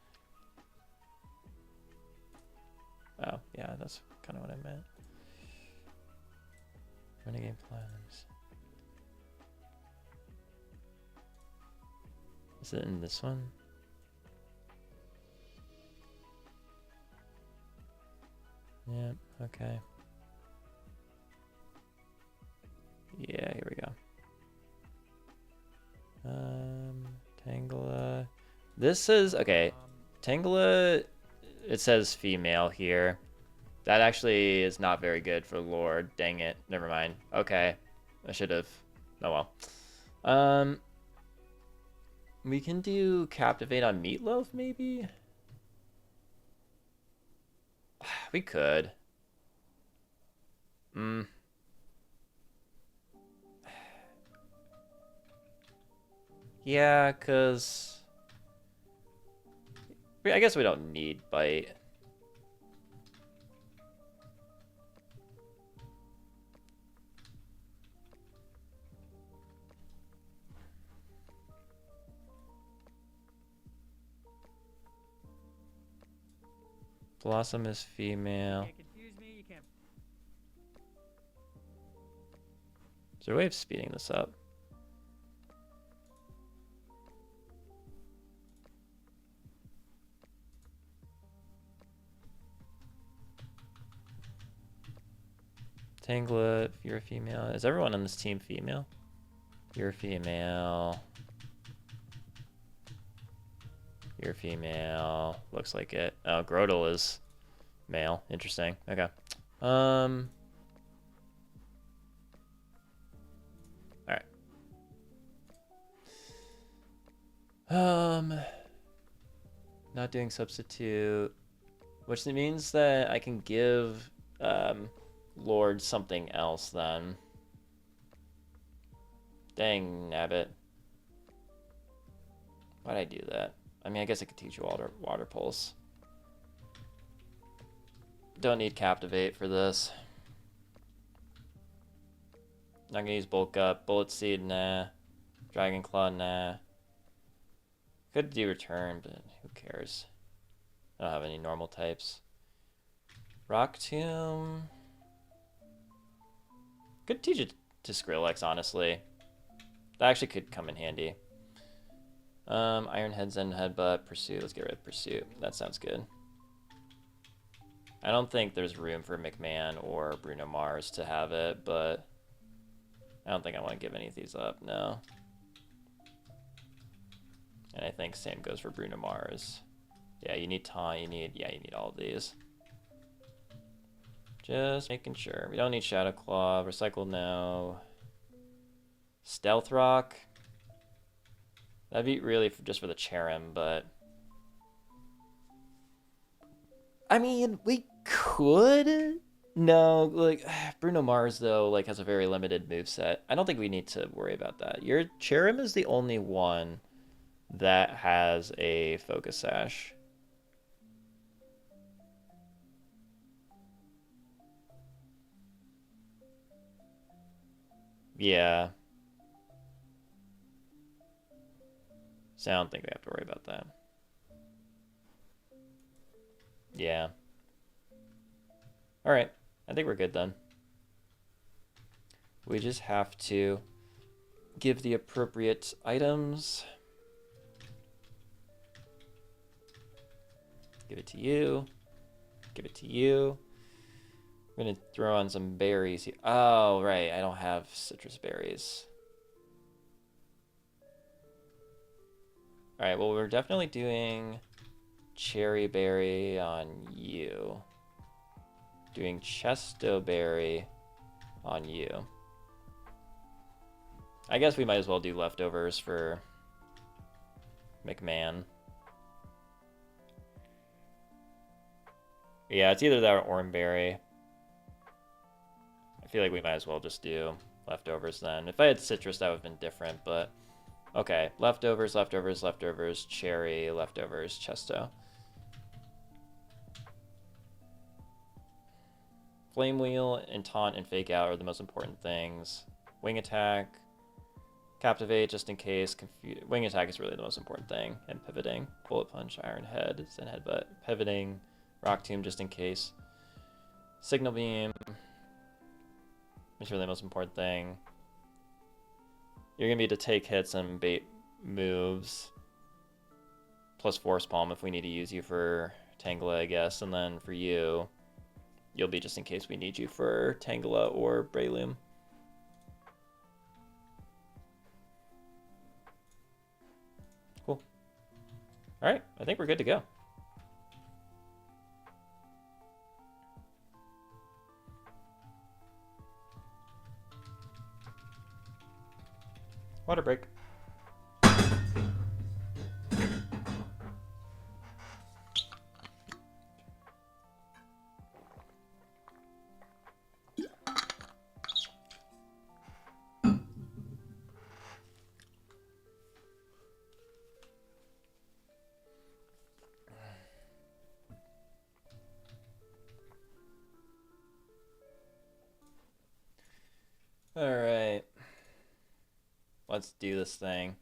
Oh, yeah, that's kind of what I meant. Renegade Platinums. Is it in this one? Yep, okay. Yeah, here we go. Tangela. This is okay. Tangela, it says female here. That actually is not very good for Lord. Dang it. Never mind. Okay. I should have. Oh well. We can do Captivate on Meatloaf, maybe? We could. Yeah, because... I guess we don't need Bite. Blossom is female. Can't confuse me, you can't Is there a way of speeding this up? Tanglet, if you're a female. Is everyone on this team female? You're a female. You're a female. Looks like it. Oh, Grodel is male. Interesting. Okay. Alright. Not doing substitute. Which means that I can give Lord something else then. Dang, nabbit. Why'd I do that? I mean, I guess I could teach you water pulse. Don't need Captivate for this. Not gonna use Bulk Up. Bullet Seed, nah. Dragon Claw, nah. Could do Return, but who cares? I don't have any normal types. Rock Tomb. Could teach it to Skrillex, honestly. That actually could come in handy. Iron Head, Zen Headbutt, Pursuit. Let's get rid of Pursuit. That sounds good. I don't think there's room for McMahon or Bruno Mars to have it, but I don't think I want to give any of these up, no. And I think same goes for Bruno Mars. Yeah, you need taunt, you need all of these. Just making sure. We don't need Shadow Claw, Recycle no. Stealth Rock. That'd be really just for the Cherrim, but I mean, we could. No, like Bruno Mars though, like has a very limited moveset. I don't think we need to worry about that. Your Cherrim is the only one that has a Focus Sash. Yeah. So I don't think we have to worry about that. Yeah. Alright. I think we're good then. We just have to give the appropriate items. Give it to you. Give it to you. We're going to throw on some berries here. Oh, right. I don't have citrus berries. Alright, well, we're definitely doing cherry berry on you. Doing chesto berry on you. I guess we might as well do leftovers for McMahon. Yeah, it's either that or Oranberry. I feel like we might as well just do leftovers then. If I had citrus, that would have been different, but okay. Leftovers, leftovers, leftovers, cherry, leftovers, chesto. Flame Wheel and Taunt and Fake Out are the most important things. Wing Attack, Captivate just in case. Wing Attack is really the most important thing. And Pivoting. Bullet Punch, Iron Head, Zen Headbutt. Pivoting, Rock Tomb just in case. Signal Beam is really the most important thing. You're going to be to take hits and bait moves. Plus Force Palm if we need to use you for Tangela, I guess. And then for you, you'll be just in case we need you for Tangela or Breloom. Cool. Alright, I think we're good to go. Water break. All right. Let's do this thing.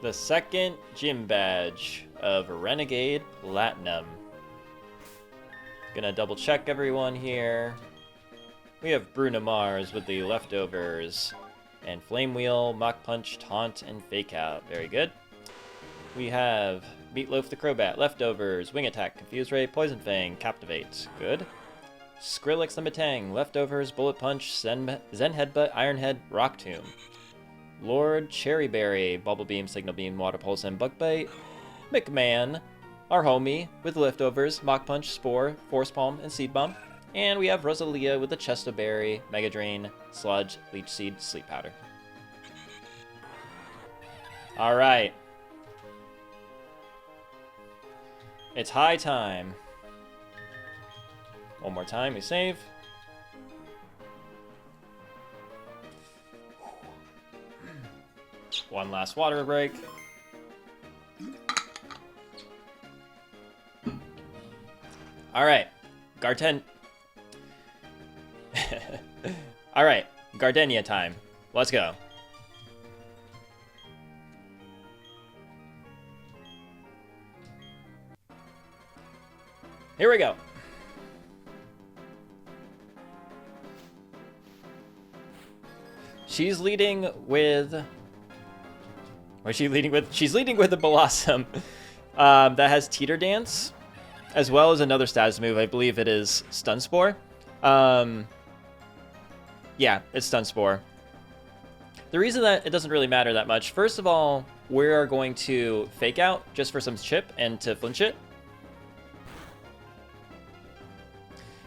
The second gym badge of Renegade Platinum. Gonna double check everyone here. We have Bruno Mars with the leftovers. And Flame Wheel, Mach Punch, Taunt, and Fake Out. Very good. We have Meatloaf the Crobat, leftovers, Wing Attack, Confuse Ray, Poison Fang, Captivate. Good. Skrillex the Matang, leftovers, Bullet Punch, Zen Headbutt, Iron Head, Rock Tomb. Lord Cherryberry, Bubble Beam, Signal Beam, Water Pulse, and Bug Bite. McMahon, our homie, with leftovers, Mach Punch, Spore, Force Palm, and Seed Bomb. And we have Rosalia with the Chesto Berry, Mega Drain, Sludge, Leech Seed, Sleep Powder. Alright. It's high time. One more time, we save. One last water break. Alright. Alright, Gardenia time. Let's go. Here we go. She's leading with... What's she leading with? She's leading with a Blossom that has Teeter Dance, as well as another status move. I believe it is Stun Spore. Yeah, it's Stun Spore. The reason that it doesn't really matter that much, first of all, we are going to Fake Out just for some chip and to flinch it.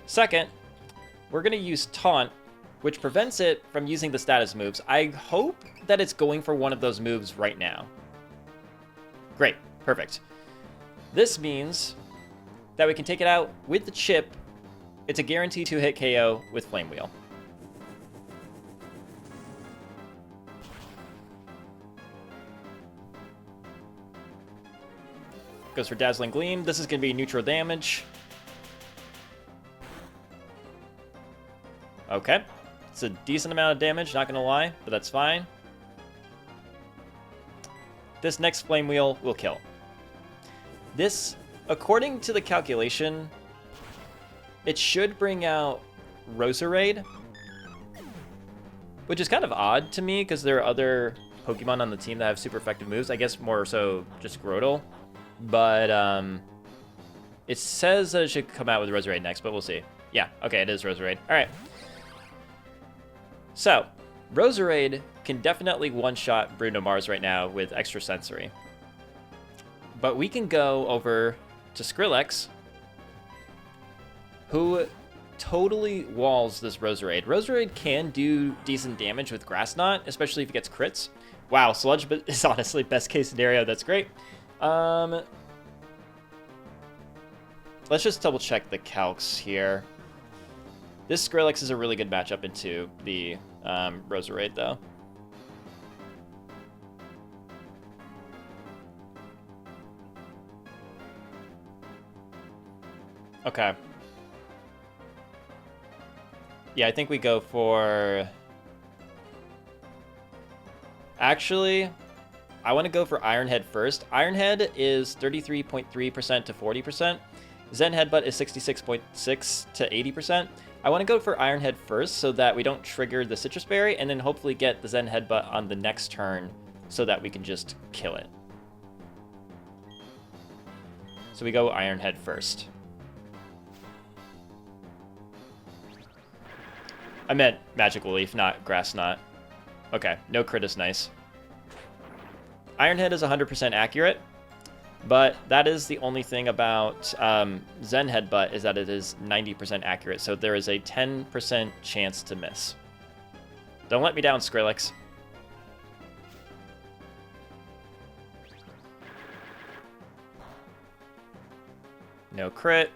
Second, we're going to use Taunt, which prevents it from using the status moves. I hope that it's going for one of those moves right now. Great, perfect. This means that we can take it out with the chip. It's a guarantee to hit KO with Flame Wheel. Goes for Dazzling Gleam. This is going to be neutral damage. Okay. It's a decent amount of damage, not going to lie, but that's fine. This next Flame Wheel will kill. This, according to the calculation, it should bring out Roserade, which is kind of odd to me because there are other Pokemon on the team that have super effective moves. I guess more so just Grotle. But it says that it should come out with Roserade next, but we'll see. Yeah, okay, it is Roserade. All right. So, Roserade can definitely one-shot Bruno Mars right now with Extra Sensory. But we can go over to Skrillex, who totally walls this Roserade. Roserade can do decent damage with Grass Knot, especially if it gets crits. Wow, Sludge is honestly best case scenario. That's great. Let's just double check the calcs here. This Skrillex is a really good matchup into the Roserade, though. Okay. Yeah, I think we go for... Actually, I want to go for Iron Head first. Iron Head is 33.3% to 40%. Zen Headbutt is 66.6 to 80%. I want to go for Iron Head first so that we don't trigger the Citrus Berry, and then hopefully get the Zen Headbutt on the next turn so that we can just kill it. So we go Iron Head first. I meant Magical Leaf, not Grass Knot. Okay, no crit is nice. Iron Head is 100% accurate, but that is the only thing about Zen Headbutt is that it is 90% accurate, so there is a 10% chance to miss. Don't let me down, Skrillex. No crit.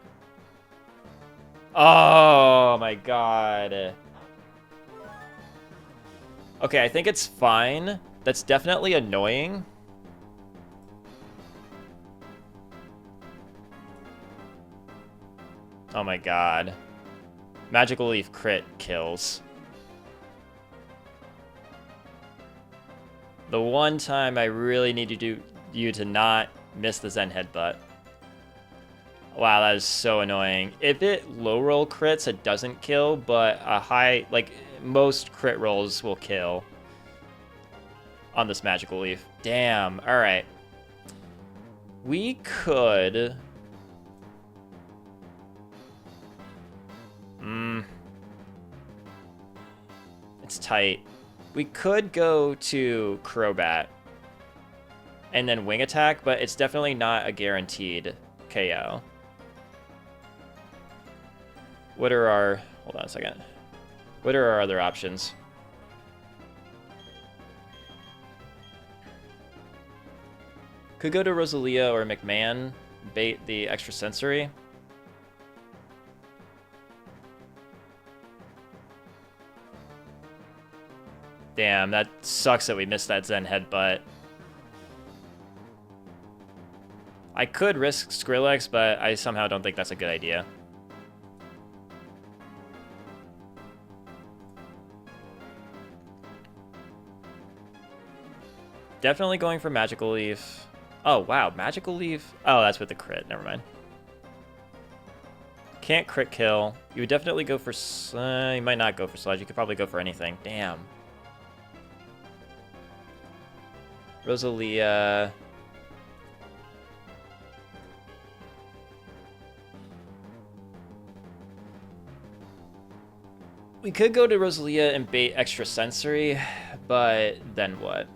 Oh my god. Okay, I think it's fine. That's definitely annoying. Oh my god. Magical Leaf crit kills. The one time I really need you to not miss the Zen Headbutt. Wow, that is so annoying. If it low roll crits, it doesn't kill, but a high, like, most crit rolls will kill on this Magical Leaf. Damn, alright. We could... It's tight. We could go to Crobat and then Wing Attack, but it's definitely not a guaranteed KO. What are our... Hold on a second. What are our other options? Could go to Rosalia or McMahon, bait the extra sensory. Damn, that sucks that we missed that Zen Headbutt. I could risk Skrillex, but I somehow don't think that's a good idea. Definitely going for Magical Leaf. Oh, wow. Magical Leaf? Oh, that's with the crit. Never mind. Can't crit kill. You would definitely go for... you might not go for Sludge. You could probably go for anything. Damn. Rosalia... We could go to Rosalia and bait extra sensory, but then what?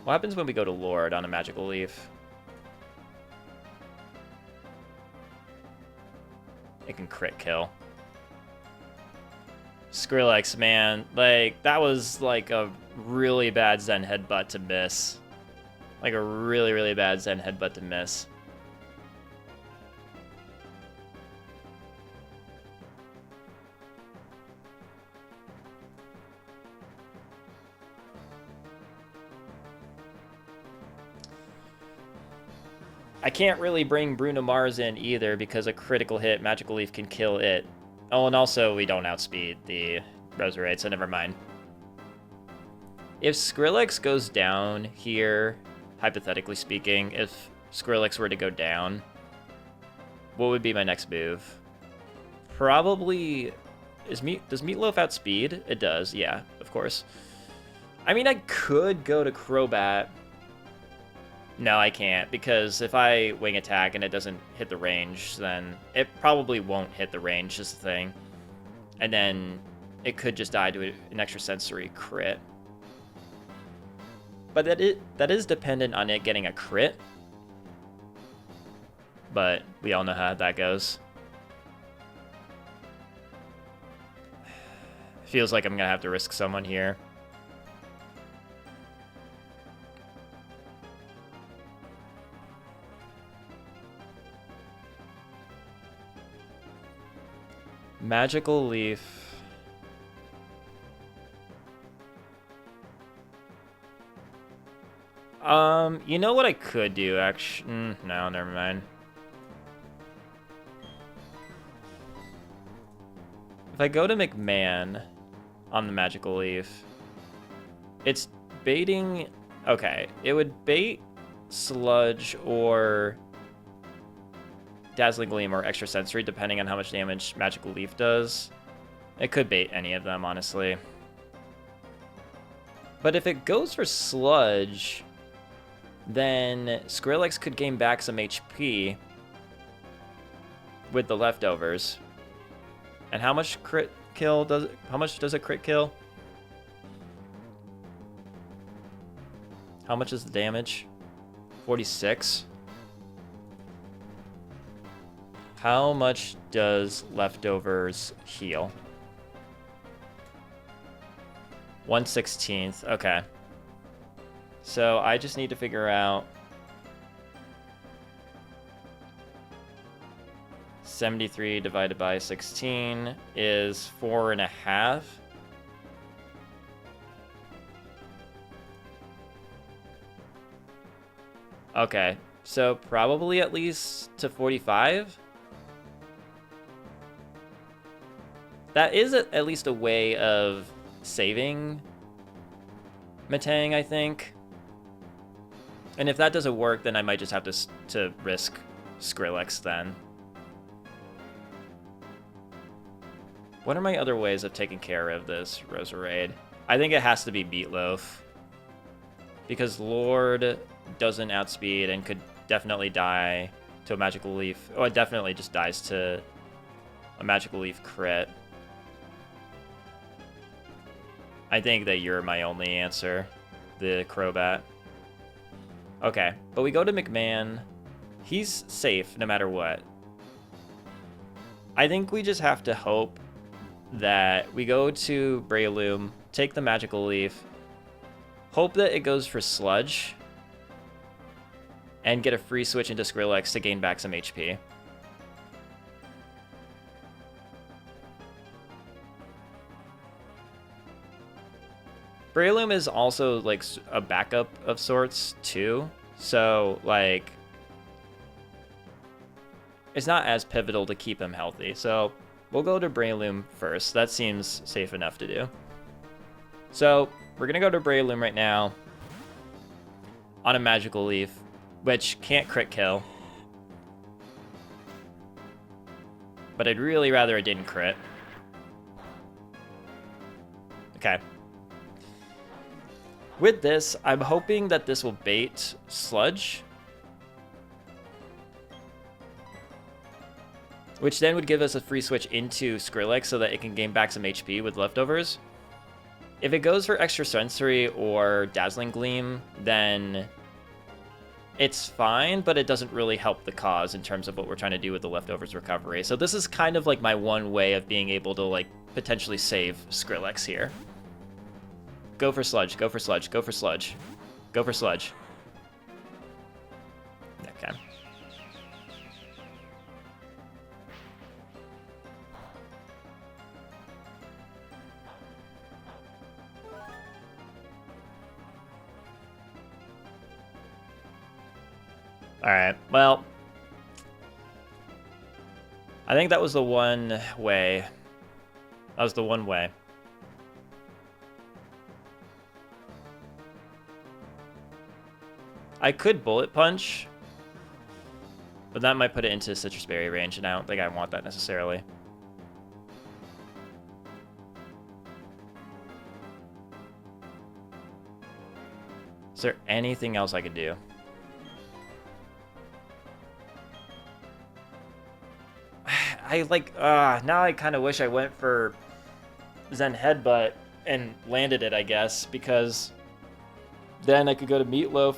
What happens when we go to Lord on a Magical Leaf? It can crit kill. Skrillex, man. Like, that was like a really bad Zen Headbutt to miss. Like a really, really bad Zen Headbutt to miss. I can't really bring Bruno Mars in either because a critical hit Magical Leaf can kill it. Oh, and also we don't outspeed the Roserade, so never mind. If Skrillex goes down here, hypothetically speaking, if Skrillex were to go down, what would be my next move? Probably... does Meatloaf outspeed? It does, yeah, of course. I mean, I could go to Crobat. No, I can't, because if I Wing Attack and it doesn't hit the range, then it probably won't hit the range, is the thing. And then it could just die to an extra sensory crit. But that is dependent on it getting a crit. But we all know how that goes. Feels like I'm going to have to risk someone here. Magical Leaf. You know what I could do, actually? No, never mind. If I go to McMahon on the Magical Leaf, it's baiting... Okay, it would bait Sludge or... Dazzling Gleam or Extra Sensory, depending on how much damage Magical Leaf does. It could bait any of them, honestly. But if it goes for Sludge, then Skrillex could gain back some HP with the leftovers. And how much crit kill does it? How much does a crit kill? How much is the damage? 46. How much does leftovers heal? 1/16. Okay. So I just need to figure out 73 divided by 16 is 4.5. Okay, so probably at least to 45. That is at least a way of saving Metang, I think. And if that doesn't work, then I might just have to risk Skrillex then. What are my other ways of taking care of this Roserade? I think it has to be Meatloaf. Because Lord doesn't outspeed and could definitely die to a Magical Leaf. Oh, it definitely just dies to a Magical Leaf crit. I think that you're my only answer, the Crobat. Okay, but we go to McMahon. He's safe no matter what. I think we just have to hope that we go to Breloom, take the Magical Leaf, hope that it goes for Sludge, and get a free switch into Skrillex to gain back some HP. Breloom is also like a backup of sorts too, so like it's not as pivotal to keep him healthy. So we'll go to Breloom first. That seems safe enough to do. So we're gonna go to Breloom right now on a Magical Leaf, which can't crit kill. But I'd really rather it didn't crit. Okay. With this, I'm hoping that this will bait Sludge, which then would give us a free switch into Skrillex so that it can gain back some HP with leftovers. If it goes for Extra Sensory or Dazzling Gleam, then it's fine, but it doesn't really help the cause in terms of what we're trying to do with the leftovers recovery. So this is kind of like my one way of being able to like potentially save Skrillex here. Go for Sludge, go for Sludge, go for Sludge. Go for Sludge. Okay. Alright, well, I think that was the one way. That was the one way. I could Bullet Punch, but that might put it into Citrus Berry range, and I don't think I want that necessarily. Is there anything else I could do? I like, now I kind of wish I went for Zen Headbutt and landed it, I guess, because then I could go to Meatloaf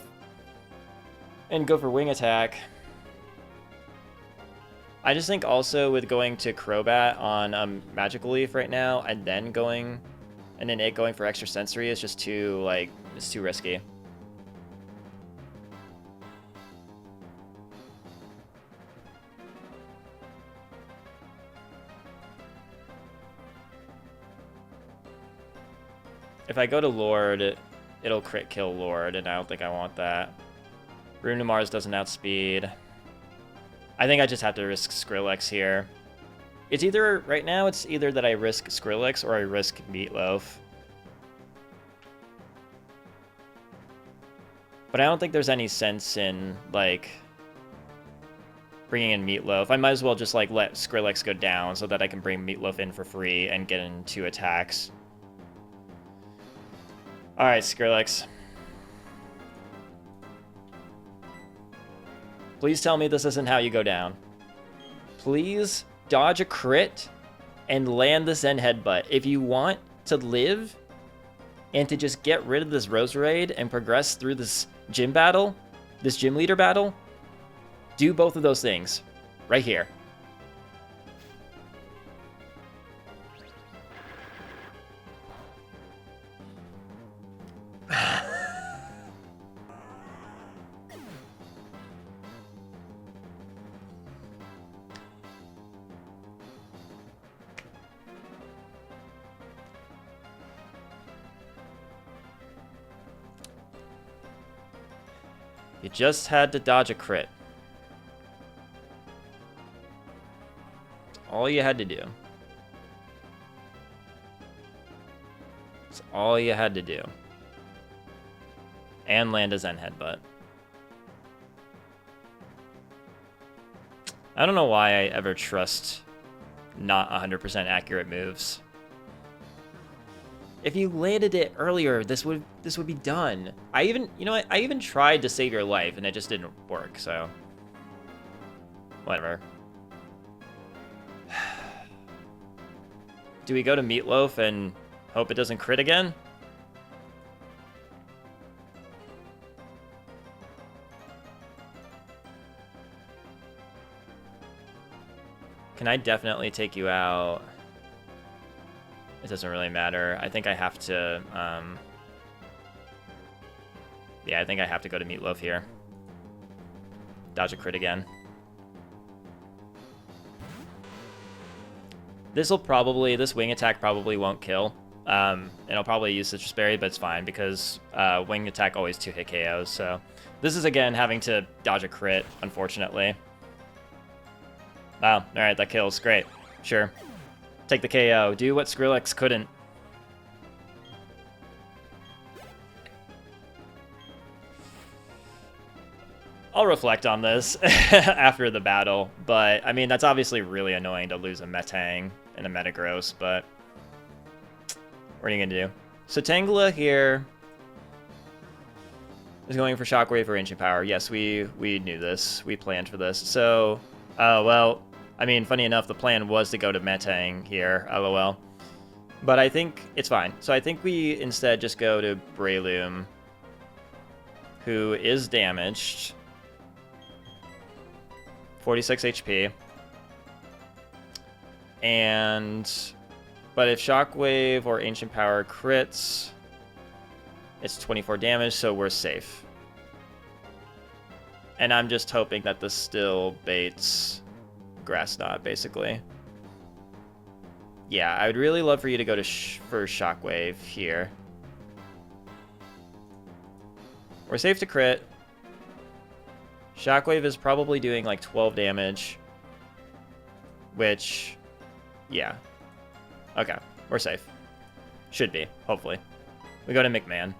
and go for Wing Attack. I just think also with going to Crobat on Magical Leaf right now and then it going for Extra Sensory is just too, like, it's too risky. If I go to Lord, it'll crit kill Lord, and I don't think I want that. Runimars doesn't outspeed. I think I just have to risk Skrillex here. It's either, right now, it's either that I risk Skrillex or I risk Meatloaf. But I don't think there's any sense in, like, bringing in Meatloaf. I might as well just, like, let Skrillex go down so that I can bring Meatloaf in for free and get in 2 attacks. Alright, Skrillex. Please tell me this isn't how you go down. Please dodge a crit and land the Zen Headbutt. If you want to live and to just get rid of this Roserade and progress through this gym battle, this gym leader battle, do both of those things right here. You just had to dodge a crit. That's all you had to do. That's all you had to do. And land a Zen Headbutt. I don't know why I ever trust not 100% accurate moves. If you landed it earlier, this would be done. You know what? I even tried to save your life, and it just didn't work, so... Whatever. Do we go to Meatloaf and hope it doesn't crit again? Can I definitely take you out? It doesn't really matter. I think I have to, yeah, I think I have to go to Meatloaf here. Dodge a crit again. This wing attack probably won't kill. And I'll probably use Citrus Berry, but it's fine because wing attack always 2-hit KOs. So this is, again, having to dodge a crit, unfortunately. Wow, alright, that kills. Great. Sure. Take the KO. Do what Skrillex couldn't. I'll reflect on this after the battle, but, I mean, that's obviously really annoying to lose a Metang and a Metagross, but what are you going to do? So Tangela here is going for Shockwave or Ancient Power. Yes, we knew this. We planned for this. So, well... I mean, funny enough, the plan was to go to Metang here, lol. But I think it's fine. So I think we instead just go to Breloom, who is damaged. 46 HP. But if Shockwave or Ancient Power crits, it's 24 damage, so we're safe. And I'm just hoping that this still baits Grass Knot, basically. Yeah, I would really love for you to go to for Shockwave here. We're safe to crit. Shockwave is probably doing like 12 damage. Which, yeah. Okay, we're safe. Should be, hopefully. We go to McMahon.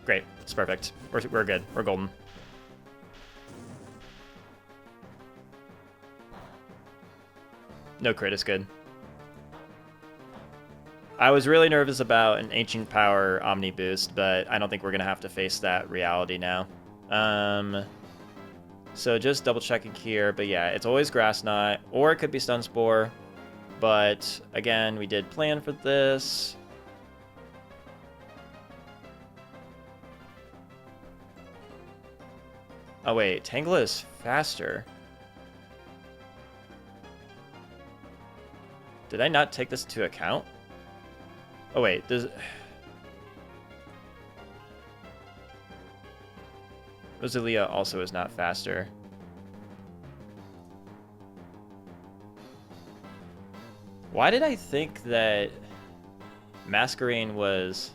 Great. It's perfect. We're good. We're golden. No crit is good. I was really nervous about an Ancient Power Omni boost, but I don't think we're going to have to face that reality now. So just double checking here, but yeah, it's always Grass Knot, or it could be Stun Spore. But again, we did plan for this. Oh wait, Tangela is faster. Did I not take this into account? Oh wait, does... Rosalia also is not faster. Why did I think that Masquerain was...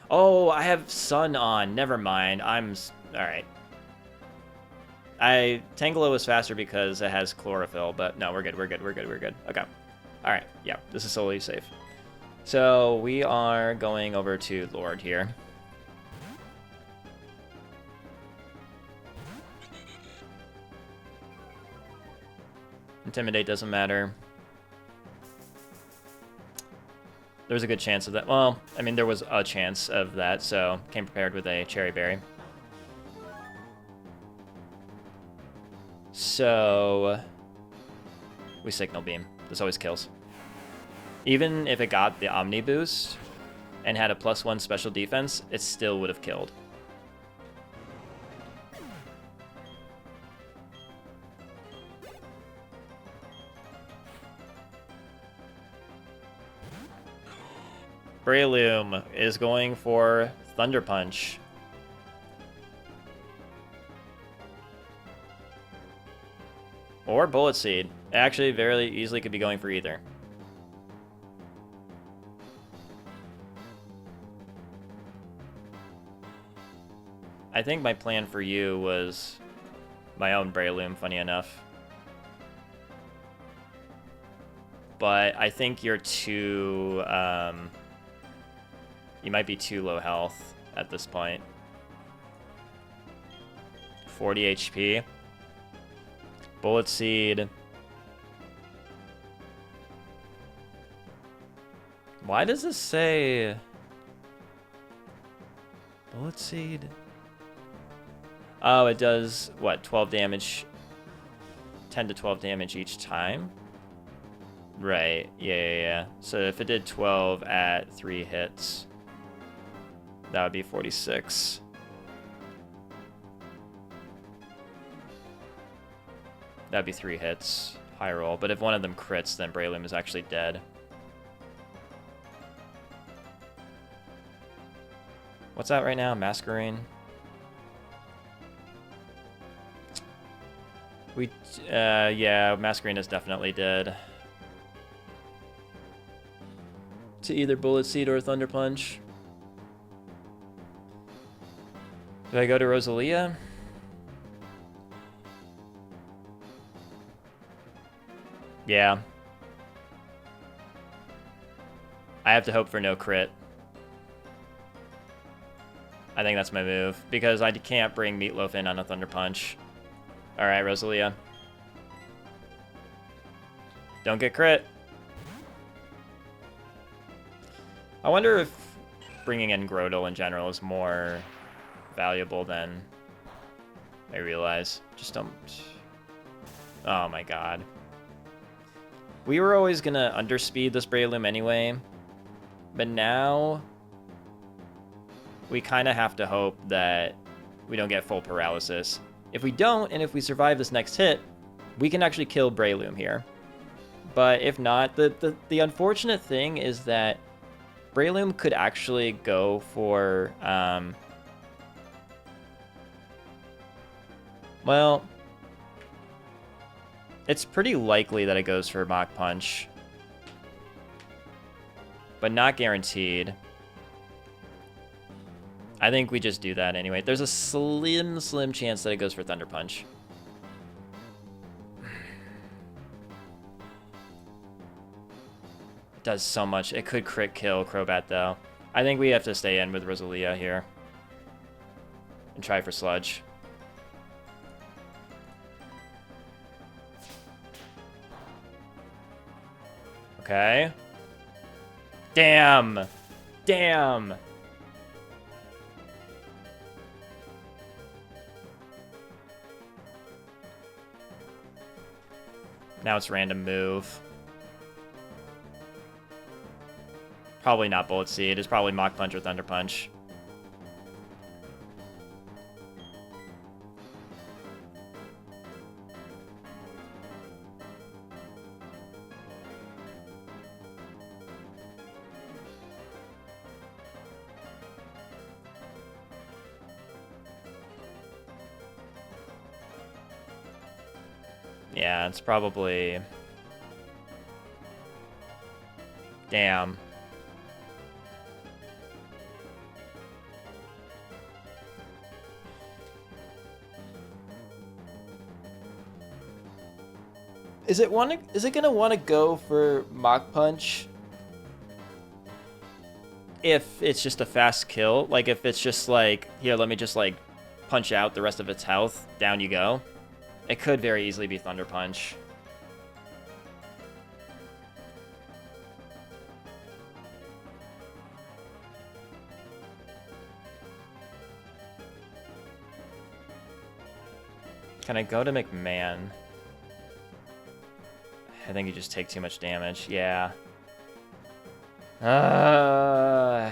Oh, I have Sun on. Never mind. Alright. Tangela was faster because it has Chlorophyll, but no, we're good. Okay. Alright, yeah, this is solely safe. So we are going over to Lord here. Intimidate doesn't matter. There's a good chance of that. Well, I mean, there was a chance of that, so came prepared with a Cherry Berry. So we Signal Beam. This always kills. Even if it got the Omni boost and had a +1 special defense, it still would have killed. Breloom is going for Thunder Punch. Or Bullet Seed. It actually very easily could be going for either. I think my plan for you was my own Breloom, funny enough. but I think you're too, you might be too low health at this point. 40 HP. Bullet Seed. Why does this say... Bullet Seed? Oh, it does, what, 12 damage? 10 to 12 damage each time? Right, yeah. So if it did 12 at 3 hits, that would be 46. That'd be 3 hits. High roll. But if one of them crits, then Breloom is actually dead. What's out right now? Masquerain? Yeah, Masquerain is definitely dead. To either Bullet Seed or Thunder Punch. Do I go to Rosalia? Yeah. I have to hope for no crit. I think that's my move, because I can't bring Meatloaf in on a Thunder Punch. Alright, Rosalia. Don't get crit. I wonder if bringing in Grotle in general is more valuable than I realize. Just don't... Oh my god. We were always gonna underspeed this Breloom anyway, but now we kind of have to hope that we don't get full paralysis. If we don't, and if we survive this next hit, we can actually kill Breloom here. But if not, the unfortunate thing is that Breloom could actually go for, well, it's pretty likely that it goes for Mach Punch, but not guaranteed. I think we just do that anyway. There's a slim chance that it goes for Thunder Punch. It does so much. It could crit kill Crobat, though. I think we have to stay in with Rosalia here and try for Sludge. Okay. Damn! Damn! Now it's random move. Probably not Bullet Seed. It's probably Mach Punch or Thunder Punch. Yeah, it's probably... Damn. Is it gonna want to go for Mach Punch if it's just a fast kill? Like if it's just like, here, let me just like punch out the rest of its health, down you go. It could very easily be Thunder Punch. Can I go to McMahon? I think you just take too much damage. Yeah. I'm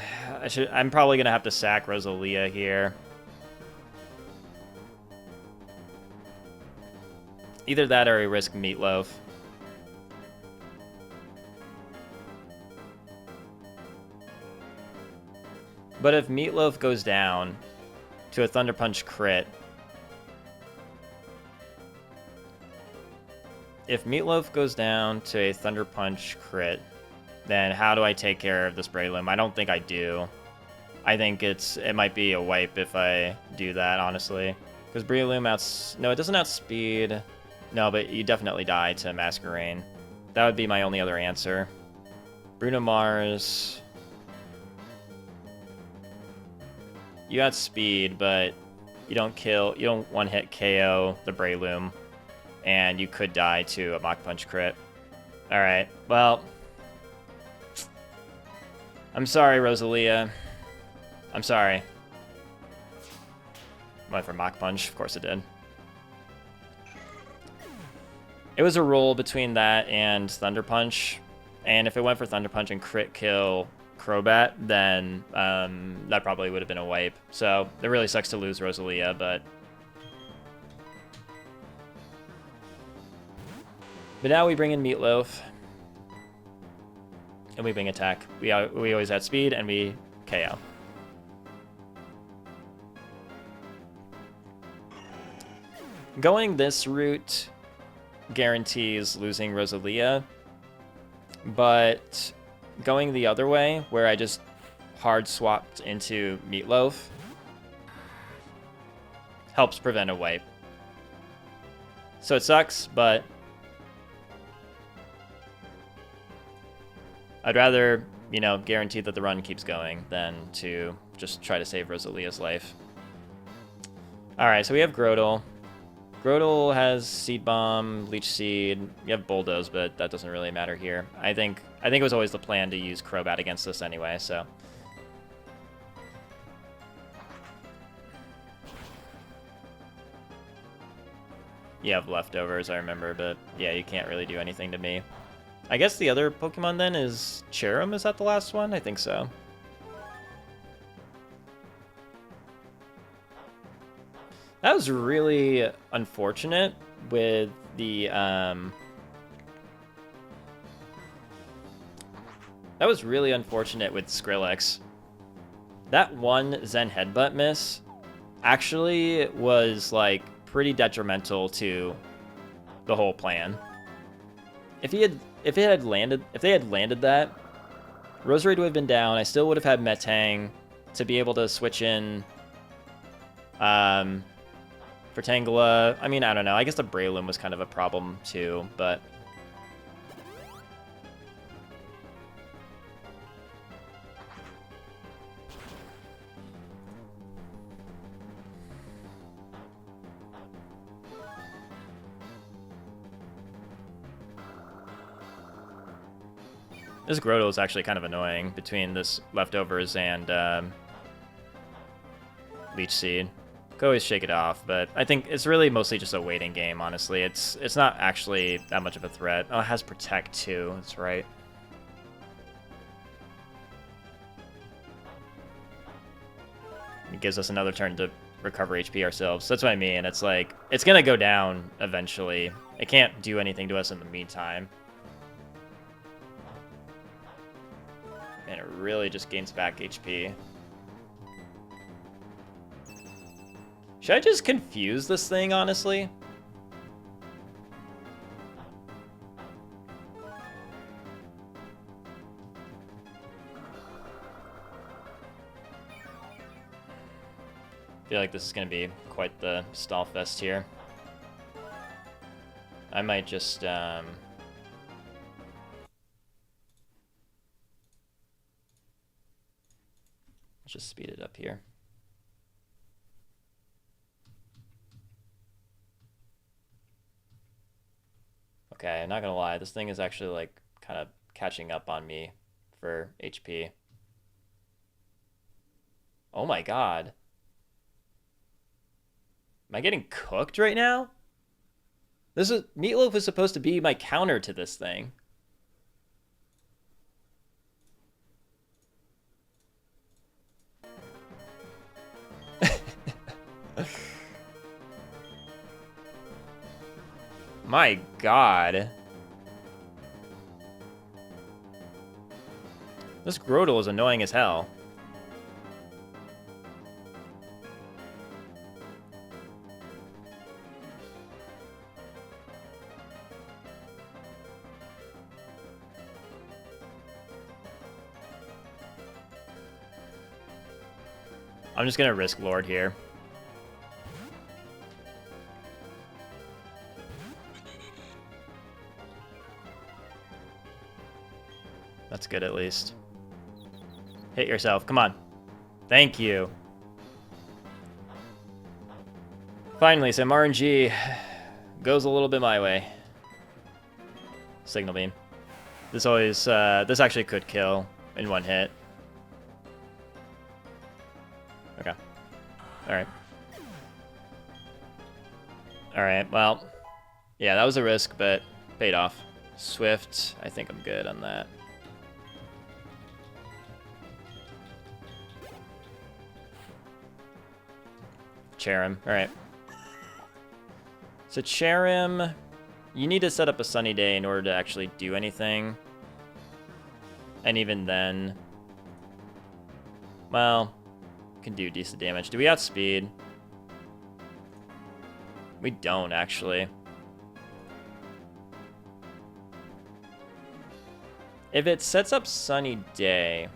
probably gonna have to sack Rosalia here. Either that or we risk Meatloaf. But if Meatloaf goes down to a Thunder Punch crit, if Meatloaf goes down to a Thunder Punch crit, then how do I take care of this Breloom? I don't think I do. I think it might be a wipe if I do that, honestly. Because Breloom no, it doesn't outspeed. No, but you definitely die to Masquerain. That would be my only other answer. Bruno Mars. You got speed, but you don't one-hit KO the Breloom, and you could die to a Mach Punch crit. Alright, well, I'm sorry, Rosalia. I'm sorry. Went for Mach Punch, of course it did. It was a roll between that and Thunder Punch, and if it went for Thunder Punch and crit kill Crobat, then that probably would have been a wipe. So it really sucks to lose Rosalia, but now we bring in Meatloaf, and we bring attack. We always had speed, and we KO. Going this route guarantees losing Rosalia, but going the other way, where I just hard swapped into Meatloaf, helps prevent a wipe. So it sucks, but I'd rather, you know, guarantee that the run keeps going than to just try to save Rosalia's life. Alright, so we have Grotle. Grotle has Seed Bomb, Leech Seed. You have Bulldoze, but that doesn't really matter here. I think it was always the plan to use Crobat against this anyway, so. You have Leftovers, I remember, but yeah, you can't really do anything to me. I guess the other Pokemon then is Cherim. Is that the last one? I think so. That was really unfortunate with the, that was really unfortunate with Skrillex. That one Zen Headbutt miss actually was, like, pretty detrimental to the whole plan. If they had landed that, Roserade would have been down. I still would have had Metang to be able to switch in, for Tangela. I mean, I don't know. I guess the Breloom was kind of a problem too, but this Grotle is actually kind of annoying between this Leftovers and Leech Seed. Could always shake it off, but I think it's really mostly just a waiting game, honestly. It's not actually that much of a threat. Oh, it has Protect too, that's right. It gives us another turn to recover HP ourselves. That's what I mean. It's like, it's gonna go down eventually. It can't do anything to us in the meantime. And it really just gains back HP. Should I just confuse this thing, honestly? I feel like this is going to be quite the stall fest here. I might just, let's just speed it up here. Okay, I'm not gonna lie, this thing is actually, like, kind of catching up on me for HP. Oh my god. Am I getting cooked right now? Meatloaf is supposed to be my counter to this thing. My god. This Grotle is annoying as hell. I'm just gonna risk Lord here. That's good at least. Hit yourself. Come on. Thank you. Finally, some RNG goes a little bit my way. Signal beam. This always, this actually could kill in one hit. Okay. Alright. Alright, well. Yeah, that was a risk, but paid off. Swift, I think I'm good on that. Cherim, alright. So Cherim, you need to set up a sunny day in order to actually do anything. And even then, well, can do decent damage. Do we outspeed? We don't, actually. If it sets up sunny day,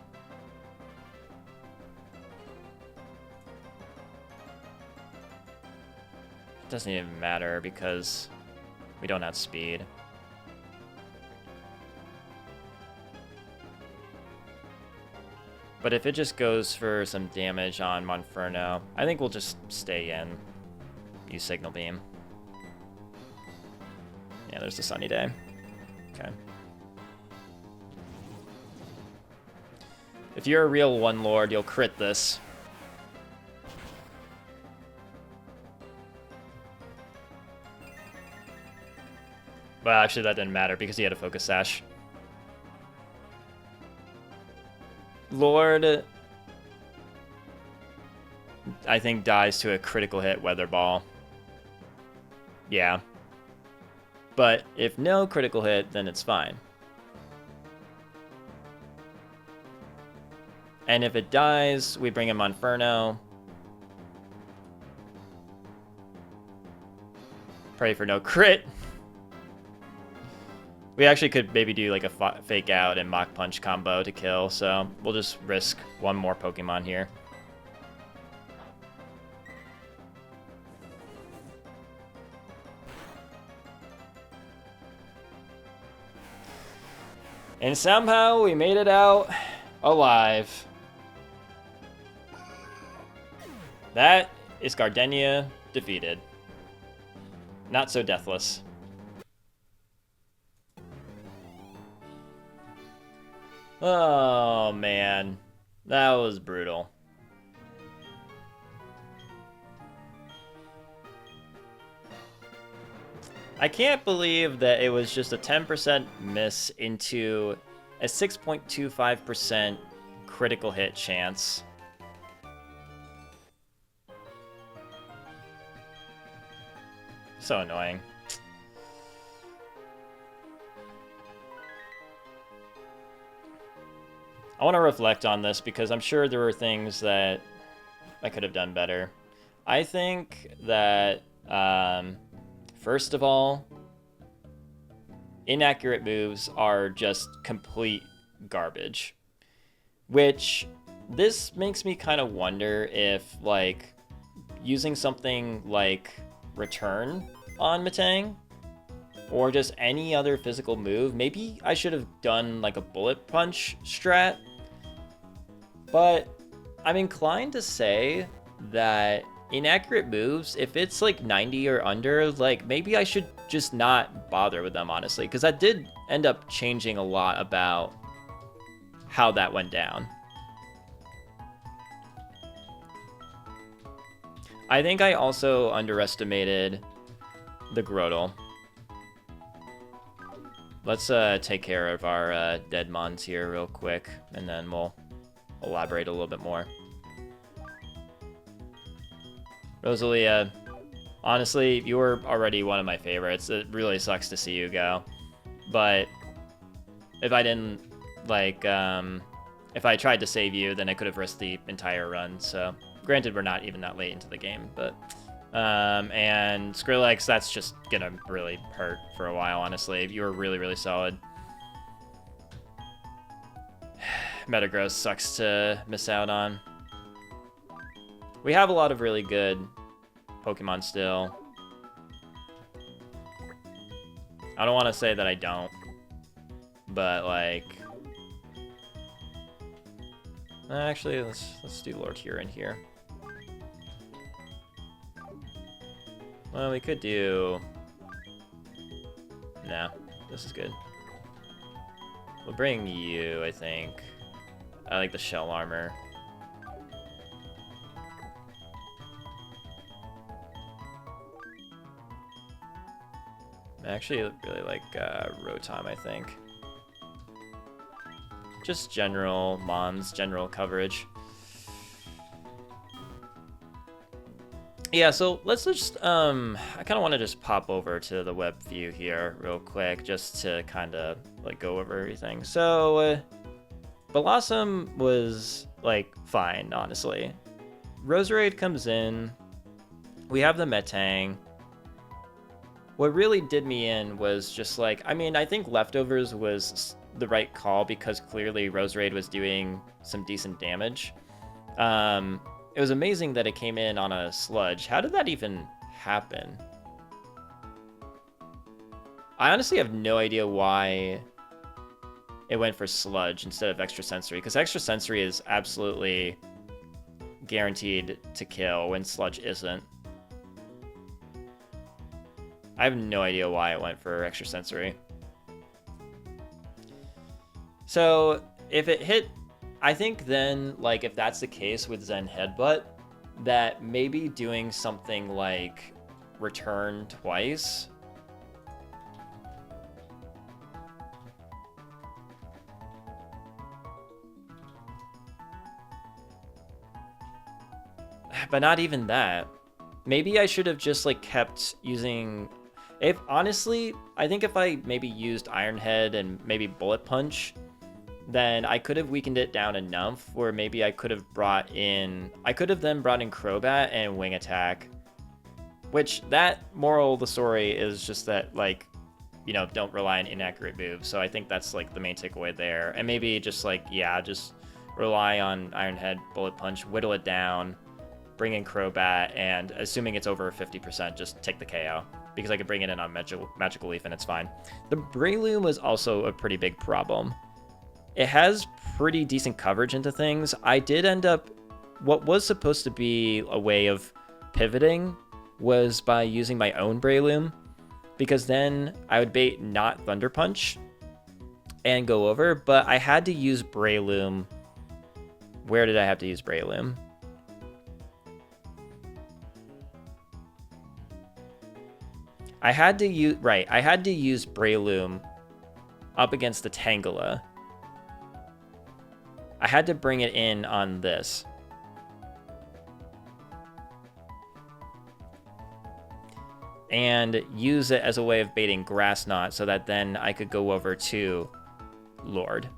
it doesn't even matter because we don't outspeed. But if it just goes for some damage on Monferno, I think we'll just stay in. Use Signal Beam. Yeah, there's the sunny day. Okay. If you're a real One Lord, you'll crit this. Well, actually, that didn't matter because he had a Focus Sash. Lord, I think, dies to a critical hit Weather Ball. Yeah. But if no critical hit, then it's fine. And if it dies, we bring him Monferno. Pray for no crit. We actually could maybe do like a fake out and Mach Punch combo to kill, so we'll just risk one more Pokemon here. And somehow we made it out alive. That is Gardenia defeated. Not so deathless. Oh, man. That was brutal. I can't believe that it was just a 10% miss into a 6.25% critical hit chance. So annoying. I want to reflect on this because I'm sure there were things that I could have done better. I think that, first of all, inaccurate moves are just complete garbage. Which, this makes me kind of wonder if, like, using something like Return on Metang, or just any other physical move, maybe I should have done, like, a Bullet Punch strat. But I'm inclined to say that inaccurate moves, if it's like 90 or under, like maybe I should just not bother with them, honestly, because that did end up changing a lot about how that went down. I think I also underestimated the Grotle. Let's take care of our dead mons here real quick, and then we'll elaborate a little bit more. Rosalia, honestly, you were already one of my favorites. It really sucks to see you go. But if I didn't, like, if I tried to save you, then I could have risked the entire run. So, granted, we're not even that late into the game, but... and Skrillex, that's just gonna really hurt for a while, honestly. You were really, really solid. Metagross sucks to miss out on. We have a lot of really good Pokemon still. I don't want to say that I don't, but like, Actually, let's do Lord Huron here. Well, we could do... Nah, this is good. We'll bring you, I think. I like the shell armor. I actually really like Rotom, I think. Just general Mons, general coverage. Yeah, so let's just, I kind of want to just pop over to the web view here real quick, just to kind of, like, go over everything. So, Blossom was, like, fine, honestly. Roserade comes in. We have the Metang. What really did me in was just, like, I mean, I think Leftovers was the right call because clearly Roserade was doing some decent damage. It was amazing that it came in on a Sludge. How did that even happen? I honestly have no idea why it went for Sludge instead of Extrasensory, because Extrasensory is absolutely guaranteed to kill when Sludge isn't. I have no idea why it went for Extrasensory. So, if it hit... I think then, like, if that's the case with Zen Headbutt, that maybe doing something like Return twice... But not even that. Maybe I should have just, like, kept using... If honestly, I think if I maybe used Iron Head and maybe Bullet Punch, then I could have weakened it down enough where maybe I could have brought in... I could have then brought in Crobat and Wing Attack. Which, that moral of the story is just that, like, you know, don't rely on inaccurate moves. So I think that's, like, the main takeaway there. And maybe just, like, yeah, just rely on Iron Head, Bullet Punch, whittle it down, bring in Crobat, and assuming it's over 50%, just take the KO. Because I could bring it in on Magical Leaf and it's fine. The Breloom was also a pretty big problem. It has pretty decent coverage into things. I did end up... What was supposed to be a way of pivoting was by using my own Breloom, because then I would bait not Thunder Punch and go over, but I had to use Breloom. Where did I have to use Breloom? I had to use... Right, I had to use Breloom up against the Tangela. I had to bring it in on this. And use it as a way of baiting Grass Knot so that then I could go over to Lord.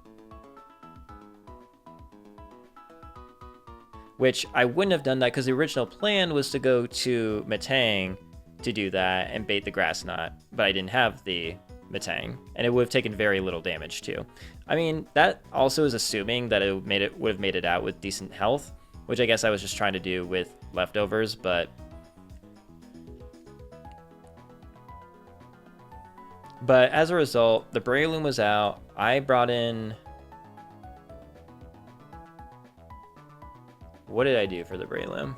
Which I wouldn't have done that because the original plan was to go to Metang to do that and bait the Grass Knot, but I didn't have the Metang, and it would have taken very little damage too. I mean, that also is assuming that it would have made it out with decent health, which I guess I was just trying to do with Leftovers, but as a result, the Breloom was out. I brought in... What did I do for the Breloom?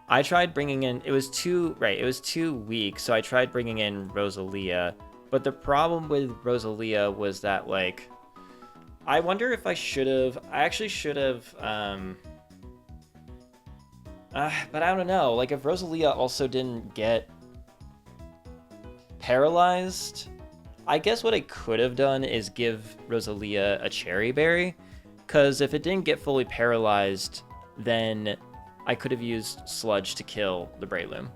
I tried bringing in... It was too weak, so I tried bringing in Rosalia. But the problem with Rosalia was that, like... I wonder if I should have... I actually should have... but I don't know. Like, if Rosalia also didn't get paralyzed... I guess what I could have done is give Rosalia a Cherry Berry. Because if it didn't get fully paralyzed, then I could have used Sludge to kill the Breloom.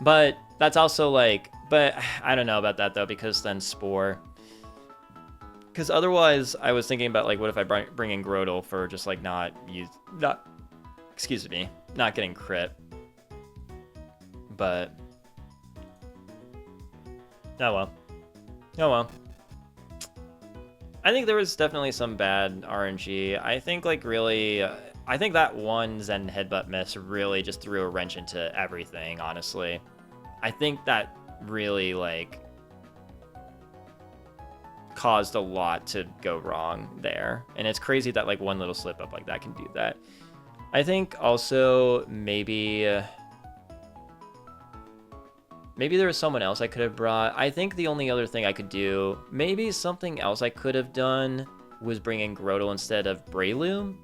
But that's also like... But I don't know about that, though, because then Spore... Because otherwise, I was thinking about, like, what if I bring in Grotle for just, like, not getting crit. But... Oh well. Oh well. I think there was definitely some bad RNG. I think, like, really, I think that one Zen Headbutt miss really just threw a wrench into everything, honestly. I think that really, like, caused a lot to go wrong there. And it's crazy that, like, one little slip up like that can do that. I think also maybe... maybe there was someone else I could have brought. I think the only other thing I could do, maybe something else I could have done, was bring in Grotle instead of Breloom.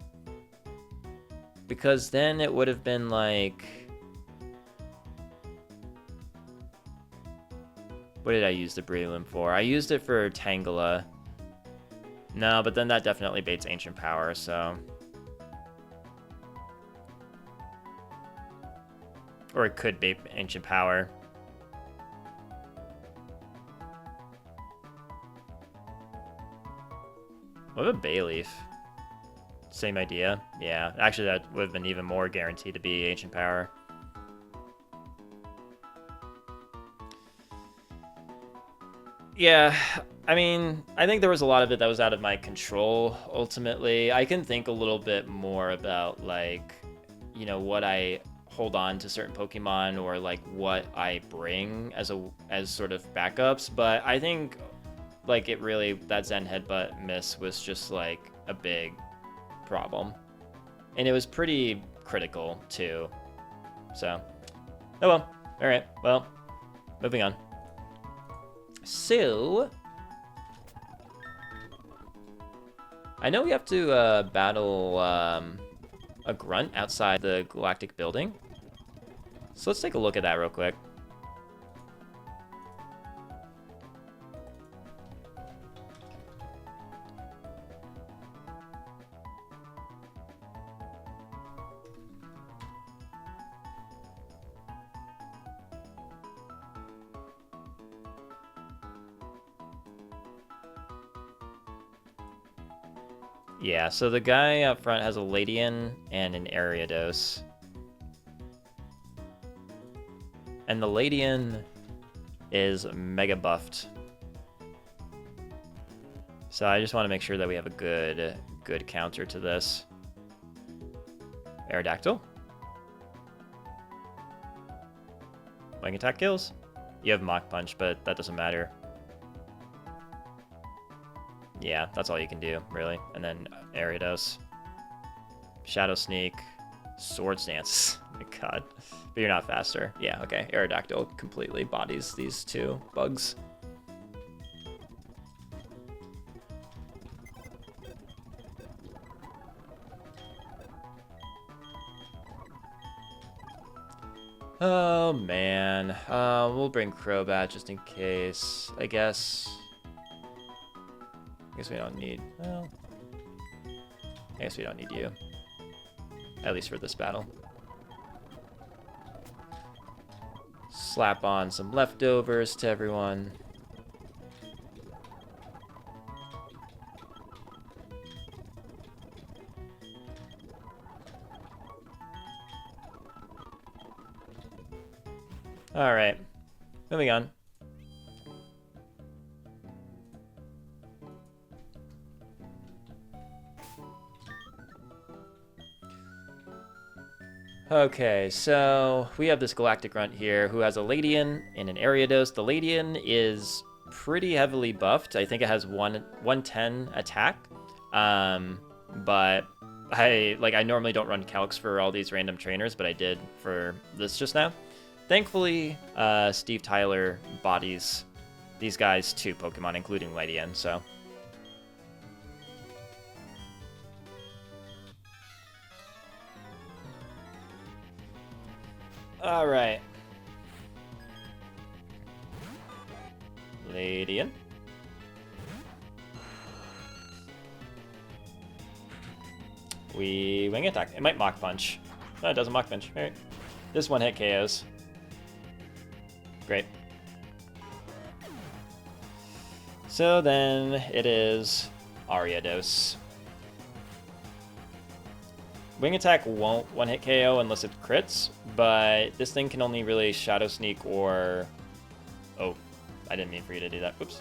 Because then it would have been like... what did I use the Breloom for? I used it for Tangela. No, but then that definitely baits Ancient Power, so... or it could bait Ancient Power. What about Bayleaf? Same idea. Yeah, actually that would have been even more guaranteed to be Ancient Power. Yeah, I mean, I think there was a lot of it that was out of my control, ultimately. I can think a little bit more about, like, you know, what I hold on to certain Pokemon or, like, what I bring as sort of backups, but I think, like, it really, that Zen Headbutt miss was just, like, a big problem. And it was pretty critical, too. So, oh well. Alright, well, moving on. So, I know we have to battle a grunt outside the Galactic Building. So let's take a look at that real quick. Yeah, so the guy up front has a Ladian and an Ariados. And the Ladian is mega buffed. So I just want to make sure that we have a good counter to this. Aerodactyl. Wing attack kills. You have Mach Punch, but that doesn't matter. Yeah, that's all you can do, really. And then Ariados. Shadow Sneak. Sword Stance. Oh my god. But you're not faster. Yeah, okay. Aerodactyl completely bodies these two bugs. Oh, man. We'll bring Crobat just in case, I guess. I guess we don't need... well, I guess we don't need you. At least for this battle. Slap on some leftovers to everyone. Alright. Moving on. Okay, so we have this Galactic Grunt here who has a Ladian and an Ariados. The Ladian is pretty heavily buffed. I think it has 110 attack. But I normally don't run calcs for all these random trainers, but I did for this just now. Thankfully, Steve Tyler bodies these guys 2 Pokemon, including Ladian, so... Alright. Ladian. We wing attack. It might Mach Punch. No, it doesn't Mach Punch. Alright. This one hit KOs. Great. So then it is Ariados. Wing attack won't one-hit KO unless it crits, but this thing can only really Shadow Sneak or... oh, I didn't mean for you to do that. Oops.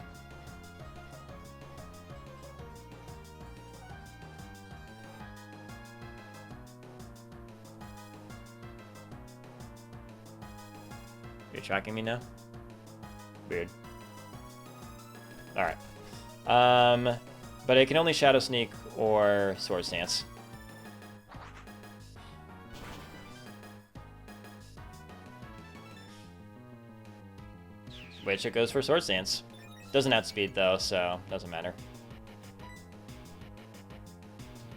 You're tracking me now? Weird. Alright. But it can only Shadow Sneak or Sword Stance. Which it goes for Sword Stance. Doesn't have speed though, so doesn't matter.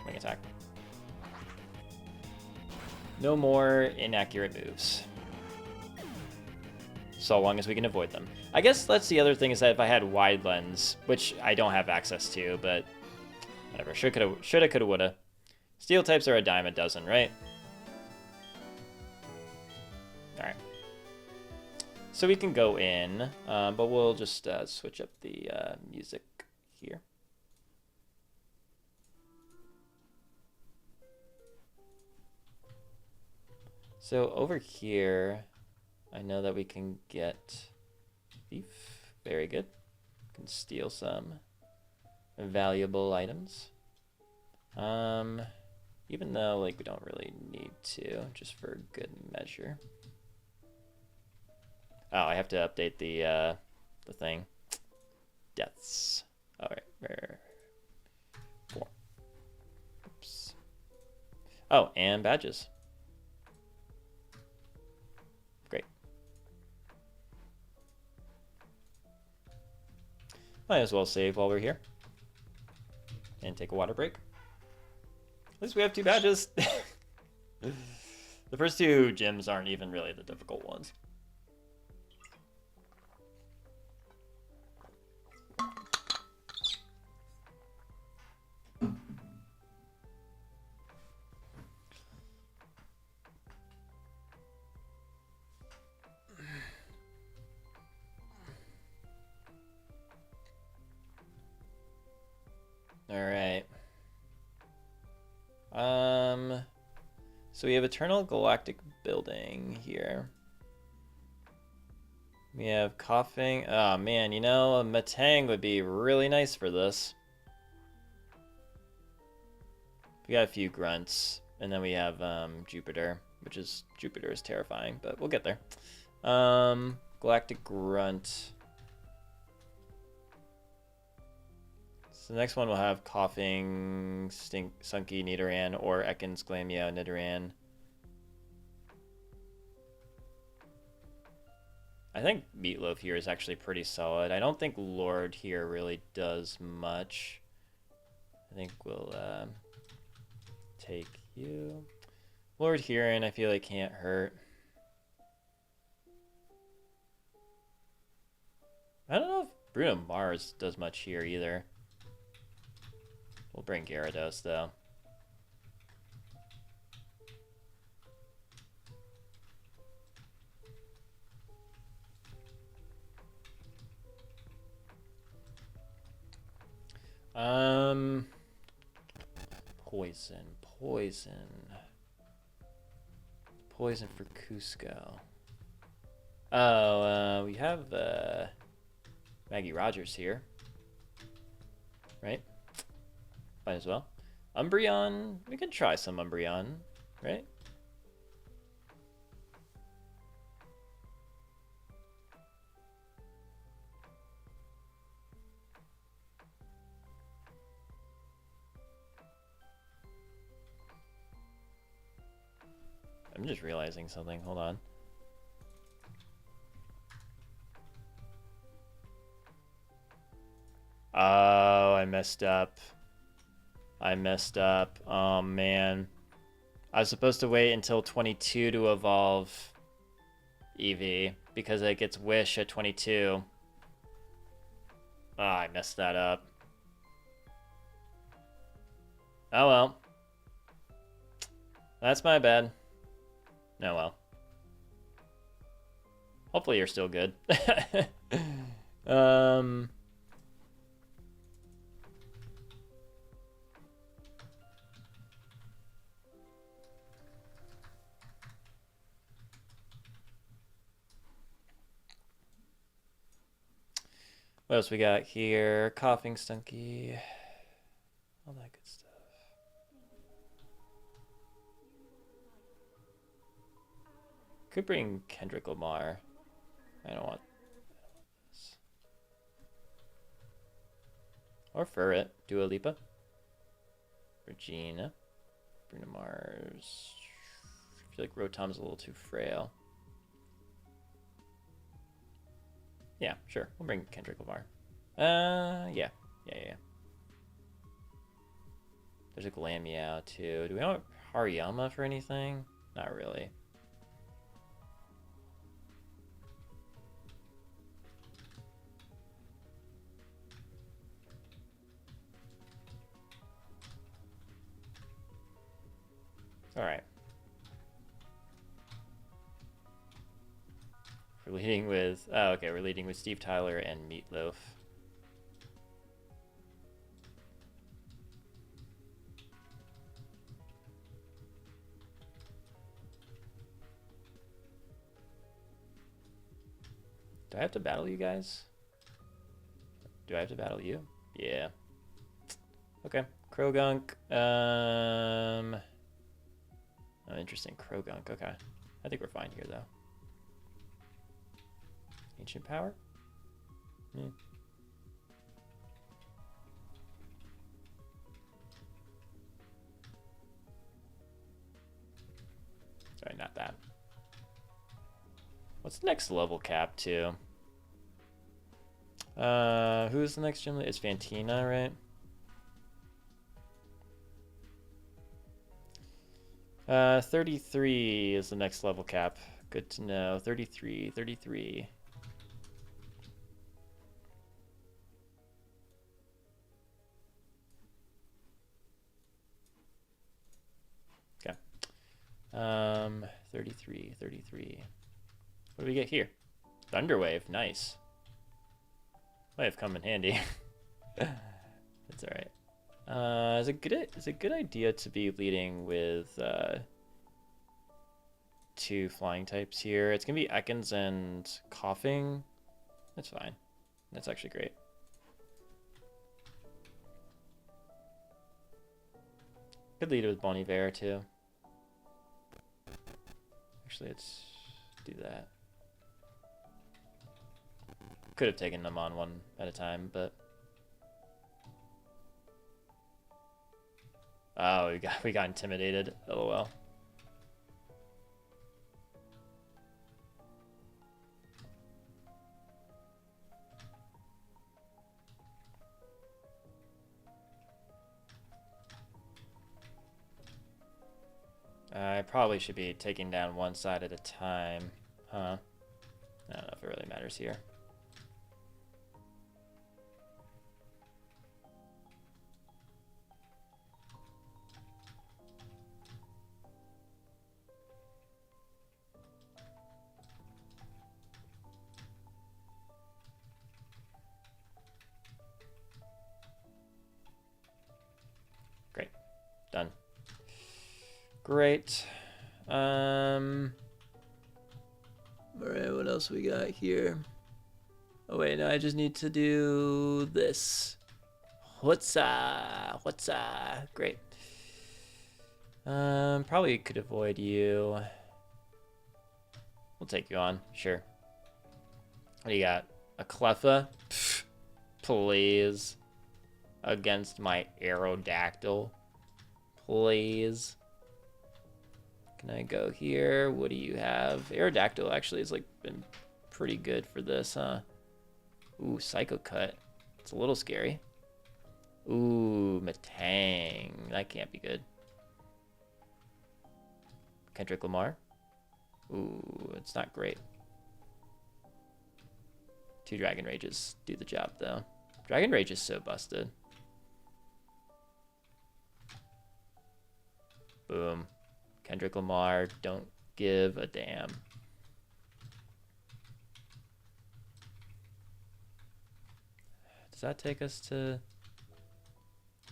Wing attack. No more inaccurate moves. So long as we can avoid them. I guess that's the other thing, is that if I had Wide Lens, which I don't have access to, but whatever. Shoulda, coulda, woulda. Steel types are a dime a dozen, right? Alright. So we can go in, but we'll just switch up the music here. So over here, I know that we can get thief. Very good. Can steal some valuable items. Even though like we don't really need to, just for good measure. Oh, I have to update the thing. Deaths. All right. 4. Oops. Oh, and badges. Great. Might as well save while we're here. And take a water break. At least we have 2 badges. The first 2 gyms aren't even really the difficult ones. Alright. So we have Eternal Galactic Building here. We have Coughing. Oh man, you know, a Matang would be really nice for this. We got a few grunts, and then we have Jupiter, Jupiter is terrifying, but we'll get there. Galactic Grunt. So the next one we'll have Coughing, Sunky, Nidoran, or Ekans, Glamio, Nidoran. I think Meatloaf here is actually pretty solid. I don't think Lord here really does much. I think we'll take you. Lord here, and I feel like can't hurt. I don't know if Bruno Mars does much here either. We'll bring Gyarados, though. Poison for Cusco. Oh, we have Maggie Rogers here, right? Might as well. Umbreon, we can try some Umbreon, right? I'm just realizing something, hold on. Oh, I messed up. Oh, man. I was supposed to wait until 22 to evolve Eevee because it gets Wish at 22. Oh, I messed that up. Oh, well. That's my bad. Oh, well. Hopefully you're still good. What else we got here? Coughing Stunky. All that good stuff. Could bring Kendrick Lamar. I don't want this. Or Furret. Dua Lipa. Regina. Bruno Mars. I feel like Rotom's a little too frail. Yeah, sure. We'll bring Kendrick Lamar. Yeah. There's a Glameow too. Do we want Hariyama for anything? Not really. All right. We're leading with... Oh, okay. We're leading with Steve Tyler and Meatloaf. Do I have to battle you guys? Do I have to battle you? Yeah. Okay. Krogunk. Oh, interesting. Krogunk. Okay. I think we're fine here, though. Ancient Power? Hmm. Sorry, not that. What's the next level cap to? Who's the next gym? It's Fantina, right? 33 is the next level cap. Good to know. 33. Okay. 33. What do we get here? Thunderwave, nice. Might have come in handy. That's all right. Is it a good idea to be leading with 2 flying types here? It's gonna be Ekans and Coughing. That's fine. That's actually great. Could lead with Bon Iver too. Actually, let's do that. Could have taken them on one at a time, but oh, we got intimidated. LOL. I probably should be taking down one side at a time, huh? I don't know if it really matters here. Great. Done. Great. Alright, what else we got here? Oh wait, no, I just need to do this. What's great. Probably could avoid you. We'll take you on, sure. What do you got? A Cleffa? Pfft, please. Against my Aerodactyl. Please. Can I go here? What do you have? Aerodactyl actually has like been pretty good for this, huh? Ooh, Psycho Cut. It's a little scary. Ooh, Matang. That can't be good. Kendrick Lamar. Ooh, it's not great. 2 Dragon Rages do the job, though. Dragon Rage is so busted. Boom. Kendrick Lamar, don't give a damn. Does that take us to...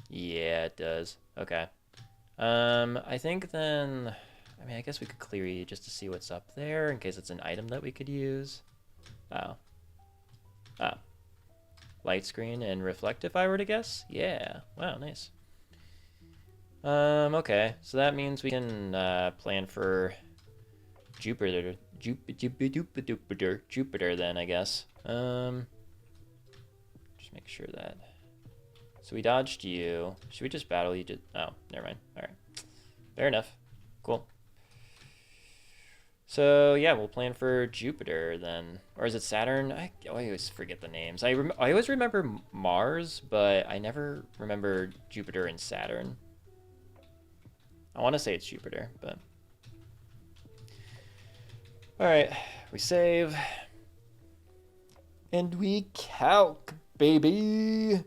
Yeah, it does. Okay. I think then... I mean, I guess we could clear you just to see what's up there in case it's an item that we could use. Oh. Oh. Light screen and reflect if I were to guess? Yeah. Wow, nice. Okay. So that means we can plan for Jupiter then, I guess. Just make sure that. So we dodged you. Should we just battle you? Oh, never mind. All right. Fair enough. Cool. So yeah, we'll plan for Jupiter then, or is it Saturn? I always forget the names. I always remember Mars, but I never remember Jupiter and Saturn. I want to say it's Jupiter, but all right, we save and we calc, baby.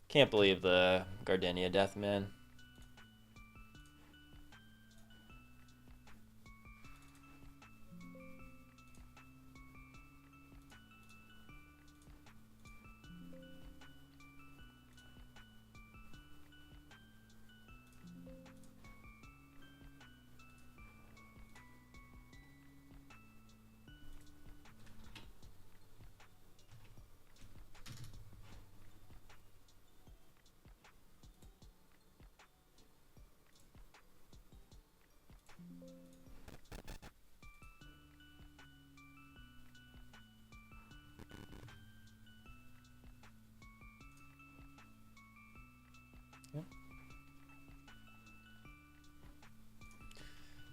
Can't believe the Gardenia death, man.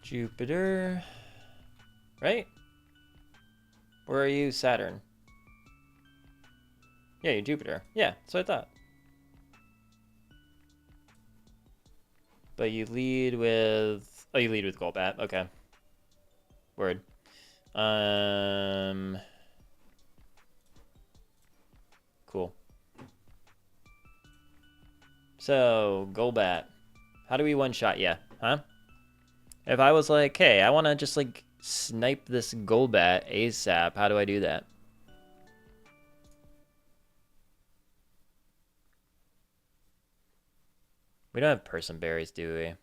Jupiter, right? Where are you, Saturn? Yeah, you're Jupiter. Yeah, that's what I thought. But you lead with... Oh, you lead with Golbat. Okay. Word. Cool. So, Golbat. How do we one-shot you? Huh? If I was like, hey, I want to just, like, snipe this Golbat ASAP, how do I do that? We don't have person berries, do we?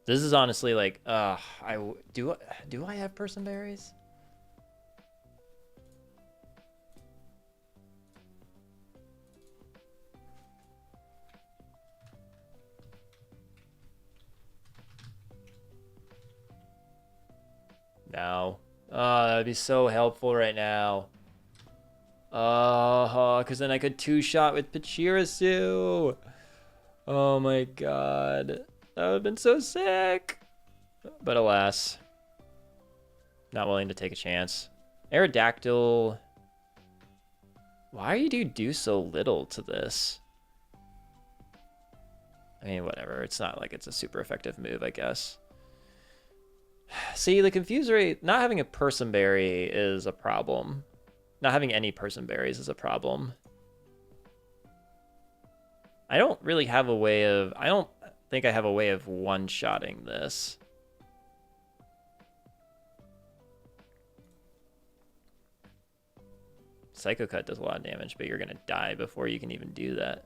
This is honestly like, do I have person berries? No. Oh, that'd be so helpful right now. Because then I could two-shot with Pachirisu. Oh my god. That would have been so sick. But alas. Not willing to take a chance. Aerodactyl. Why do you do so little to this? I mean, whatever. It's not like it's a super effective move, I guess. See, the Confuse Ray, not having a Person Berry is a problem. Not having any Person Berries is a problem. I don't really have a way of... I don't think I have a way of one-shotting this. Psycho Cut does a lot of damage, but you're going to die before you can even do that.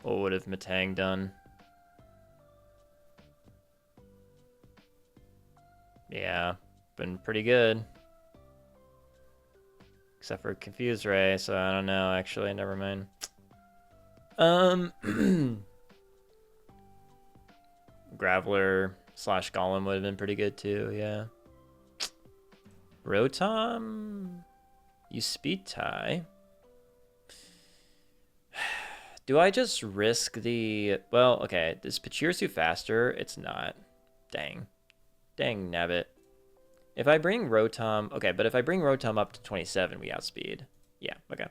What would have Matang done? Yeah, been pretty good. Except for Confuse Ray, so I don't know, actually, never mind. Graveler / Golem would have been pretty good too, yeah. Rotom? You speed tie? Do I just risk the... Well, okay, is Pachirisu faster? It's not. Dang. Dang nabbit. If I bring Rotom... Okay, but if I bring Rotom up to 27, we outspeed. Yeah, okay.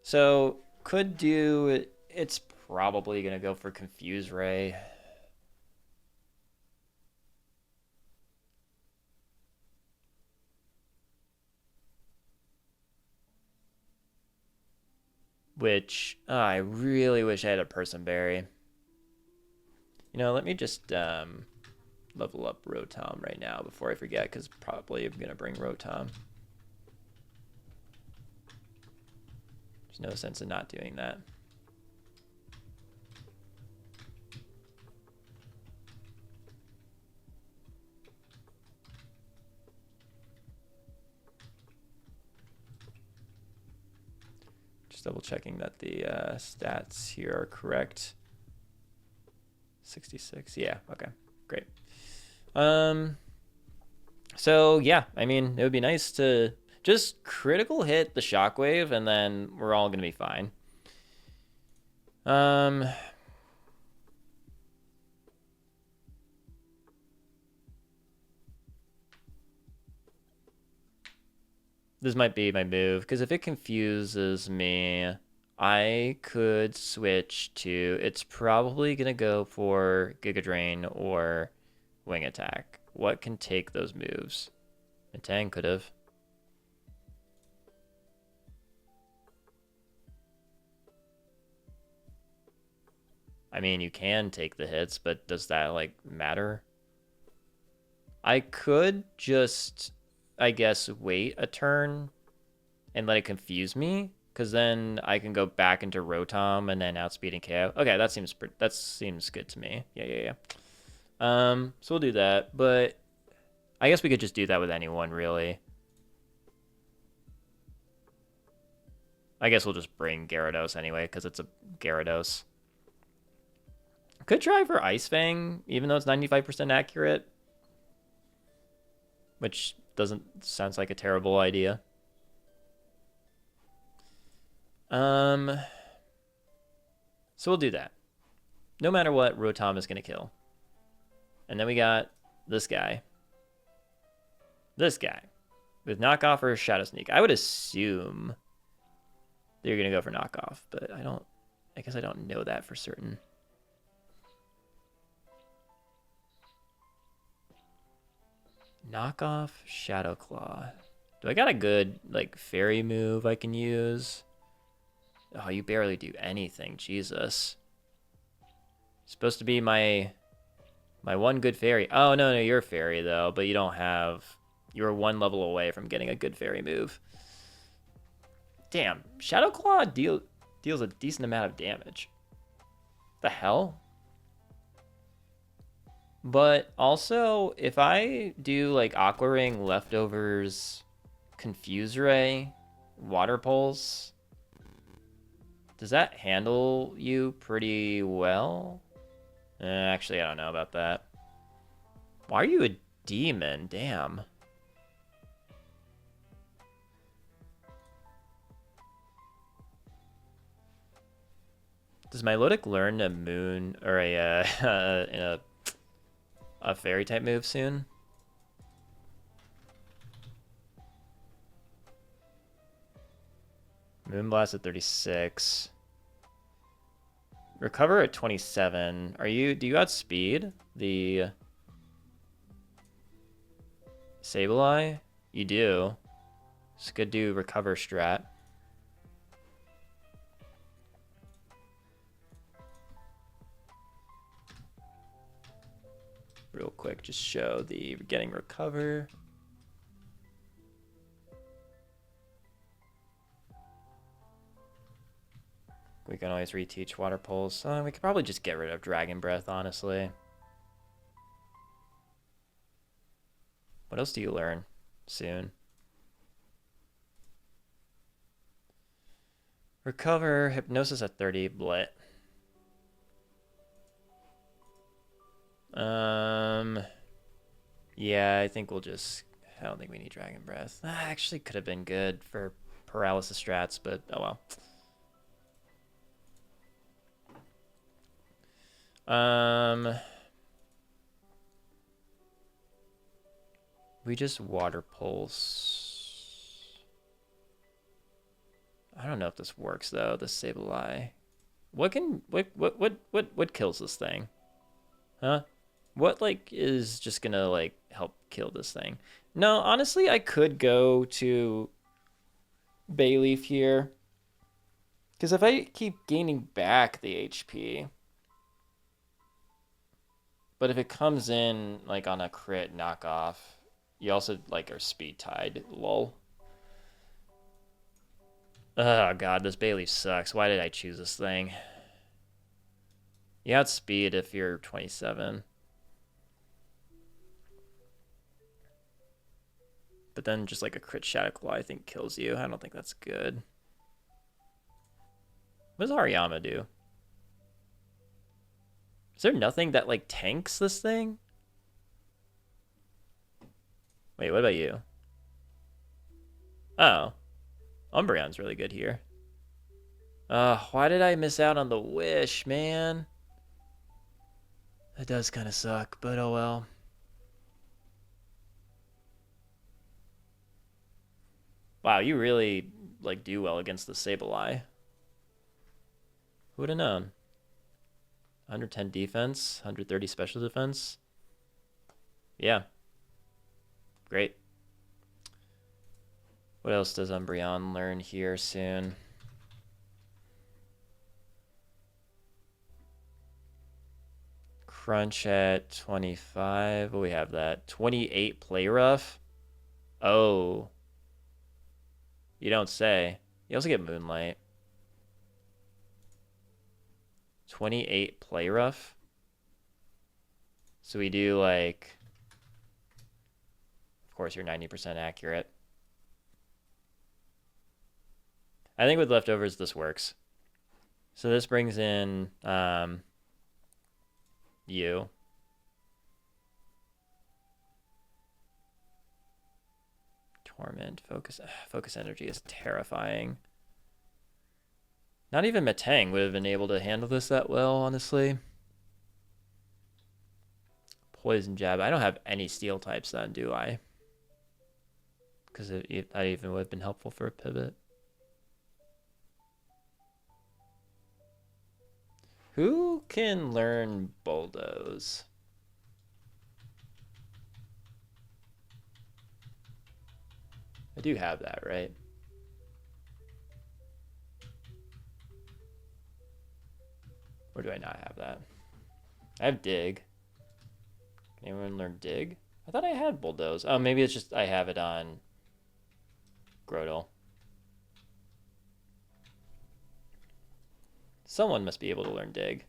So, could do... It's probably going to go for Confuse Ray. Which, I really wish I had a Person Berry. You know, let me just level up Rotom right now before I forget, because probably I'm going to bring Rotom. There's no sense in not doing that. Just double checking that the stats here are correct. 66. Yeah, okay. Great. So yeah, I mean, it would be nice to just critical hit the shockwave and then we're all gonna be fine. This might be my move, because if it confuses me, I could switch to, it's probably going to go for Giga Drain or Wing Attack. What can take those moves? Metang could have. I mean, you can take the hits, but does that, like, matter? I could just, I guess, wait a turn and let it confuse me, because then I can go back into Rotom and then outspeed and KO. Okay, that seems good to me. Yeah. So we'll do that, but I guess we could just do that with anyone, really. I guess we'll just bring Gyarados anyway, because it's a Gyarados. Could try for Ice Fang, even though it's 95% accurate. Which sounds like a terrible idea. So we'll do that. No matter what, Rotom is going to kill. And then we got this guy. This guy. With knockoff or Shadow Sneak. I would assume they're going to go for knockoff, but I guess I don't know that for certain. Knockoff Shadow Claw. Do I got a good, like, fairy move I can use? Oh, you barely do anything. Jesus. Supposed to be my one good fairy. Oh, no, you're a fairy, though. But you don't have... You're one level away from getting a good fairy move. Damn. Shadow Claw deals a decent amount of damage. The hell? But also, if I do, like, Aqua Ring, Leftovers, Confuse Ray, Water Pulse... Does that handle you pretty well? Actually, I don't know about that. Why are you a demon? Damn. Does Milotic learn a moon or a fairy type move soon? Moonblast at 36. Recover at 27. Do you outspeed the Sableye? You do. It's good to recover strat. Real quick, just show the getting recover. We can always reteach Water Pulse. We could probably just get rid of Dragon Breath, honestly. What else do you learn soon? Recover, Hypnosis at 30, Blit. Yeah, I think we'll just... I don't think we need Dragon Breath. Actually, could have been good for Paralysis strats, but oh well. We just Water Pulse. I don't know if this works though, this Sableye. What kills this thing? Huh? What like is just gonna like help kill this thing? No, honestly, I could go to Bayleaf here. Because if I keep gaining back the HP, but if it comes in like on a crit knockoff, you also like are speed tied, lol. Oh god, this Bailey sucks. Why did I choose this thing? You outspeed if you're 27. But then just like a crit Shadow Claw I think kills you. I don't think that's good. What does Hariyama do? Is there nothing that like tanks this thing? Wait, what about you? Oh. Umbreon's really good here. Why did I miss out on the wish, man? That does kind of suck, but oh well. Wow, you really like do well against the Sableye. Who would have known? 110 defense, 130 special defense. Yeah. Great. What else does Umbreon learn here soon? Crunch at 25. Oh, we have that. 28 play rough. Oh. You don't say. You also get Moonlight. 28 play rough. So we do like... Of course, you're 90% accurate. I think with leftovers, this works. So this brings in you. Torment, focus energy is terrifying. Not even Metang would have been able to handle this that well, honestly. Poison Jab. I don't have any steel types then, do I? Because that even would have been helpful for a pivot. Who can learn Bulldoze? I do have that, right? Or do I not have that? I have Dig. Can anyone learn Dig? I thought I had Bulldoze. Oh, maybe it's just I have it on Grotle. Someone must be able to learn Dig.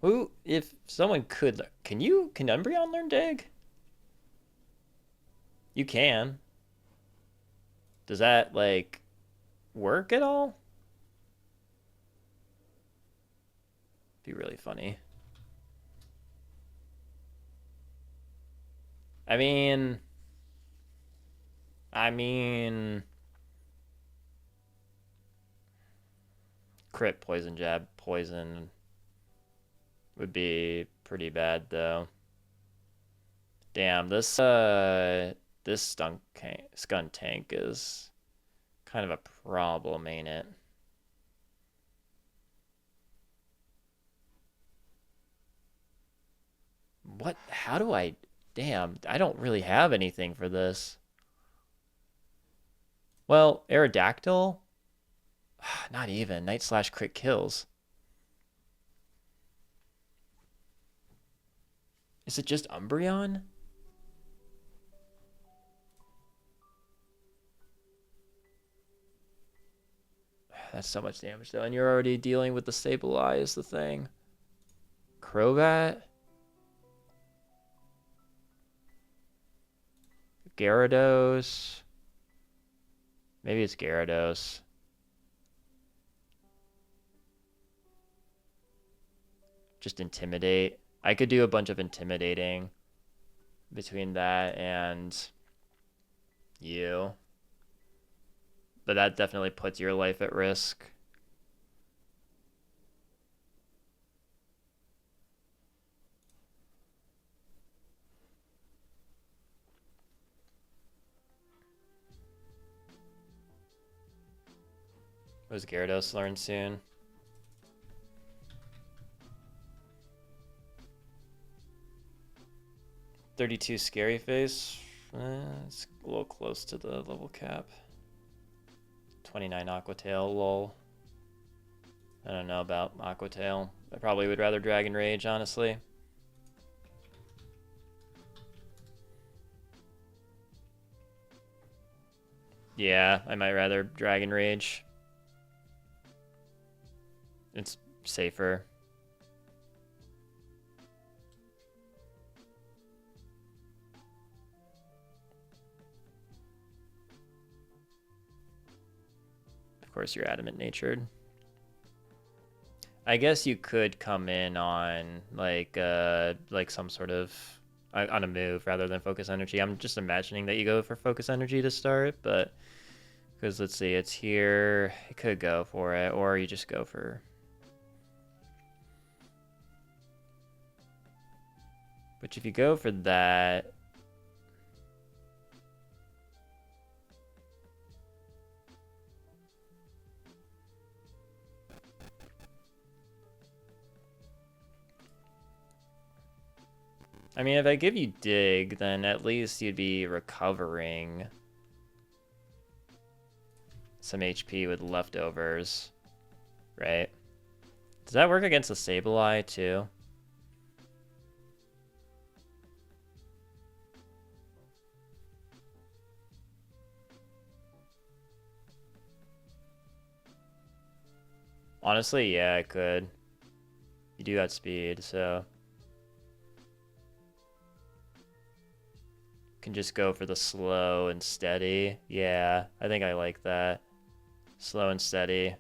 Who, if someone could, can Umbreon learn Dig? You can. Does that, like, work at all? Be really funny. I mean, crit poison jab poison would be pretty bad though. Damn, this skunk tank is kind of a problem, ain't it? What? How do I? Damn, I don't really have anything for this. Well, Aerodactyl? Not even. Night Slash crit kills. Is it just Umbreon? That's so much damage though, and you're already dealing with the Sableye is the thing. Crobat? Gyarados? Maybe it's Gyarados. Just Intimidate. I could do a bunch of intimidating between that and you. But that definitely puts your life at risk. Was Gyarados learn soon? $32 Scary Face. It's a little close to the level cap. 29 Aquatail, lol. I don't know about Aquatail. I probably would rather Dragon Rage, honestly. Yeah, I might rather Dragon Rage. It's safer. Of course, you're adamant-natured. I guess you could come in on like some sort of on a move rather than focus energy. I'm just imagining that you go for focus energy to start, but because let's see, it's here. You could go for it, or you just go for. Which if you go for that. I mean, if I give you dig, then at least you'd be recovering some HP with leftovers, right? Does that work against the Sableye too? Honestly, yeah, I could. You do got speed, so can just go for the slow and steady. Yeah, I think I like that. Slow and steady.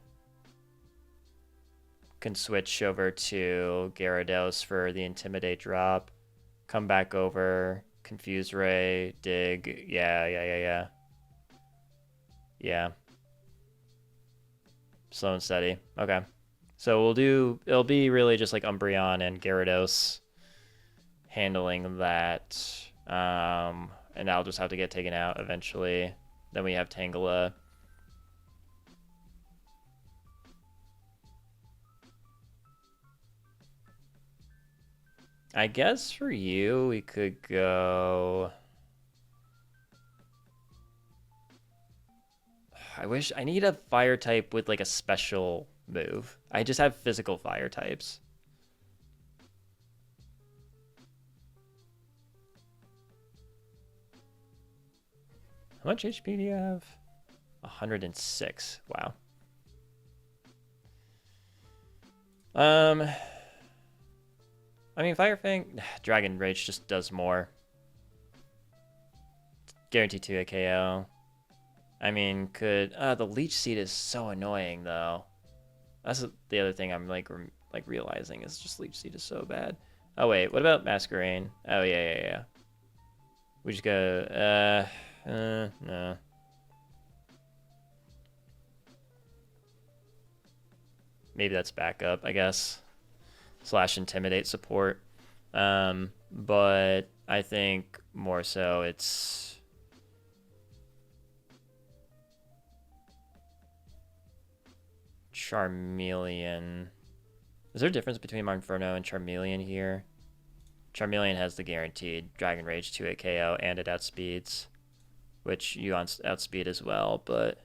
Can switch over to Gyarados for the Intimidate drop. Come back over. Confuse Ray. Dig. Yeah. Yeah. Slow and steady. Okay. So we'll do... It'll be really just like Umbreon and Gyarados handling that. And I'll just have to get taken out eventually. Then we have Tangela. I guess for you, we could go... I need a fire type with like a special move. I just have physical fire types. How much HP do you have? 106. Wow. I mean, Fire Fang, Dragon Rage just does more. Guaranteed to a KO. I mean, could the Leech Seed is so annoying though. That's the other thing I'm like realizing is just Leech Seed is so bad. Oh wait, what about Masquerain? Oh yeah. We just go no. Maybe that's backup, I guess. / intimidate support. But I think more so it's Charmeleon. Is there a difference between Monferno and Charmeleon here? Charmeleon has the guaranteed Dragon Rage 2-hit KO and it outspeeds, which you outspeed as well, but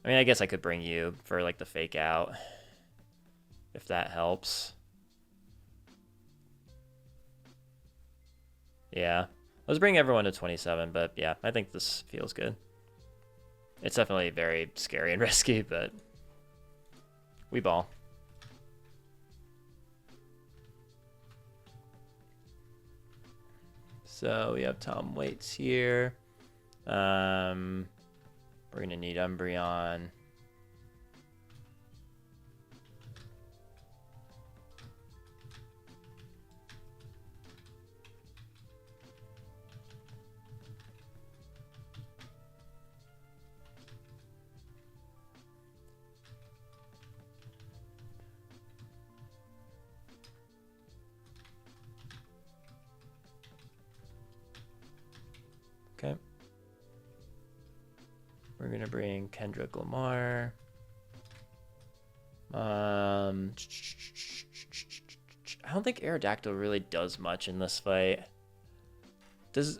I mean, I guess I could bring you for like the fake out if that helps. Yeah. Let's bring everyone to 27, but yeah, I think this feels good. It's definitely very scary and risky, but we ball. So we have Tom Waits here. We're gonna need Umbreon. Okay. We're gonna bring Kendrick Lamar. I don't think Aerodactyl really does much in this fight. Does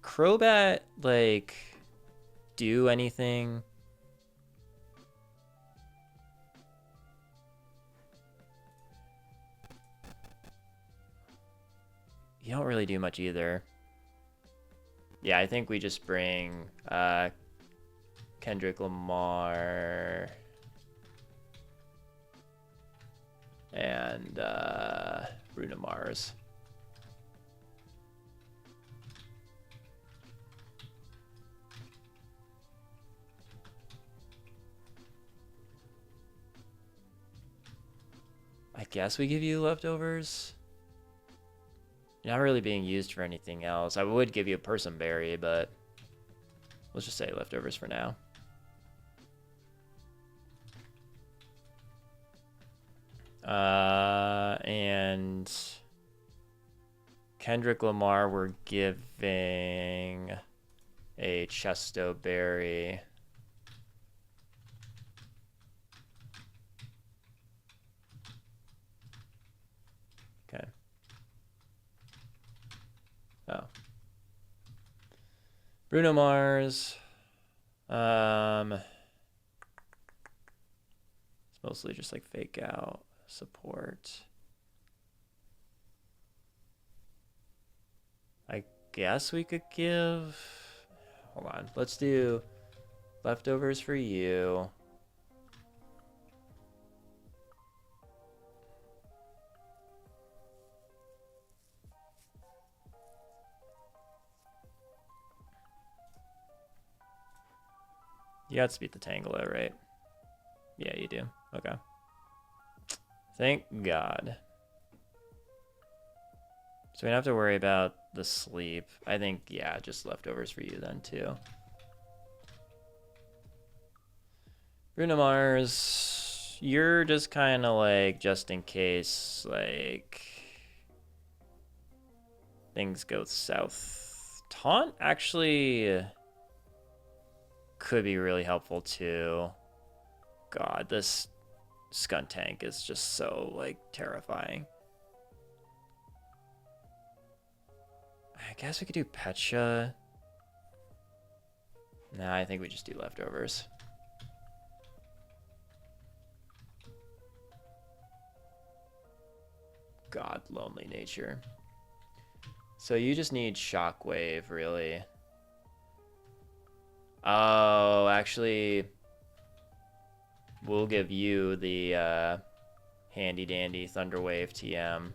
Crobat like do anything? You don't really do much either. Yeah, I think we just bring Kendrick Lamar. and Bruno Mars. I guess we give you leftovers. You're not really being used for anything else. I would give you a Persimberry, but let's just say leftovers for now. And Kendrick Lamar, we're giving a Chesto Berry. Okay. Oh. Bruno Mars. It's mostly just like fake out support. I guess we could give... Hold on. Let's do leftovers for you. You got to beat the Tangela, right? Yeah, you do. Okay. Thank God. So we don't have to worry about the sleep. I think, yeah, just leftovers for you then, too. Bruno Mars, you're just kind of like, just in case, like, things go south. Taunt actually could be really helpful, too. God, this Skuntank is just so, like, terrifying. I guess we could do Pecha. Nah, I think we just do leftovers. God, lonely nature. So you just need Shockwave, really. Oh, actually, we'll give you the handy dandy Thunderwave TM.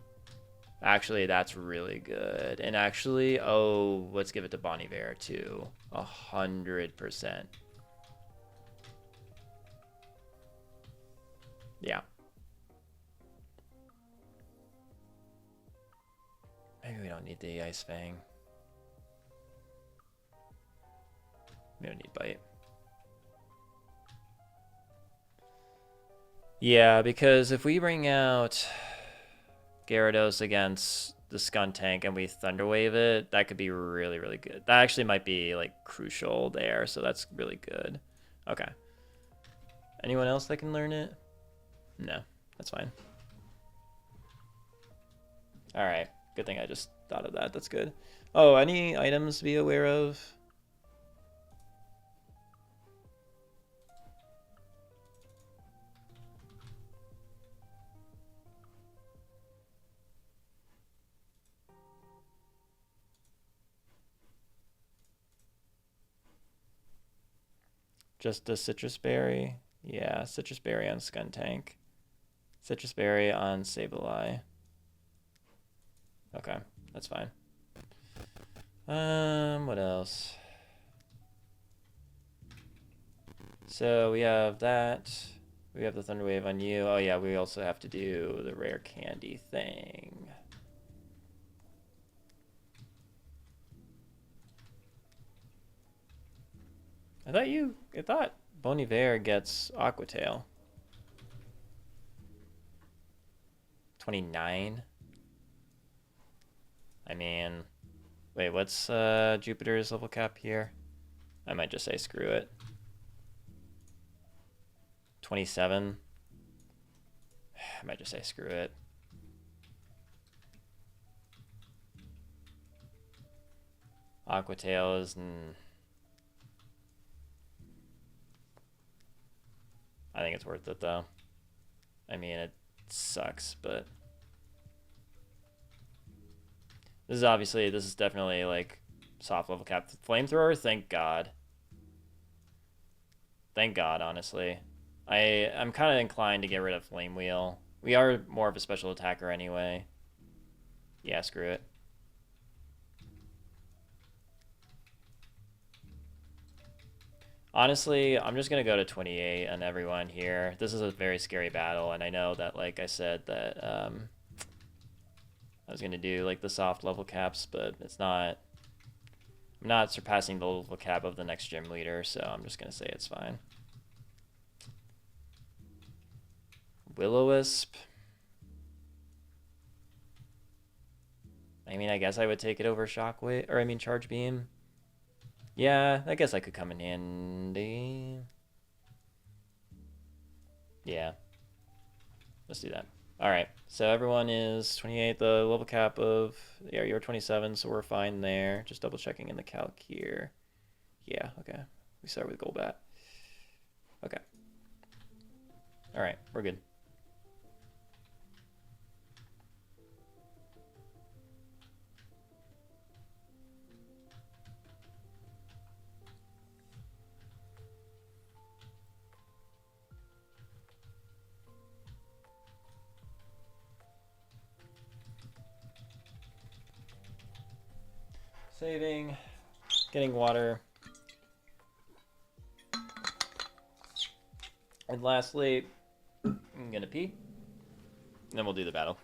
Actually, that's really good. And actually, oh, let's give it to Bon Iver too. 100%. Yeah. Maybe we don't need the Ice Fang. We don't need Bite. Yeah, because if we bring out Gyarados against the Skuntank and we Thunderwave it, that could be really, really good. That actually might be, like, crucial there, so that's really good. Okay. Anyone else that can learn it? No, that's fine. Alright, good thing I just thought of that. That's good. Oh, any items to be aware of? Just a Citrus Berry. Yeah, Citrus Berry on Skuntank. Citrus Berry on Sableye. Okay, that's fine. What else? So we have that. We have the Thunder Wave on you. Oh yeah, we also have to do the rare candy thing. I thought Bon Iver gets Aqua Tail. 29? I mean, wait, what's Jupiter's level cap here? I might just say screw it. 27? I might just say screw it. Aqua Tail is... I think it's worth it, though. I mean, it sucks, but... This is definitely, like, soft level cap. Flamethrower, thank God. Thank God, honestly. I'm kind of inclined to get rid of Flame Wheel. We are more of a special attacker anyway. Yeah, screw it. Honestly, I'm just going to go to 28 on everyone here. This is a very scary battle, and I know that, like I said, that I was going to do like the soft level caps, but it's not... I'm not surpassing the level cap of the next gym leader, so I'm just going to say it's fine. Will-O-Wisp. I mean, I guess I would take it over Shockwave, or I mean Charge Beam. Yeah, I guess I could come in handy. Yeah. Let's do that. Alright, so everyone is 28, the level cap of... Yeah, you're 27, so we're fine there. Just double checking in the calc here. Yeah, okay. We start with Golbat. Okay. Alright, we're good. Saving, getting water. And lastly, I'm gonna pee. And then we'll do the battle.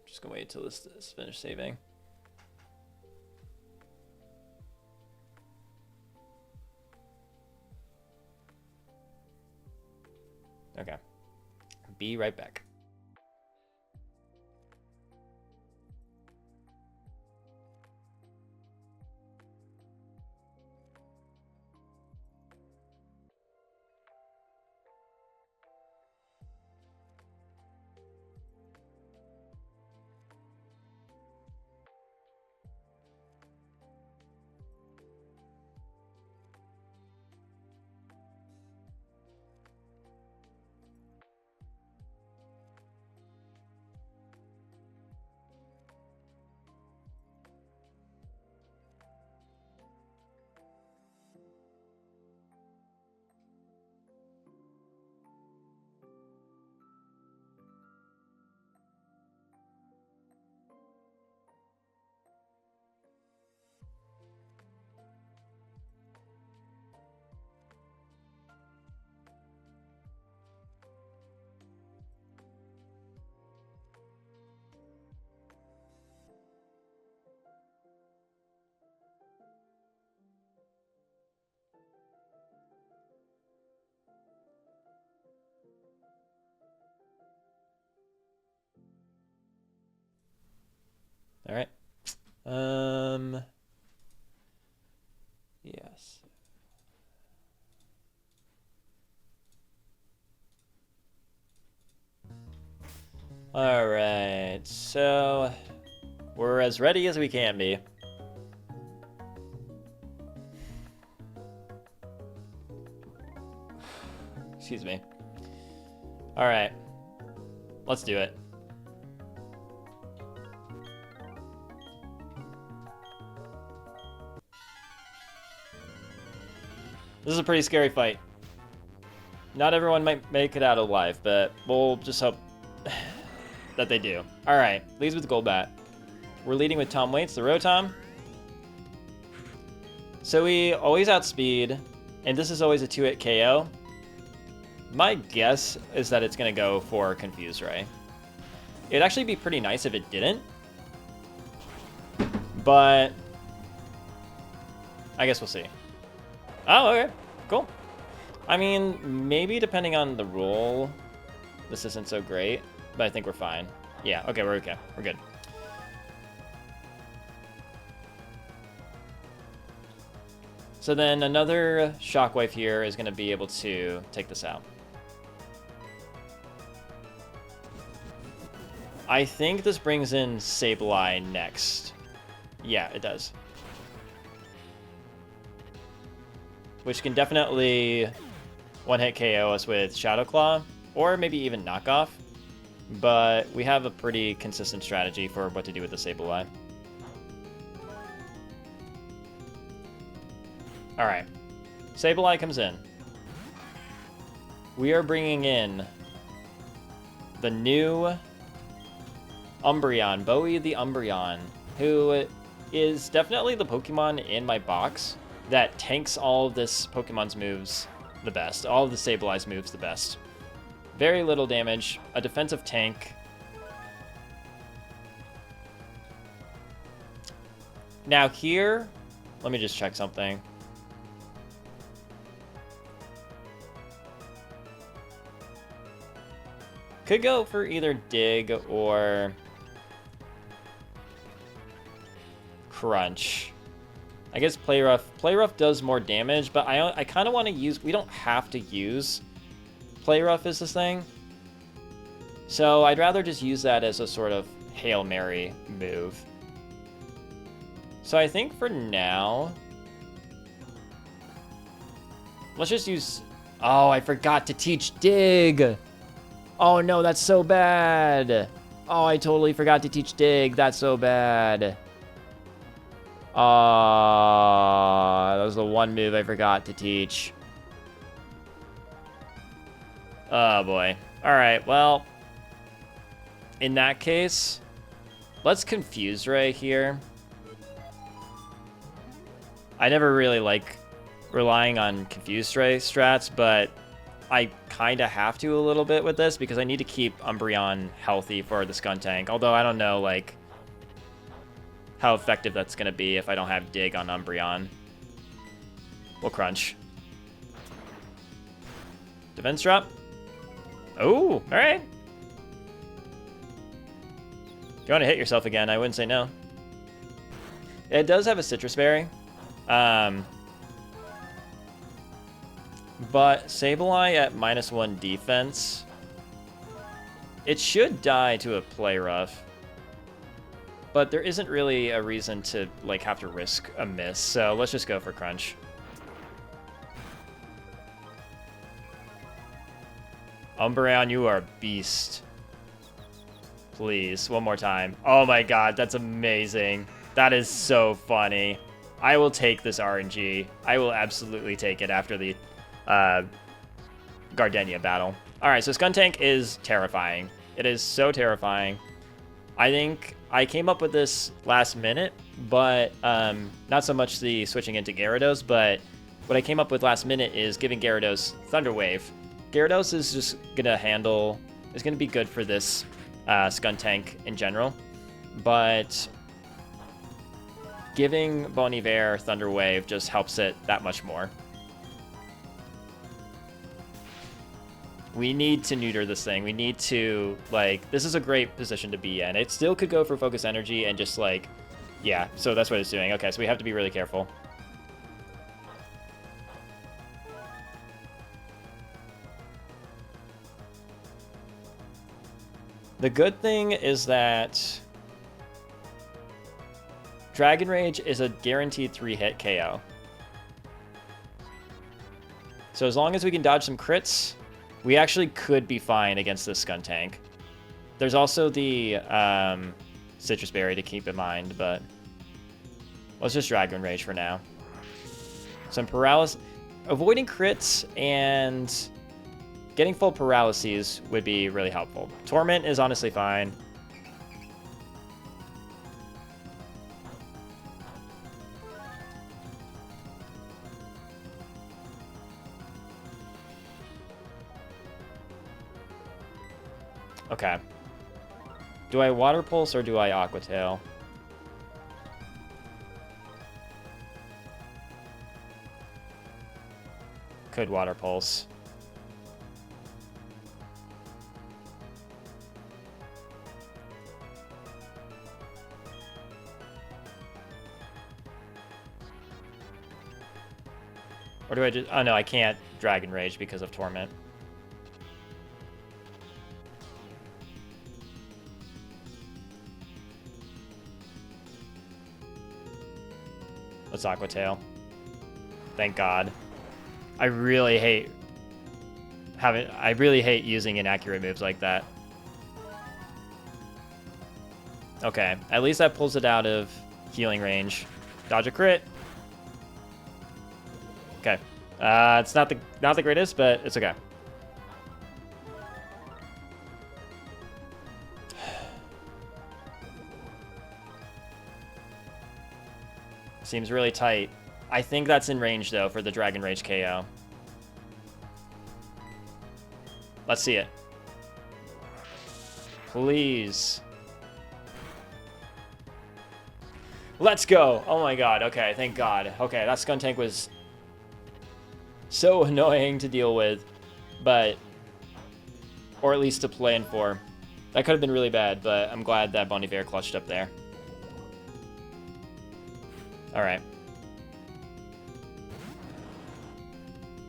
Just gonna wait until this is finished saving. Okay. Be right back. All right. Yes. All right. So we're as ready as we can be. Excuse me. All right. Let's do it. This is a pretty scary fight. Not everyone might make it out alive, but we'll just hope that they do. Alright, leads with Golbat. We're leading with Tom Waits, the Rotom. So we always outspeed, and this is always a 2-hit KO. My guess is that it's going to go for Confuse Ray. It'd actually be pretty nice if it didn't. But I guess we'll see. Oh, okay. Cool. I mean, maybe depending on the rule, this isn't so great, but I think we're fine. Yeah, okay, we're okay. We're good. So then another Shockwave here is going to be able to take this out. I think this brings in Sableye next. Yeah, it does. Which can definitely one-hit KO us with Shadow Claw, or maybe even Knockoff. But we have a pretty consistent strategy for what to do with the Sableye. Alright. Sableye comes in. We are bringing in the new Umbreon, Bowie the Umbreon, who is definitely the Pokemon in my box that tanks all of this Pokemon's moves the best, all of the stabilized moves the best. Very little damage, a defensive tank. Now here, let me just check something. Could go for either Dig or Crunch. I guess Play Rough. Play Rough does more damage, but I kind of want to use... We don't have to use Play Rough as this thing. So I'd rather just use that as a sort of Hail Mary move. So I think for now... Let's just use... Oh, I forgot to teach Dig! Oh no, that's so bad! Oh, I totally forgot to teach Dig. That's so bad. That was the one move I forgot to teach. Oh boy. Alright, well... In that case, let's Confuse Ray here. I never really like relying on Confuse Ray strats, but I kind of have to a little bit with this because I need to keep Umbreon healthy for the Skuntank. Although I don't know, like, how effective that's going to be if I don't have Dig on Umbreon. We'll Crunch. Defense drop. Oh, all right. If you want to hit yourself again, I wouldn't say no. It does have a Citrus Berry. But Sableye at -1 defense, it should die to a Play Rough. But there isn't really a reason to like have to risk a miss, so let's just go for Crunch. Umbreon, you are a beast. Please, one more time. Oh my god, that's amazing. That is so funny. I will take this RNG. I will absolutely take it after the Gardenia battle. Alright, so Skuntank is terrifying. It is so terrifying. I think I came up with this last minute, but not so much the switching into Gyarados, but what I came up with last minute is giving Gyarados Thunder Wave. Gyarados is just gonna handle, is gonna be good for this Skuntank in general, but giving Bon Iver Thunder Wave just helps it that much more. We need to neuter this thing. We need to, like, this is a great position to be in. It still could go for Focus Energy and just, like, yeah, so that's what it's doing. Okay, so we have to be really careful. The good thing is that Dragon Rage is a guaranteed 3-hit KO. So as long as we can dodge some crits, we actually could be fine against this Skuntank. There's also the Citrus Berry to keep in mind, but let's just Dragon Rage for now. Some paralysis. Avoiding crits and getting full paralyses would be really helpful. Torment is honestly fine. Okay. Do I Water Pulse or do I Aqua Tail? Could Water Pulse. Or do I just... Oh no, I can't Dragon Rage because of Torment. Let's Aqua Tail. Thank God. I really hate using inaccurate moves like that. Okay, at least that pulls it out of healing range. Dodge a crit. Okay. It's not the greatest, but it's okay. Seems really tight. I think that's in range, though, for the Dragon Rage KO. Let's see it. Please. Let's go. Oh my god. Okay, thank god. Okay, that Skuntank was so annoying to deal with, but... Or at least to plan for. That could have been really bad, but I'm glad that Bon Iver clutched up there. Alright.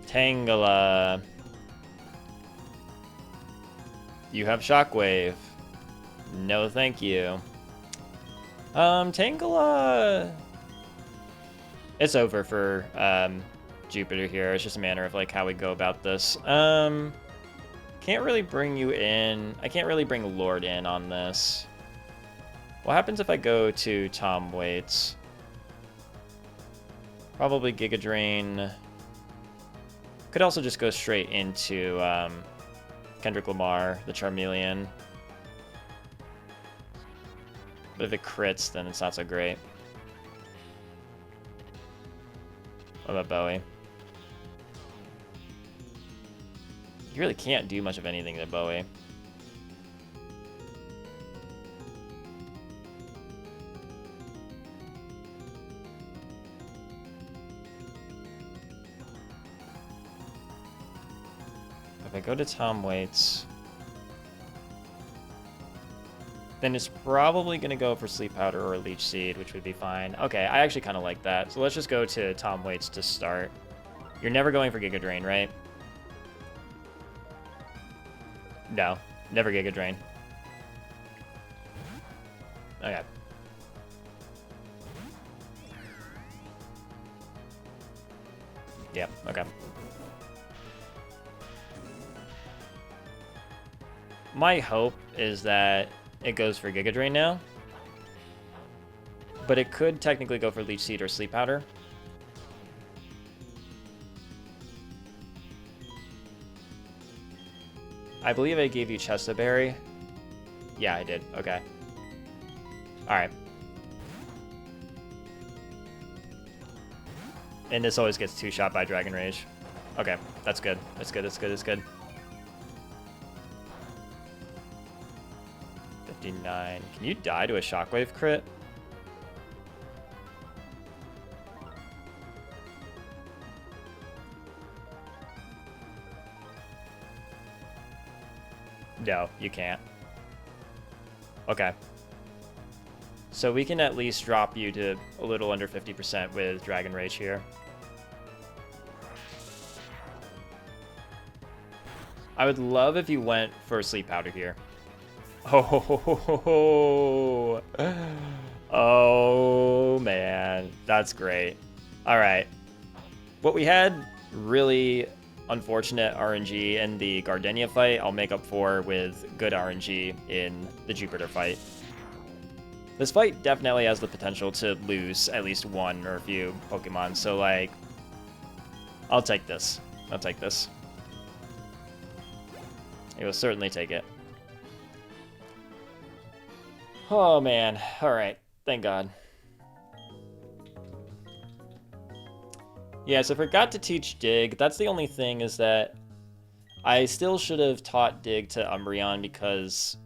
Tangela. You have Shockwave. No, thank you. Tangela... It's over for Jupiter here. It's just a matter of like how we go about this. Can't really bring you in. I can't really bring Lord in on this. What happens if I go to Tom Waits? Probably Giga Drain. Could also just go straight into Kendrick Lamar, the Charmeleon. But if it crits, then it's not so great. What about Bowie? You really can't do much of anything to Bowie. If I go to Tom Waits, then it's probably going to go for Sleep Powder or Leech Seed, which would be fine. Okay, I actually kind of like that. So let's just go to Tom Waits to start. You're never going for Giga Drain, right? No, never Giga Drain. Okay. Yeah, okay. My hope is that it goes for Giga Drain now. But it could technically go for Leech Seed or Sleep Powder. I believe I gave you Chesaberry. Yeah, I did. Okay. Alright. And this always gets two-shot by Dragon Rage. Okay, that's good. That's good, that's good, that's good. 59. Can you die to a Shockwave crit? No, you can't. Okay. So we can at least drop you to a little under 50% with Dragon Rage here. I would love if you went for Sleep Powder here. Oh, oh man, that's great. All right. What we had really unfortunate RNG in the Gardenia fight, I'll make up for with good RNG in the Jupiter fight. This fight definitely has the potential to lose at least one or a few Pokemon, so like, I'll take this. I'll take this. It will certainly take it. Oh man, alright, thank God. Yeah, so I forgot to teach Dig. That's the only thing, is that I still should have taught Dig to Umbreon, because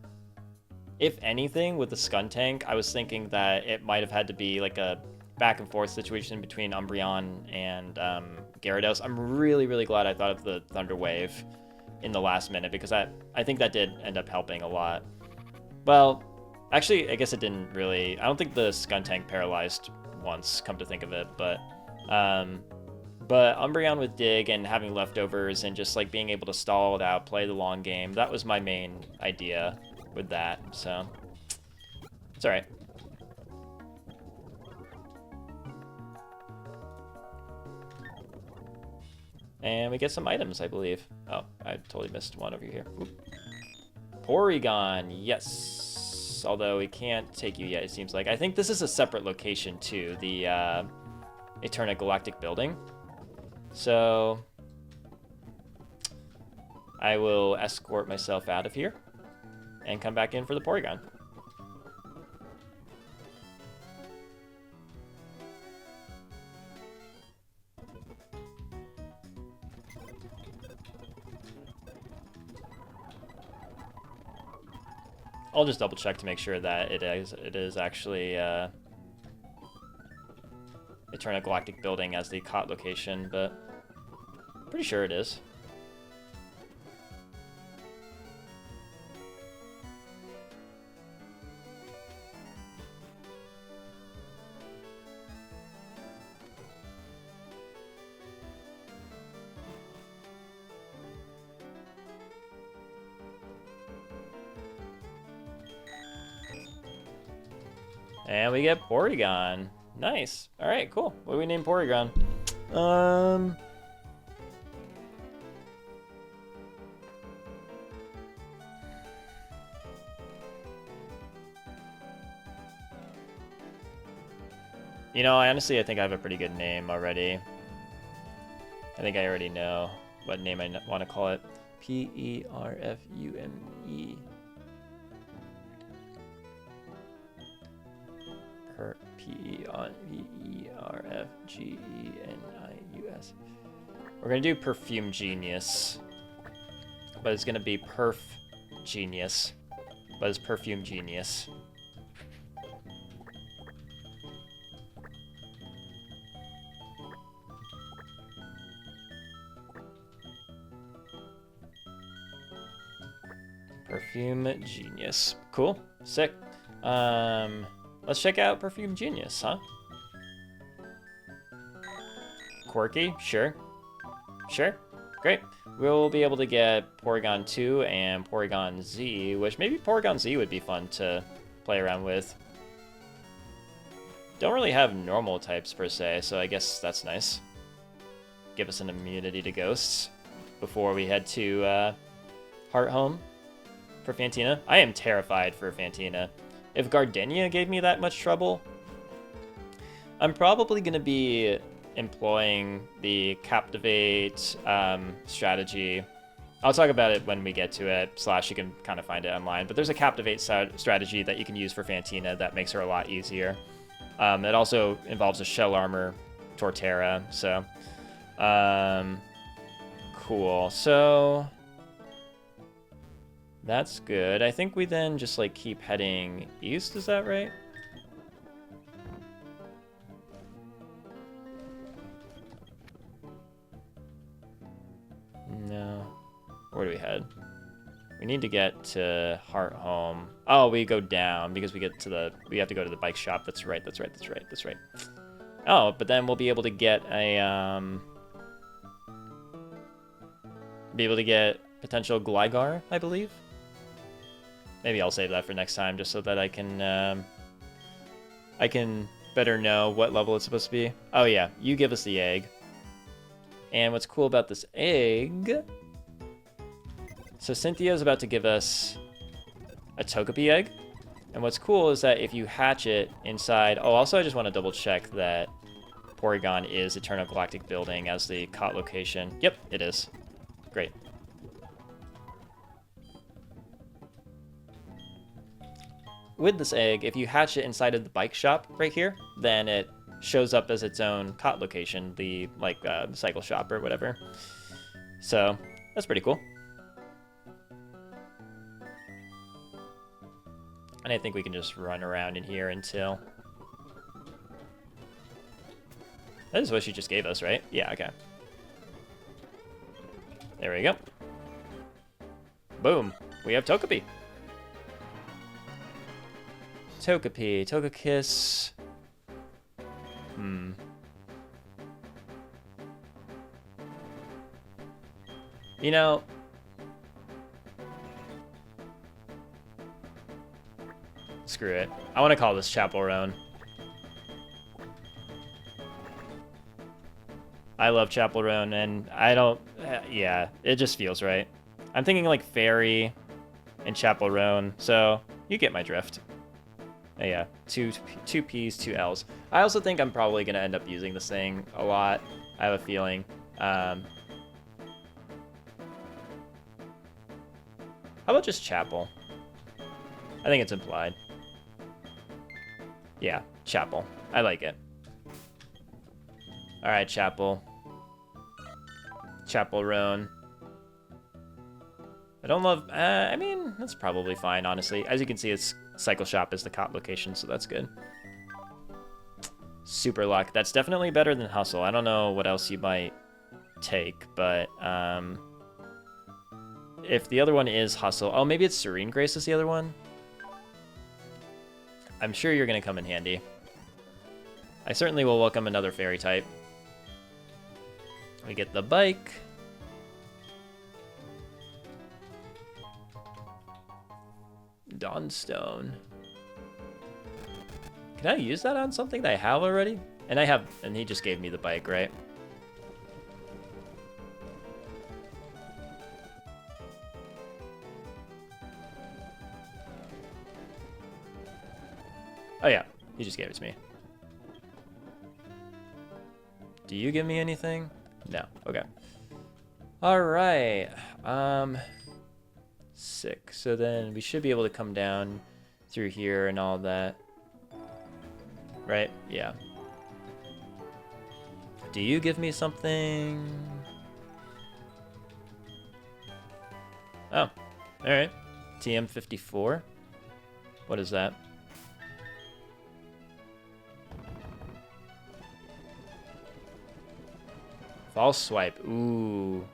if anything, with the Skuntank, I was thinking that it might have had to be like a back and forth situation between Umbreon and Gyarados. I'm really, really glad I thought of the Thunder Wave in the last minute, because I think that did end up helping a lot. Well, actually, I guess it didn't really. I don't think the Skuntank paralyzed once, come to think of it, but Umbreon with Dig and having leftovers and just like being able to stall it out, play the long game, that was my main idea with that, so it's alright. And we get some items, I believe. Oh, I totally missed one over here. Oop. Porygon, yes. Although we can't take you yet, it seems like. I think this is a separate location too, the Eterna Galactic Building. So I will escort myself out of here and come back in for the Porygon. I'll just double check to make sure that it is actually Eternal Galactic Building as the COT location, but pretty sure it is. And we get Porygon. Nice. All right, cool. What do we name Porygon? You know, I think I have a pretty good name already. I think I already know what name I want to call it. P-E-R-F-U-M-E. P-E-R-F-G-E-N-I-U-S. We're gonna do Perfume Genius, but it's gonna be Perf Genius, but it's Perfume Genius. Perfume Genius. Cool. Sick. Let's check out Perfume Genius, huh? Quirky? Sure. Sure. Great. We'll be able to get Porygon 2 and Porygon Z, which maybe Porygon Z would be fun to play around with. Don't really have normal types per se, so I guess that's nice. Give us an immunity to ghosts before we head to Heart Home for Fantina. I am terrified for Fantina. If Gardenia gave me that much trouble, I'm probably going to be employing the Captivate strategy. I'll talk about it when we get to it, / you can kind of find it online. But there's a Captivate strategy that you can use for Fantina that makes her a lot easier. It also involves a Shell Armor Torterra, so cool. So that's good. I think we then just like keep heading east, is that right? No. Where do we head? We need to get to Heart Home. Oh, we go down because we have to go to the bike shop. That's right. Oh, but then we'll be able to get a potential Gligar, I believe. Maybe I'll save that for next time just so that I can better know what level it's supposed to be. Oh yeah, you give us the egg. And what's cool about this egg... So Cynthia's about to give us a Togepi egg. And what's cool is that if you hatch it inside... Oh, also I just want to double check that Porygon is Eternal Galactic Building as the COT location. Yep, it is. Great. With this egg, if you hatch it inside of the bike shop right here, then it shows up as its own COT location, the cycle shop or whatever. So that's pretty cool. And I think we can just run around in here until... That is what she just gave us, right? Yeah, okay. There we go. Boom. We have Togepi. Togekiss. You know... Screw it. I want to call this Chapel Roan. I love Chapel Roan, and I don't... yeah, it just feels right. I'm thinking like Fairy and Chapel Roan, so you get my drift. Yeah, two P's, 2 L's. I also think I'm probably going to end up using this thing a lot. I have a feeling. How about just Chapel? I think it's implied. Yeah, Chapel. I like it. Alright, Chapel. Chapel Roan. I don't love... I mean, that's probably fine, honestly. As you can see, it's Cycle Shop is the cop location, so that's good. Super Luck. That's definitely better than Hustle. I don't know what else you might take, but if the other one is Hustle... Oh, maybe it's Serene Grace is the other one? I'm sure you're going to come in handy. I certainly will welcome another Fairy type. We get the bike. Dawnstone. Can I use that on something that I have already? And I have, and he just gave me the bike, right? Oh yeah, he just gave it to me. Do you give me anything? No. Okay. All right. Sick. So then we should be able to come down through here and all that. Right? Yeah. Do you give me something? Oh. All right. TM54. What is that? False Swipe. Ooh.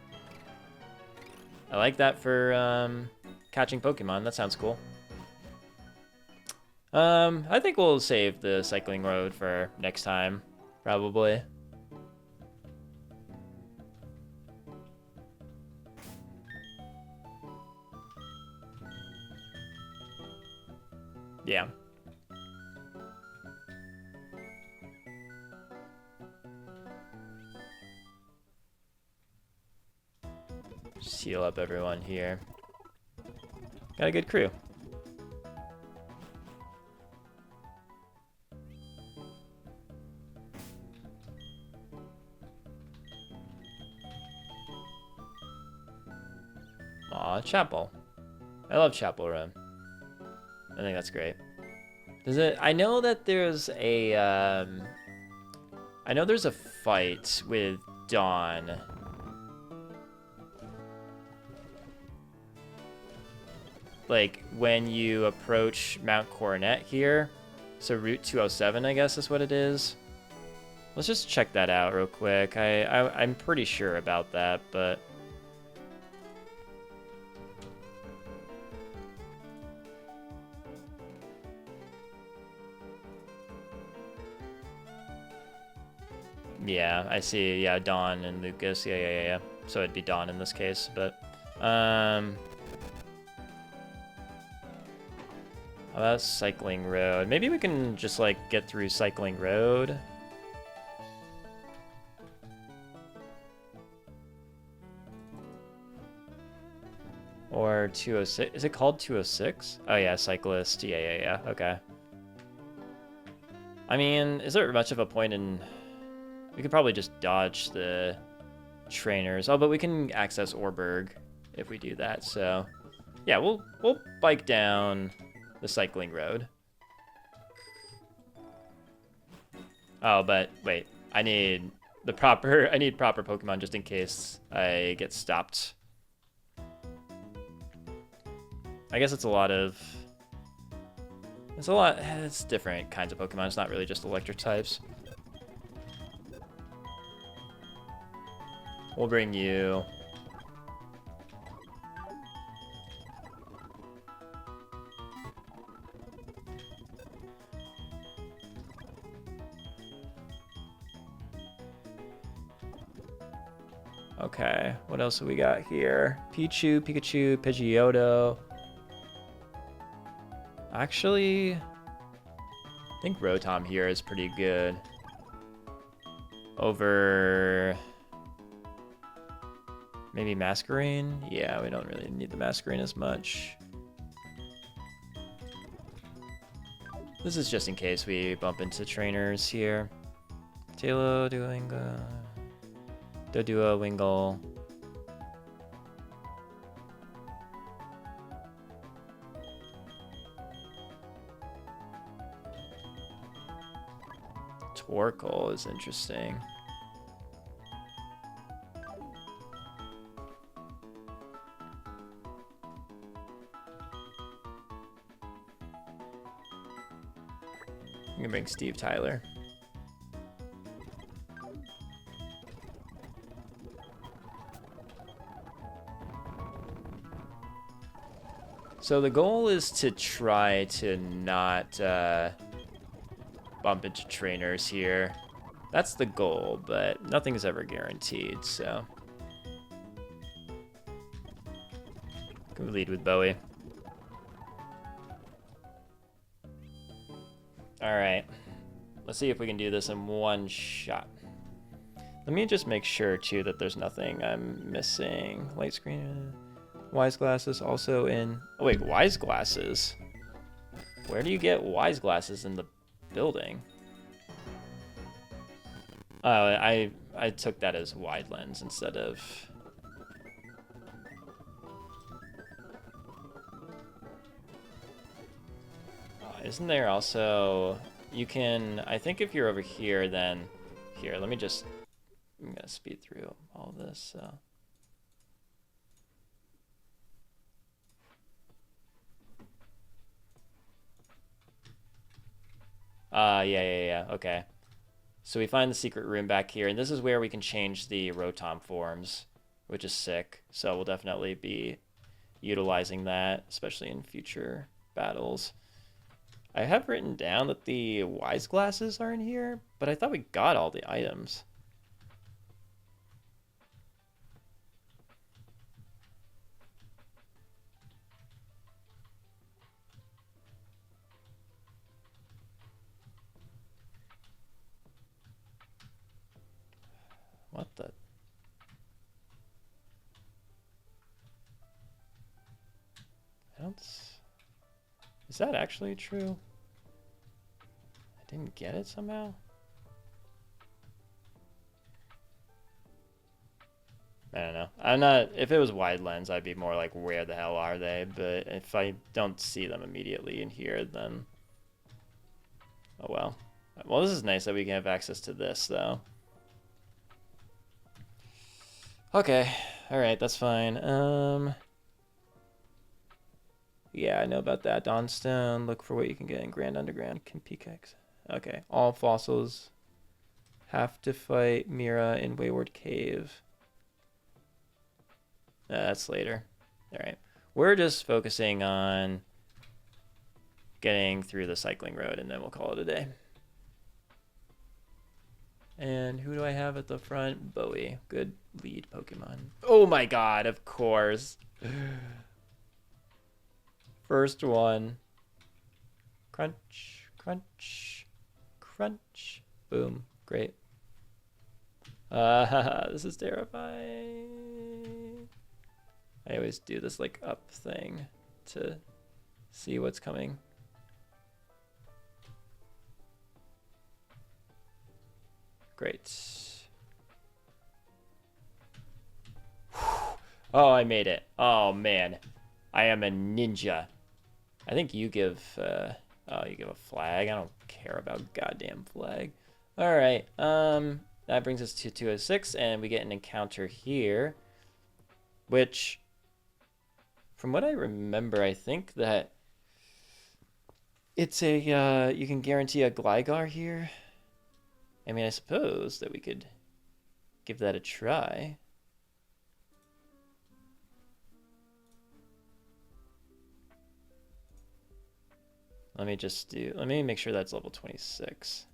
I like that for catching Pokemon. That sounds cool. I think we'll save the Cycling Road for next time, probably. Yeah. Seal up everyone here. Got a good crew. Aw, Chapel. I love Chapel Run. I think that's great. Does it? I know that there's a. I know there's a fight with Dawn. Like when you approach Mount Coronet here, so Route 207, I guess is what it is. Let's just check that out real quick. I'm pretty sure about that, but yeah, I see. Yeah, Dawn and Lucas. Yeah. So it'd be Dawn in this case, but how about Cycling Road? Maybe we can just like get through Cycling Road. Or 206. Is it called 206? Oh yeah, Cyclist. Yeah. Okay. I mean, is there much of a point in... We could probably just dodge the trainers. Oh, but we can access Orberg if we do that. So yeah, we'll bike down the Cycling Road. Oh, but wait, I need proper Pokemon just in case I get stopped. I guess it's it's different kinds of Pokemon. It's not really just electric types. We'll bring you. Okay, what else have we got here? Pichu, Pikachu, Pidgeotto. Actually, I think Rotom here is pretty good. Over maybe Masquerain? Yeah, we don't really need the Masquerain as much. This is just in case we bump into trainers here. Tailo, Duolingo, Dodua, Wingull. Torkoal is interesting. I'm gonna bring Steve Tyler. So the goal is to try to not bump into trainers here. That's the goal, but nothing's ever guaranteed, so. Can we lead with Bowie? Alright. Let's see if we can do this in one shot. Let me just make sure, too, that there's nothing I'm missing. Light screen. Wise glasses also in... Oh, wait, wise glasses? Where do you get wise glasses in the building? Oh, I took that as wide lens instead of... Isn't there also... You can... I think if you're over here, then... Here, let me just... I'm gonna speed through all this, so... Yeah, okay. So we find the secret room back here, and this is where we can change the Rotom forms, which is sick. So we'll definitely be utilizing that, especially in future battles. I have written down that the wise glasses are in here, but I thought we got all the items. What the? I don't... Is that actually true? I didn't get it somehow? I don't know. I'm not... If it was wide lens, I'd be more like, where the hell are they? But if I don't see them immediately in here, then... Oh well. Well, this is nice that we can have access to this, though. Okay. Alright, that's fine. Yeah, I know about that. Dawnstone, look for what you can get in Grand Underground. Can pickaxe. Okay, all fossils have to fight Mira in Wayward Cave. That's later. Alright. We're just focusing on getting through the cycling road, and then we'll call it a day. And who do I have at the front? Bowie. Good lead Pokemon. Oh my god, of course. First one. Crunch, crunch, crunch. Boom. Great. This is terrifying. I always do this like up thing to see what's coming. Great. Oh, I made it. Oh, man. I am a ninja. I think you give... oh, you give a flag. I don't care about goddamn flag. All right. That brings us to 206, and we get an encounter here, which, from what I remember, I think that it's a... you can guarantee a Gligar here. I mean, I suppose that we could give that a try. Let me make sure that's level 26.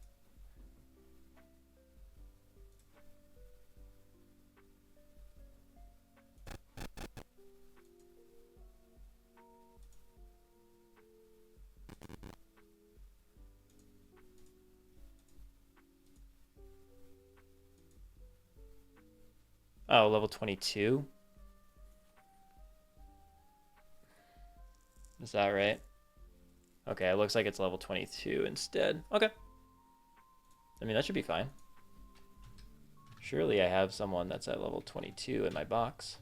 Oh, level 22? Is that right? Okay, it looks like it's level 22 instead. Okay. I mean, that should be fine. Surely I have someone that's at level 22 in my box.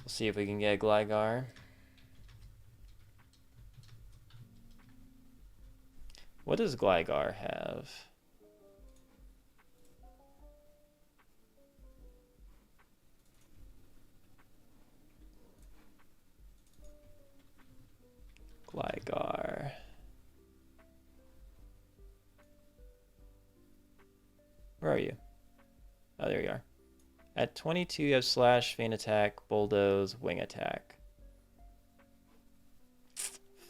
We'll see if we can get a Gligar. What does Gligar have? Gligar. Where are you? Oh, there you are. At 22, you have Slash, Feint Attack, Bulldoze, Wing Attack.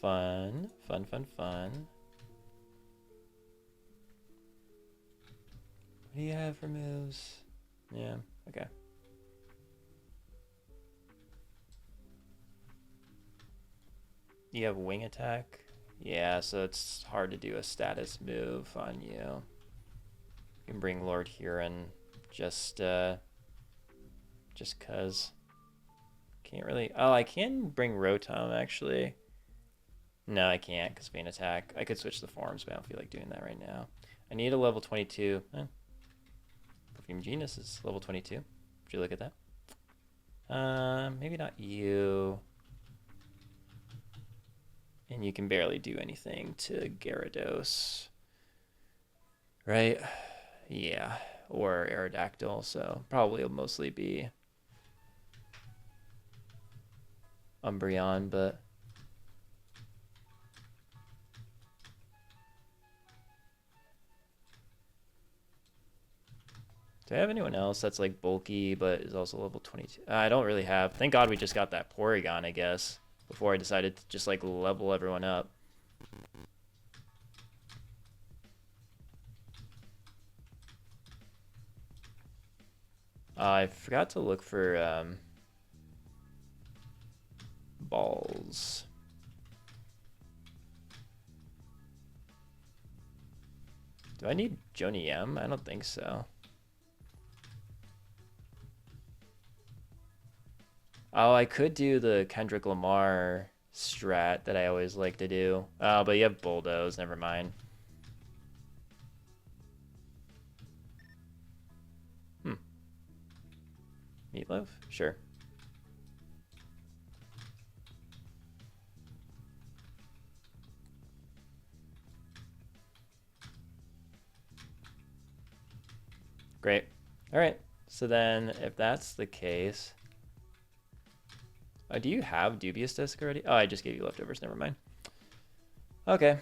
Fun, fun, fun, fun. What do you have for moves? Yeah, okay. You have Wing Attack? Yeah, so it's hard to do a status move on you. You can bring Lord Huron just cause. Can't really. Oh, I can bring Rotom actually. No, I can't because Feint Attack. I could switch the forms, but I don't feel like doing that right now. I need a level 22. Perfume Genius is level 22. Would you look at that? Maybe not you. And you can barely do anything to Gyarados. Right? Yeah. Or Aerodactyl, so probably will mostly be Umbreon, but do I have anyone else that's like bulky but is also level 22? I don't really have. Thank God we just got that Porygon, I guess, before I decided to just like level everyone up. I forgot to look for balls. Do I need Joni M? I don't think so. Oh, I could do the Kendrick Lamar strat that I always like to do. Oh, but you have Bulldoze. Never mind. Meatloaf? Sure. Great. All right. So then if that's the case... do you have Dubious Disc already? Oh, I just gave you leftovers. Never mind. Okay.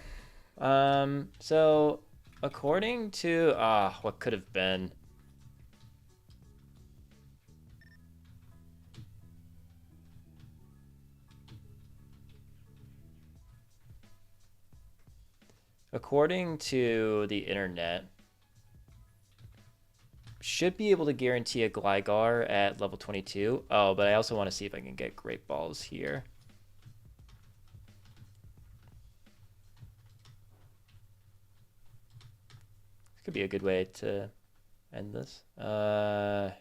So according to... what could have been... According to the internet, should be able to guarantee a Gligar at level 22. Oh, but I also want to see if I can get Great Balls here. This could be a good way to end this. I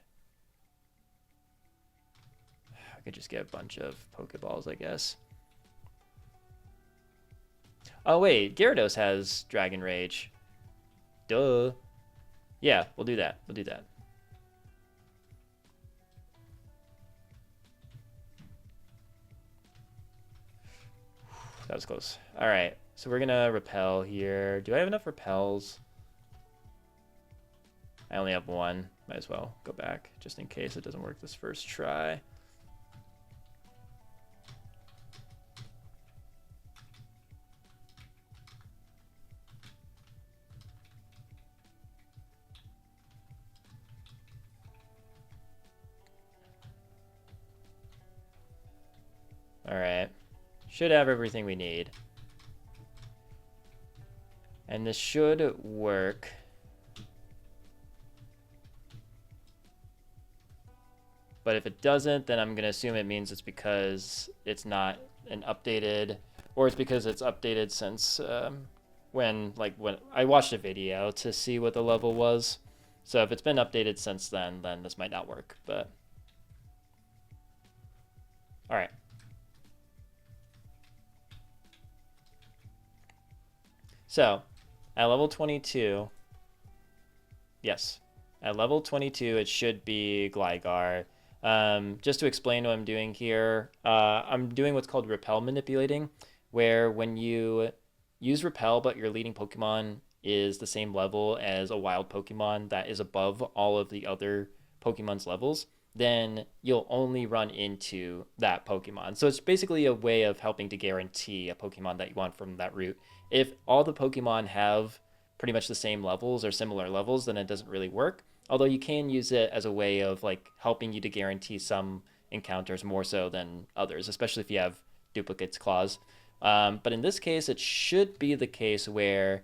could just get a bunch of Pokeballs, I guess. Oh, wait. Gyarados has Dragon Rage. Duh. Yeah, we'll do that. We'll do that. That was close. All right. So we're going to repel here. Do I have enough repels? I only have one. Might as well go back just in case it doesn't work this first try. All right. Should have everything we need. And this should work. But if it doesn't, then I'm going to assume it means it's because it's not an updated, or it's because it's updated since when I watched a video to see what the level was. So if it's been updated since then this might not work. But all right. So at level 22, yes, at level 22, it should be Gligar. Just to explain what I'm doing here, I'm doing what's called repel manipulating, where when you use repel, but your leading Pokemon is the same level as a wild Pokemon that is above all of the other Pokemon's levels, then you'll only run into that Pokemon. So it's basically a way of helping to guarantee a Pokemon that you want from that route. If all the Pokemon have pretty much the same levels or similar levels, then it doesn't really work. Although you can use it as a way of like helping you to guarantee some encounters more so than others, especially if you have duplicates clause. But in this case, it should be the case where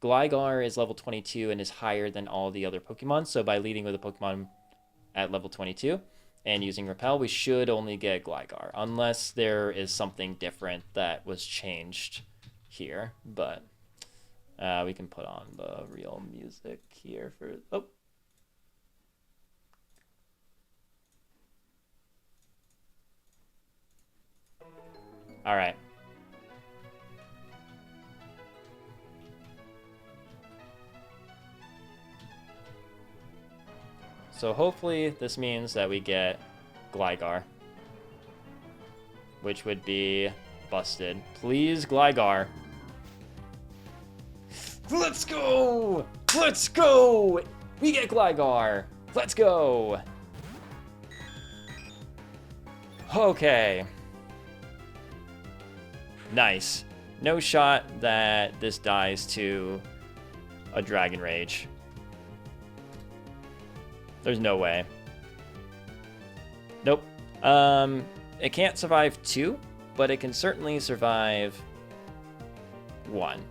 Gligar is level 22 and is higher than all the other Pokemon. So by leading with a Pokemon at level 22 and using Repel, we should only get Gligar, unless there is something different that was changed here. But we can put on the real music here for... Oh. All right. So hopefully this means that we get Gligar, which would be busted. Please, Gligar. Let's go! Let's go! We get Gligar! Let's go! Okay. Nice. No shot that this dies to a Dragon Rage. There's no way. Nope. It can't survive 2, but it can certainly survive 1.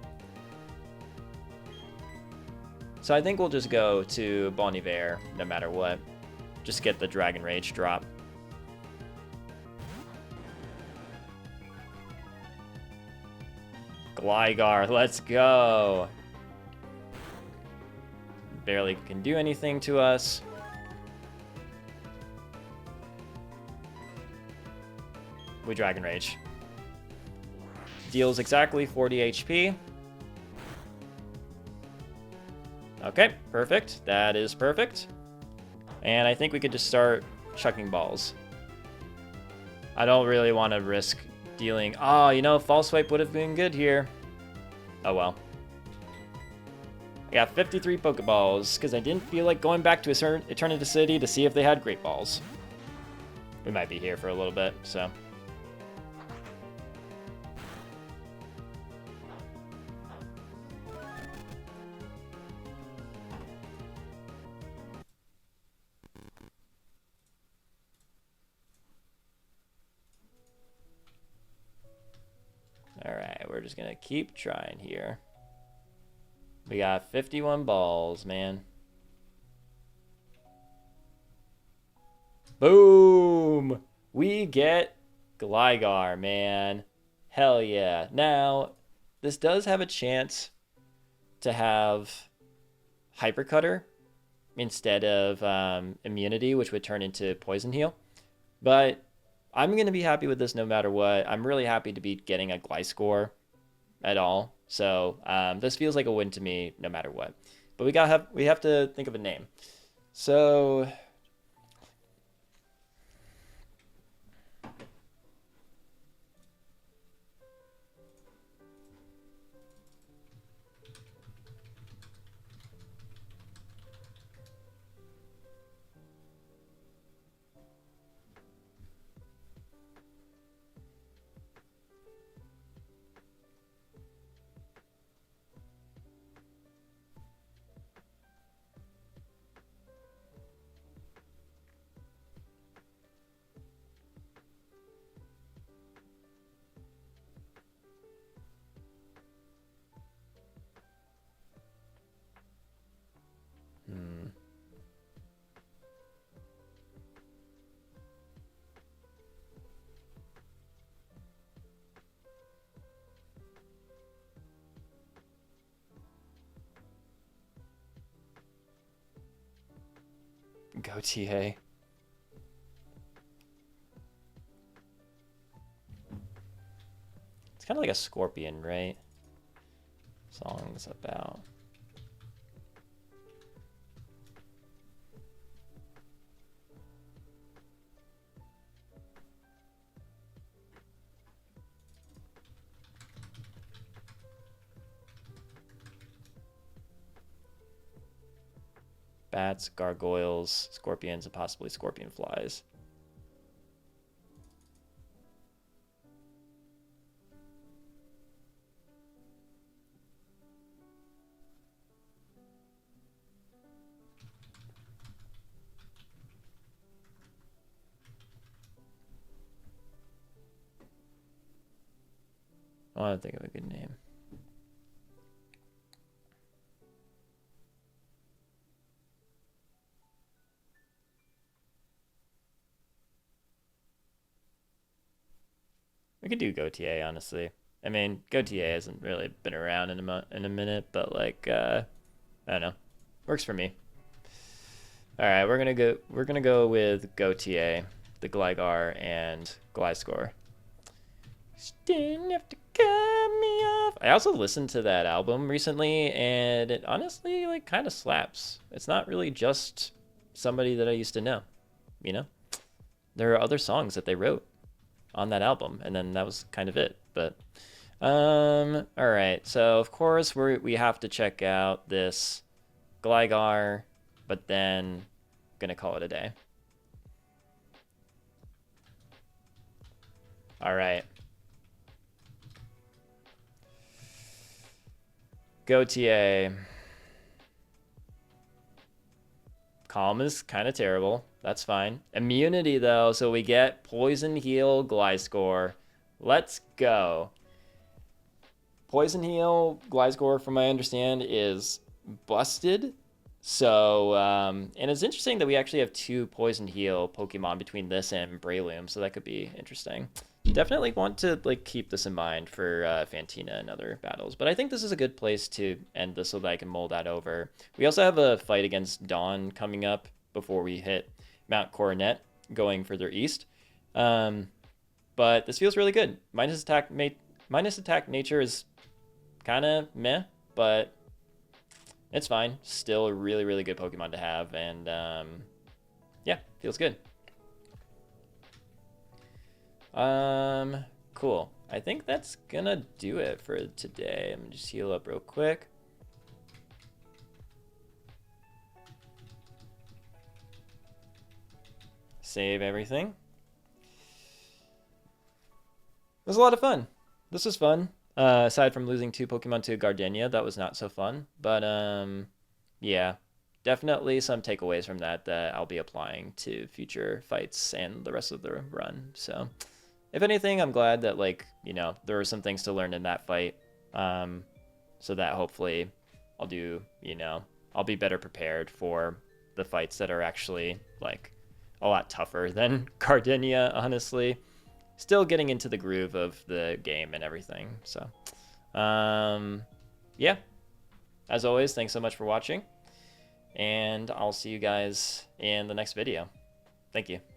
So I think we'll just go to Bon Iver no matter what. Just get the Dragon Rage drop. Gligar, let's go. Barely can do anything to us. We Dragon Rage. Deals exactly 40 HP. Okay, perfect. That is perfect. And I think we could just start chucking balls. I don't really want to risk dealing... Oh, you know, False Swipe would have been good here. Oh, well. I got 53 Pokeballs, because I didn't feel like going back to Eternity City to see if they had Great Balls. We might be here for a little bit, so... Alright, we're just gonna keep trying here. We got 51 balls, man. Boom! We get Gligar, man. Hell yeah. Now, this does have a chance to have Hyper Cutter instead of Immunity, which would turn into Poison Heal. But I'm going to be happy with this no matter what. I'm really happy to be getting a Gliscor at all. So this feels like a win to me no matter what. But we have to think of a name. So go TA. It's kind of like a scorpion, right? Song's about... bats, gargoyles, scorpions, and possibly scorpion flies. I want to think of a good name. We could do GoTA, honestly. I mean, GoTA hasn't really been around in a minute, but like, I don't know, works for me. All right, we're gonna go with GoTA, the Gligar and Gliscor. Didn't have to cut me off. I also listened to that album recently, and it honestly like kind of slaps. It's not really just somebody that I used to know, you know. There are other songs that they wrote on that album, and then that was kind of it. But all right, so of course we have to check out this Gligar, but then I'm gonna call it a day. All right, GoTA. Calm is kind of terrible. That's fine. Immunity, though, so we get Poison Heal Gliscor. Let's go. Poison Heal Gliscor, from what I understand, is busted. So, and it's interesting that we actually have 2 Poison Heal Pokemon between this and Breloom, so that could be interesting. Definitely want to like keep this in mind for Fantina and other battles, but I think this is a good place to end this so that I can mull that over. We also have a fight against Dawn coming up before we hit Mount Coronet, going further east. But this feels really good. Minus attack nature is kind of meh, but it's fine. Still a really, really good Pokemon to have, and yeah, feels good. Cool. I think that's gonna do it for today. I'm gonna just heal up real quick. Save everything. It was a lot of fun. This was fun. Aside from losing 2 Pokemon to Gardenia, that was not so fun. But yeah, definitely some takeaways from that that I'll be applying to future fights and the rest of the run. So, if anything, I'm glad that like there were some things to learn in that fight, so that hopefully I'll do I'll be better prepared for the fights that are actually like a lot tougher than Gardenia, honestly. Still getting into the groove of the game and everything. So, yeah. As always, thanks so much for watching, and I'll see you guys in the next video. Thank you.